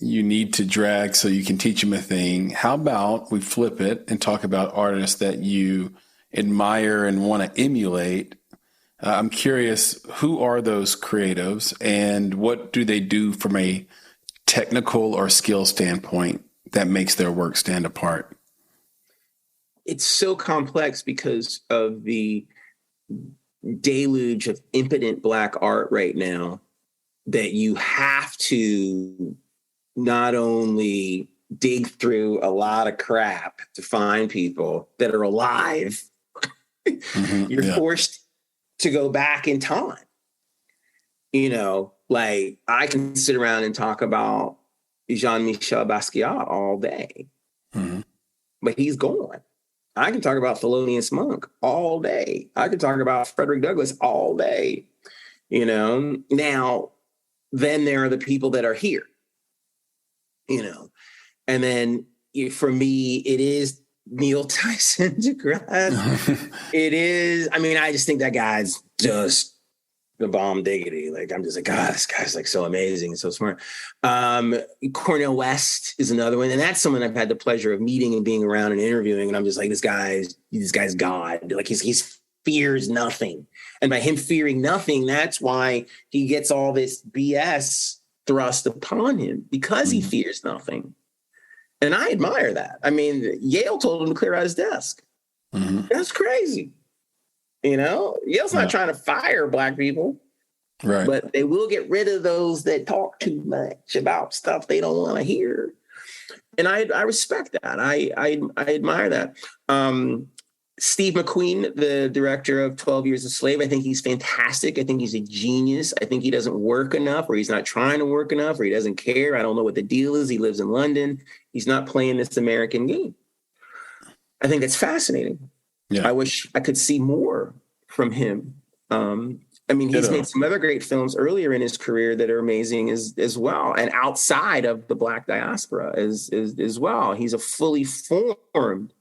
you need to drag so you can teach them a thing, how about we flip it and talk about artists that you admire and want to emulate? I'm curious, who are those creatives and what do they do from a technical or skill standpoint that makes their work stand apart? It's so complex because of the deluge of impotent Black art right now that you have to not only dig through a lot of crap to find people that are alive. You're forced to go back in time. You know, like I can sit around and talk about Jean-Michel Basquiat all day, but he's gone. I can talk about Thelonious Monk all day. I can talk about Frederick Douglass all day. You know, now, then there are the people that are here, you know, and then for me, it is Neil Tyson deGrasse. It is, I mean, I just think that guy's just the bomb diggity. Like, I'm just like, God, this guy's like so amazing and so smart. Cornel West is another one. And that's someone I've had the pleasure of meeting and being around and interviewing. And I'm just like, this guy's God. Like he's fears nothing. And by him fearing nothing, that's why he gets all this BS thrust upon him, because he fears nothing. And I admire that. I mean, Yale told him to clear out his desk. That's crazy. You know, Yale's not trying to fire Black people, right? But they will get rid of those that talk too much about stuff they don't want to hear. And I respect that. I admire that. Steve McQueen, the director of 12 Years a Slave, I think he's fantastic. I think he's a genius. I think he doesn't work enough, or he's not trying to work enough, or he doesn't care. I don't know what the deal is. He lives in London. He's not playing this American game. I think that's fascinating. Yeah. I wish I could see more from him. I mean, he's made some other great films earlier in his career that are amazing as well, and outside of the Black diaspora as well. He's a fully formed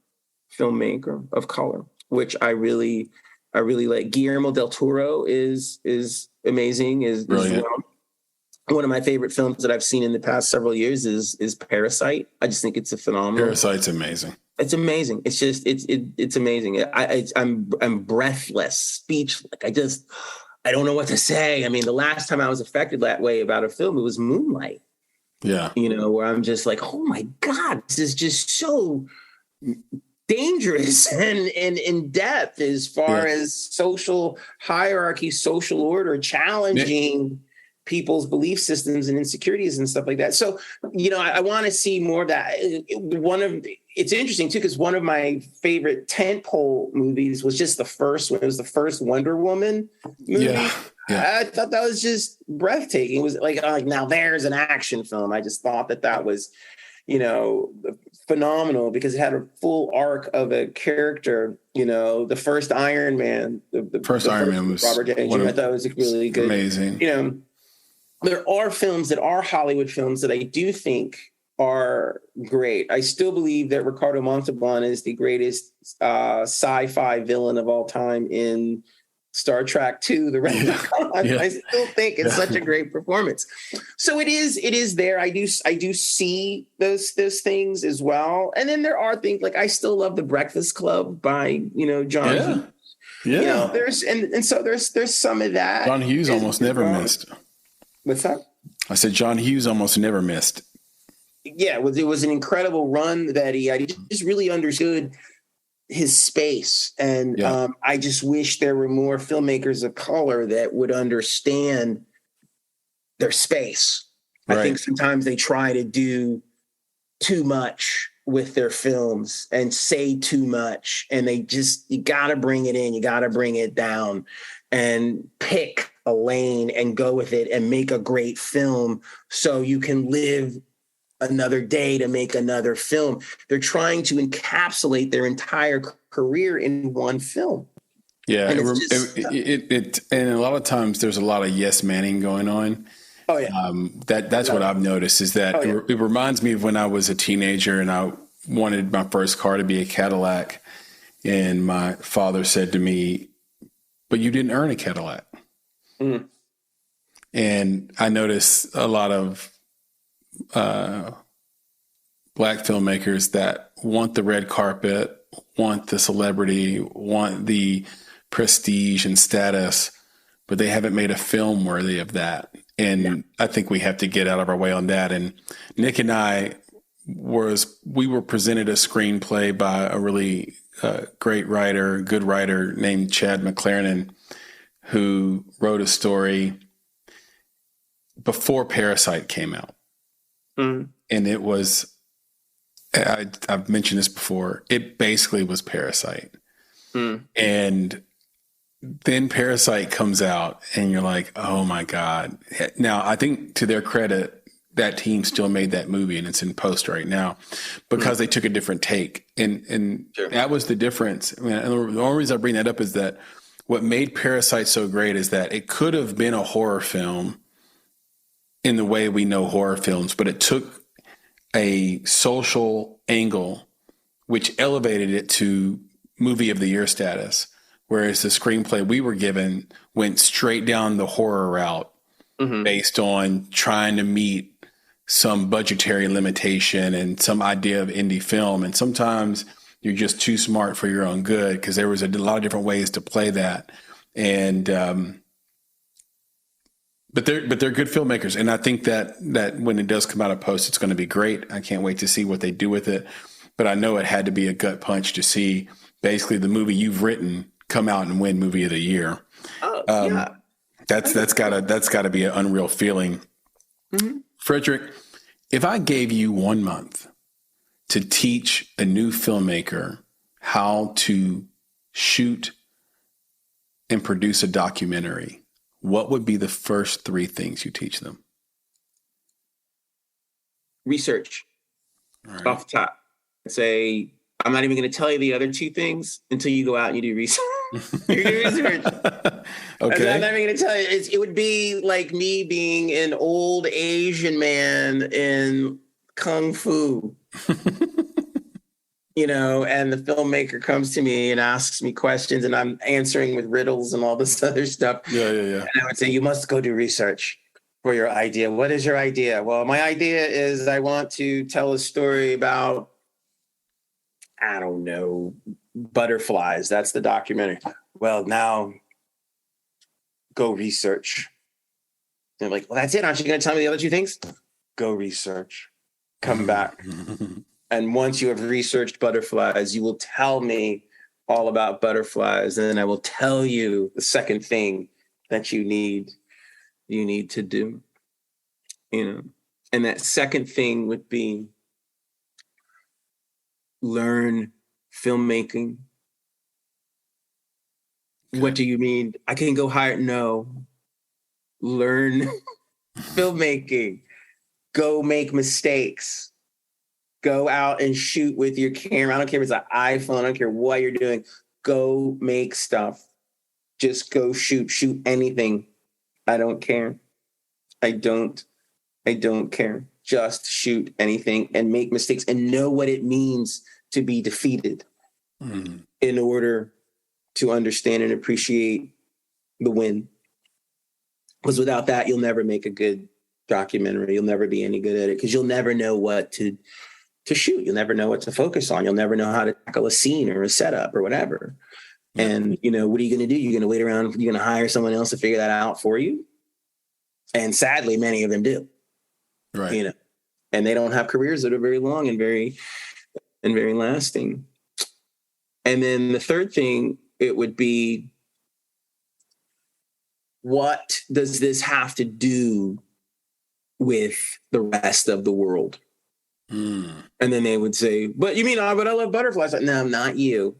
filmmaker of color, which I really like. Guillermo del Toro is amazing. Is well. One of my favorite films that I've seen in the past several years is Parasite. I just think it's a phenomenal. Parasite's amazing. It's amazing. It's just it's amazing. I'm breathless, speechless. Like I don't know what to say. I mean, the last time I was affected that way about a film, it was Moonlight. Yeah, you know, where I'm just like, oh my God, this is just so dangerous and in depth as far as social hierarchy, social order, challenging people's belief systems and insecurities and stuff like that. So, you know, I want to see more of that. It's interesting too, because one of my favorite tentpole movies was just the first one. It was the first Wonder Woman movie. Yeah. I thought that was just breathtaking. It was like now there's an action film. I just thought that was, you know, phenomenal, because it had a full arc of a character. You know, the first Iron Man, the first Iron Man was Robert Downey Jr. I thought was really good. Amazing. You know, there are films that are Hollywood films that I do think are great. I still believe that Ricardo Montalban is the greatest sci-fi villain of all time in Star Trek II, The Wrath of Khan. I still think it's such a great performance. So it is there. I do see those things as well. And then there are things like, I still love The Breakfast Club by, you know, John Hughes. Yeah. You know, there's some of that. John Hughes almost never missed. What's that? I said John Hughes almost never missed. Yeah, it was an incredible run that he had. He just really understood his space. And I just wish there were more filmmakers of color that would understand their space. Right. I think sometimes they try to do too much with their films and say too much. And you got to bring it in. You got to bring it down and pick a lane and go with it and make a great film so you can live another day to make another film. They're trying to encapsulate their entire career in one film. Yeah, and and a lot of times there's a lot of yes manning going on. Oh yeah, that's what I've noticed is that it reminds me of when I was a teenager and I wanted my first car to be a Cadillac, and my father said to me, "But you didn't earn a Cadillac." Mm. And I noticed a lot of Black filmmakers that want the red carpet, want the celebrity, want the prestige and status, but they haven't made a film worthy of that. And I think we have to get out of our way on that. And Nick and I we were presented a screenplay by a really good writer named Chad McLaren, who wrote a story before Parasite came out. Mm. And it was, I've mentioned this before, it basically was Parasite. Mm. And then Parasite comes out and you're like, oh my God. Now, I think to their credit, that team still made that movie and it's in post right now because they took a different take. And sure. That was the difference. I mean, and the only reason I bring that up is that what made Parasite so great is that it could have been a horror film in the way we know horror films, but it took a social angle, which elevated it to movie of the year status. Whereas the screenplay we were given went straight down the horror route based on trying to meet some budgetary limitation and some idea of indie film. And sometimes you're just too smart for your own good because there was a lot of different ways to play that. And, but they're good filmmakers. And I think that when it does come out of post, it's going to be great. I can't wait to see what they do with it. But I know it had to be a gut punch to see basically the movie you've written come out and win movie of the year. Yeah. That's gotta be an unreal feeling. Mm-hmm. Fr3deR1ck, if I gave you 1 month to teach a new filmmaker how to shoot and produce a documentary, what would be the first 3 things you teach them? Research. Right. Off the top. Say, I'm not even going to tell you the other 2 things until you go out and you do research. You do research. Okay. I'm not even going to tell you. It would be like me being an old Asian man in Kung Fu. And the filmmaker comes to me and asks me questions and I'm answering with riddles and all this other stuff. Yeah. And I would say, you must go do research for your idea. What is your idea? Well, my idea is I want to tell a story about, I don't know, butterflies. That's the documentary. Well, now go research. They're like, well, that's it. Aren't you going to tell me the other 2 things? Go research. Come back. And once you have researched butterflies, you will tell me all about butterflies. And then I will tell you the second thing that you need to do. And that second thing would be learn filmmaking. Okay. What do you mean? I can go hire? No. Learn filmmaking. Go make mistakes. Go out and shoot with your camera. I don't care if it's an iPhone. I don't care what you're doing. Go make stuff. Just go shoot. Shoot anything. I don't care. I don't care. Just shoot anything and make mistakes and know what it means to be defeated in order to understand and appreciate the win. Because without that, you'll never make a good documentary. You'll never be any good at it because you'll never know what to shoot. You'll never know what to focus on. You'll never know how to tackle a scene or a setup or whatever. Yeah. And, what are you going to do? You're going to wait around. You're going to hire someone else to figure that out for you. And sadly, many of them do. Right. And they don't have careers that are very long and very lasting. And then the third thing, it would be, what does this have to do with the rest of the world? And then they would say, but you mean, but I love butterflies. No, not you.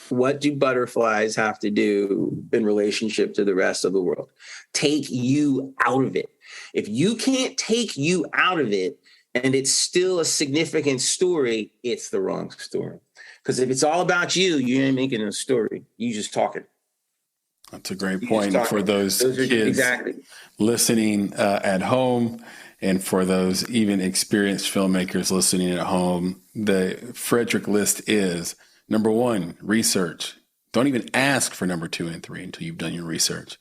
What do butterflies have to do in relationship to the rest of the world? Take you out of it. If you can't take you out of it and it's still a significant story, it's the wrong story. Because if it's all about you, you ain't making a story. You just talking. That's a great point for those kids listening at home, and for those even experienced filmmakers listening at home. The Fr3deR1ck list is: number 1, research. Don't even ask for number 2 and 3 until you've done your research.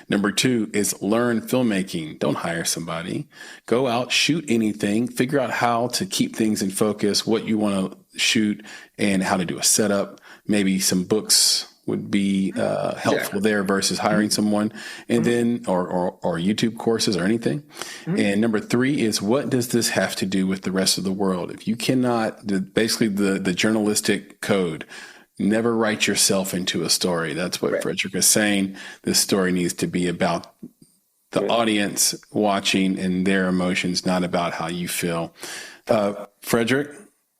Number 2 is learn filmmaking. Don't hire somebody. Go out, shoot anything, figure out how to keep things in focus, what you want to shoot, and how to do a setup, maybe some books, would be helpful there versus hiring someone, and then or YouTube courses or anything. And number 3 is, what does this have to do with the rest of the world? If you cannot, basically the journalistic code, never write yourself into a story. That's what Fr3deR1ck is saying. This story needs to be about the audience watching and their emotions, not about how you feel. Fr3deR1ck?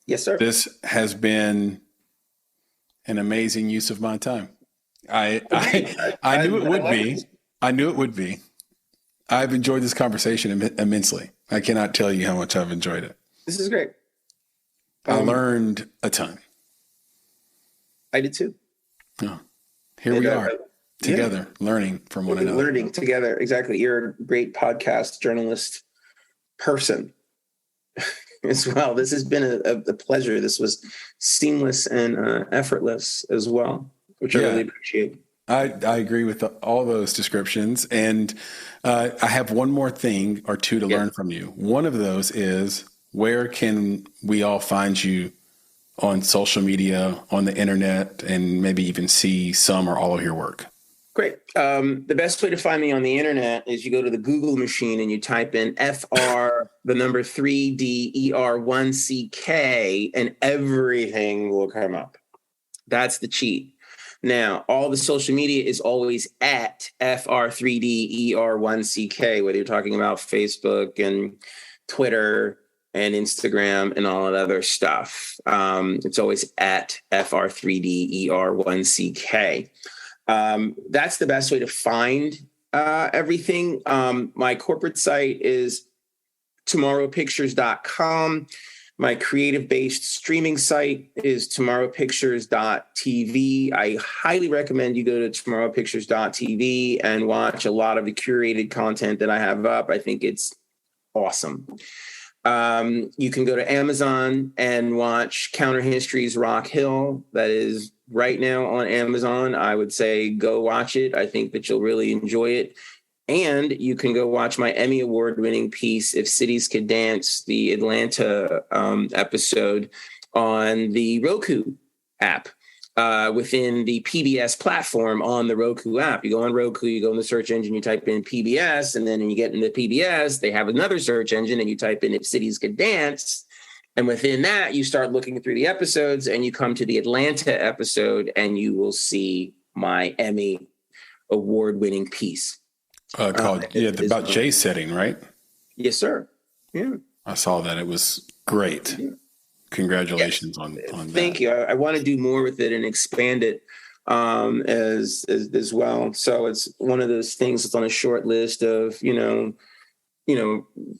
Yes, sir. This has been an amazing use of my time. I knew it would be. I knew it would be. I've enjoyed this conversation immensely. I cannot tell you how much I've enjoyed it. This is great. I learned a ton. I did too. Oh, here we are together, learning from one another. Learning together. Exactly. You're a great podcast journalist person as well. This has been a pleasure. This was seamless and effortless as well, which I really appreciate. I agree with all those descriptions. And I have one more thing or two to learn from you. One of those is, where can we all find you on social media, on the internet, and maybe even see some or all of your work? Great. The best way to find me on the internet is you go to the Google machine and you type in Fr3deR1ck and everything will come up. That's the cheat. Now, all the social media is always at Fr3deR1ck, whether you're talking about Facebook and Twitter and Instagram and all that other stuff. It's always at Fr3deR1ck. That's the best way to find everything. My corporate site is tomorrowpictures.com. My creative-based streaming site is tomorrowpictures.tv. I highly recommend you go to tomorrowpictures.tv and watch a lot of the curated content that I have up. I think it's awesome. You can go to Amazon and watch Counter History's Rock Hill. That is right now on Amazon. I would say go watch it. I think that you'll really enjoy it. And you can go watch my Emmy award-winning piece, If Cities Could Dance, the Atlanta episode, on the Roku app within the PBS platform on the Roku app. You go on Roku, you go in the search engine, you type in PBS, and then when you get into PBS, they have another search engine, and you type in If Cities Could Dance. And within that, you start looking through the episodes, and you come to the Atlanta episode, and you will see my Emmy award-winning piece. Called about Jay setting, right? Yes, sir. Yeah, I saw that. It was great. Yeah. Congratulations on that. Thank you. I want to do more with it and expand it as well. So it's one of those things that's on a short list of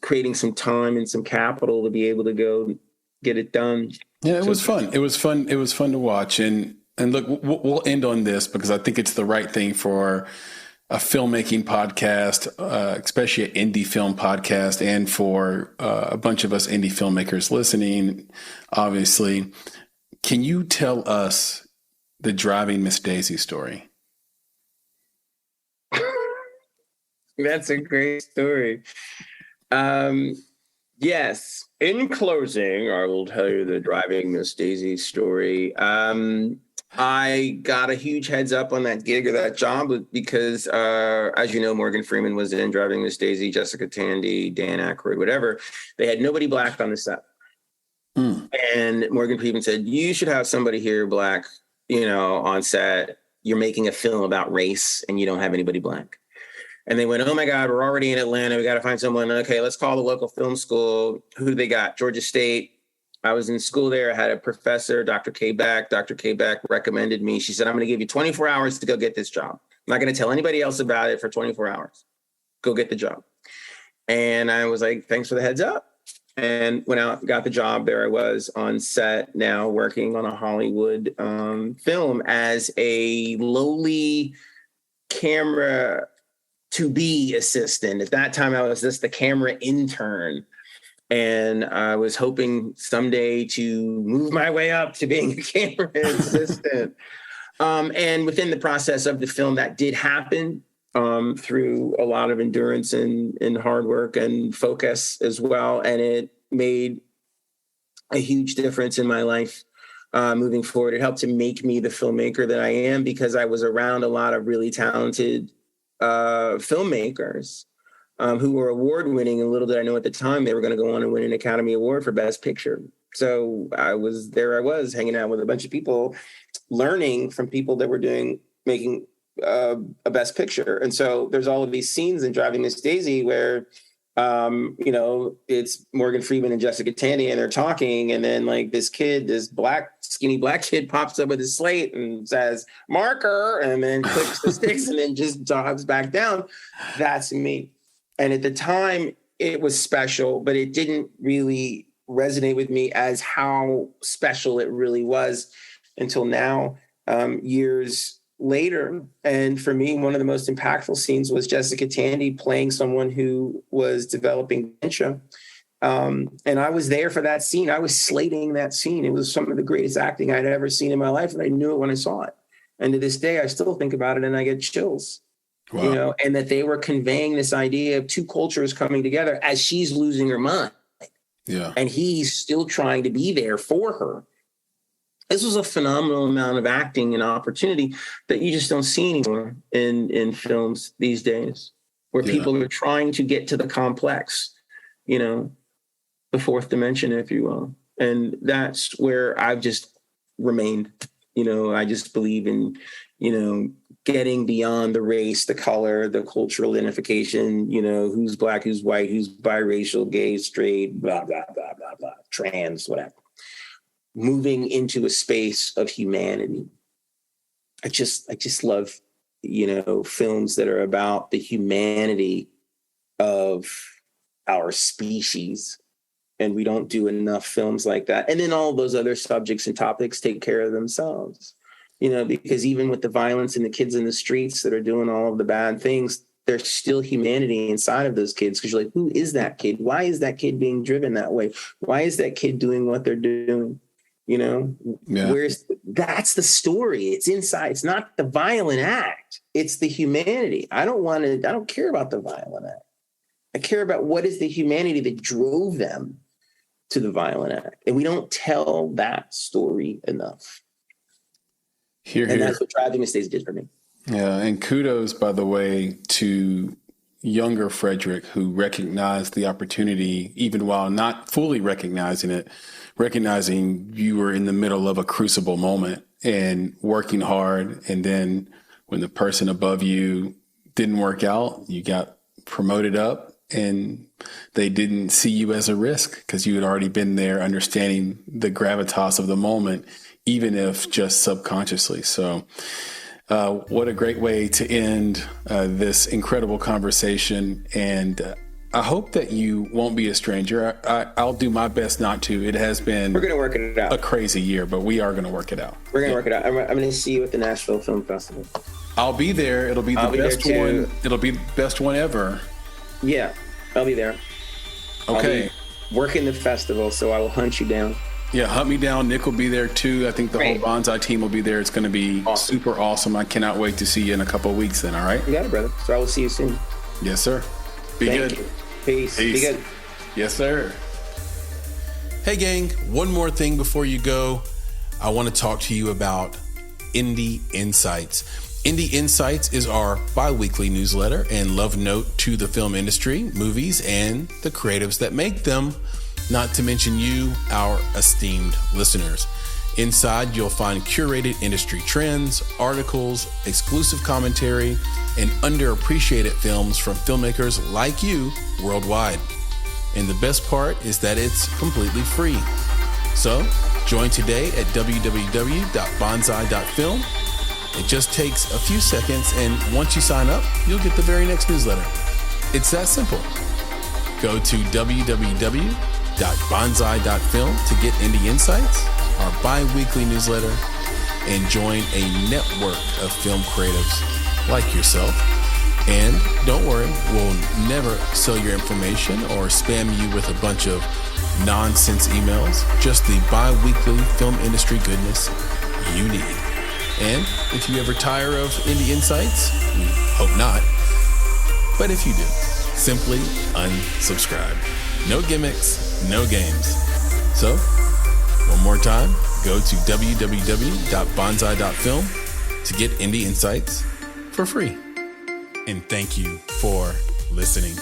creating some time and some capital to be able to go get it done. Yeah, it was fun. It was fun. It was fun to watch. And look, we'll end on this because I think it's the right thing for a filmmaking podcast, especially an indie film podcast, and for a bunch of us indie filmmakers listening, obviously. Can you tell us the Driving Miss Daisy story? That's a great story. Yes. In closing, I will tell you the Driving Miss Daisy story. I got a huge heads up on that gig or that job because, as you know, Morgan Freeman was in Driving Miss Daisy, Jessica Tandy, Dan Aykroyd, whatever. They had nobody black on the set. And Morgan Freeman said, you should have somebody here black, on set. You're making a film about race and you don't have anybody black. And they went, oh my God, we're already in Atlanta. We got to find someone. Okay, let's call the local film school. Who do they got? Georgia State. I was in school there. I had a professor, Dr. K. Beck. Dr. K. Beck recommended me. She said, I'm going to give you 24 hours to go get this job. I'm not going to tell anybody else about it for 24 hours. Go get the job. And I was like, thanks for the heads up. And went out, got the job. There I was on set now working on a Hollywood film as a lowly camera to-be assistant. At that time, I was just the camera intern. And I was hoping someday to move my way up to being a camera assistant. And within the process of the film, that did happen through a lot of endurance and hard work and focus as well. And it made a huge difference in my life moving forward. It helped to make me the filmmaker that I am because I was around a lot of really talented filmmakers who were award-winning, and little did I know at the time they were going to go on and win an Academy Award for Best Picture. So I was hanging out with a bunch of people, learning from people that were making a Best Picture. And so there's all of these scenes in Driving Miss Daisy where, it's Morgan Freeman and Jessica Tandy, and they're talking, and then like this skinny black kid pops up with his slate and says, "Marker," and then clicks the sticks and then just jogs back down. That's me. And at the time, it was special, but it didn't really resonate with me as how special it really was until now, years later. And for me, one of the most impactful scenes was Jessica Tandy playing someone who was developing dementia. And I was there for that scene. I was slating that scene. It was some of the greatest acting I'd ever seen in my life. And I knew it when I saw it. And to this day, I still think about it and I get chills. Wow. And that they were conveying this idea of two cultures coming together as she's losing her mind. Yeah. And he's still trying to be there for her. This was a phenomenal amount of acting and opportunity that you just don't see anymore in films these days, where people are trying to get to the complex, the fourth dimension, if you will. And that's where I've just remained. I just believe in, getting beyond the race, the color, the cultural identification, who's black, who's white, who's biracial, gay, straight, blah, blah, blah, blah, blah, trans, whatever. Moving into a space of humanity. I just love, films that are about the humanity of our species. And we don't do enough films like that. And then all those other subjects and topics take care of themselves, because even with the violence and the kids in the streets that are doing all of the bad things, there's still humanity inside of those kids. Because you're like, who is that kid? Why is that kid being driven that way? Why is that kid doing what they're doing? That's the story. It's inside. It's not the violent act. It's the humanity. I don't care about the violent act. I care about what is the humanity that drove them to the violent act. And we don't tell that story enough. And that's what Driving Miss Daisy did for me. Yeah. And kudos, by the way, to younger Fr3deR1ck, who recognized the opportunity, even while not fully recognizing you were in the middle of a crucible moment and working hard. And then when the person above you didn't work out, you got promoted up and they didn't see you as a risk because you had already been there understanding the gravitas of the moment, even if just subconsciously. So what a great way to end this incredible conversation. And I hope that you won't be a stranger. I'll do my best not to. It has been We're going to work it out. A crazy year, but we are going to work it out. We're going to work it out. I'm going to see you at the Nashville Film Festival. I'll be there. It'll be the best one. It'll be the best one ever. Yeah, I'll be there. Okay. I'll be working the festival, so I will hunt you down. Yeah, hunt me down. Nick will be there too. I think the whole Bonsai team will be there. It's going to be super awesome. I cannot wait to see you in a couple of weeks then, all right? You got it, brother. So I will see you soon. Yes, sir. Be good. Thank you. Peace. Be good. Yes, sir. Hey, gang. One more thing before you go. I want to talk to you about Indie Insights. Indie Insights is our bi-weekly newsletter and love note to the film industry, movies, and the creatives that make them, not to mention you, our esteemed listeners. Inside, you'll find curated industry trends, articles, exclusive commentary, and underappreciated films from filmmakers like you worldwide. And the best part is that it's completely free. So, join today at www.bonsai.film. It just takes a few seconds, and once you sign up, you'll get the very next newsletter. It's that simple. Go to www.bonsai.film to get Indie Insights, our bi-weekly newsletter, and join a network of film creatives like yourself. And don't worry, we'll never sell your information or spam you with a bunch of nonsense emails, just the bi-weekly film industry goodness you need. And if you ever tire of Indie Insights, we hope not, but if you do, simply unsubscribe. No gimmicks, no games. So, one more time, Go to www.bonsai.film to get indie insights for free. And thank you for listening.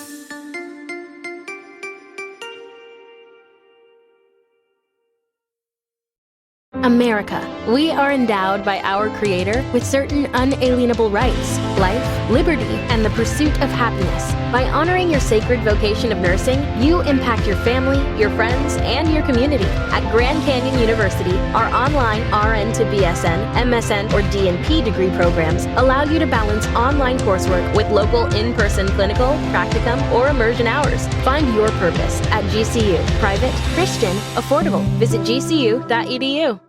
America. We are endowed by our Creator with certain unalienable rights, life, liberty, and the pursuit of happiness. By honoring your sacred vocation of nursing, you impact your family, your friends, and your community. At Grand Canyon University, our online RN to BSN, MSN, or DNP degree programs allow you to balance online coursework with local in-person clinical, practicum, or immersion hours. Find your purpose at GCU. Private, Christian, affordable. Visit gcu.edu.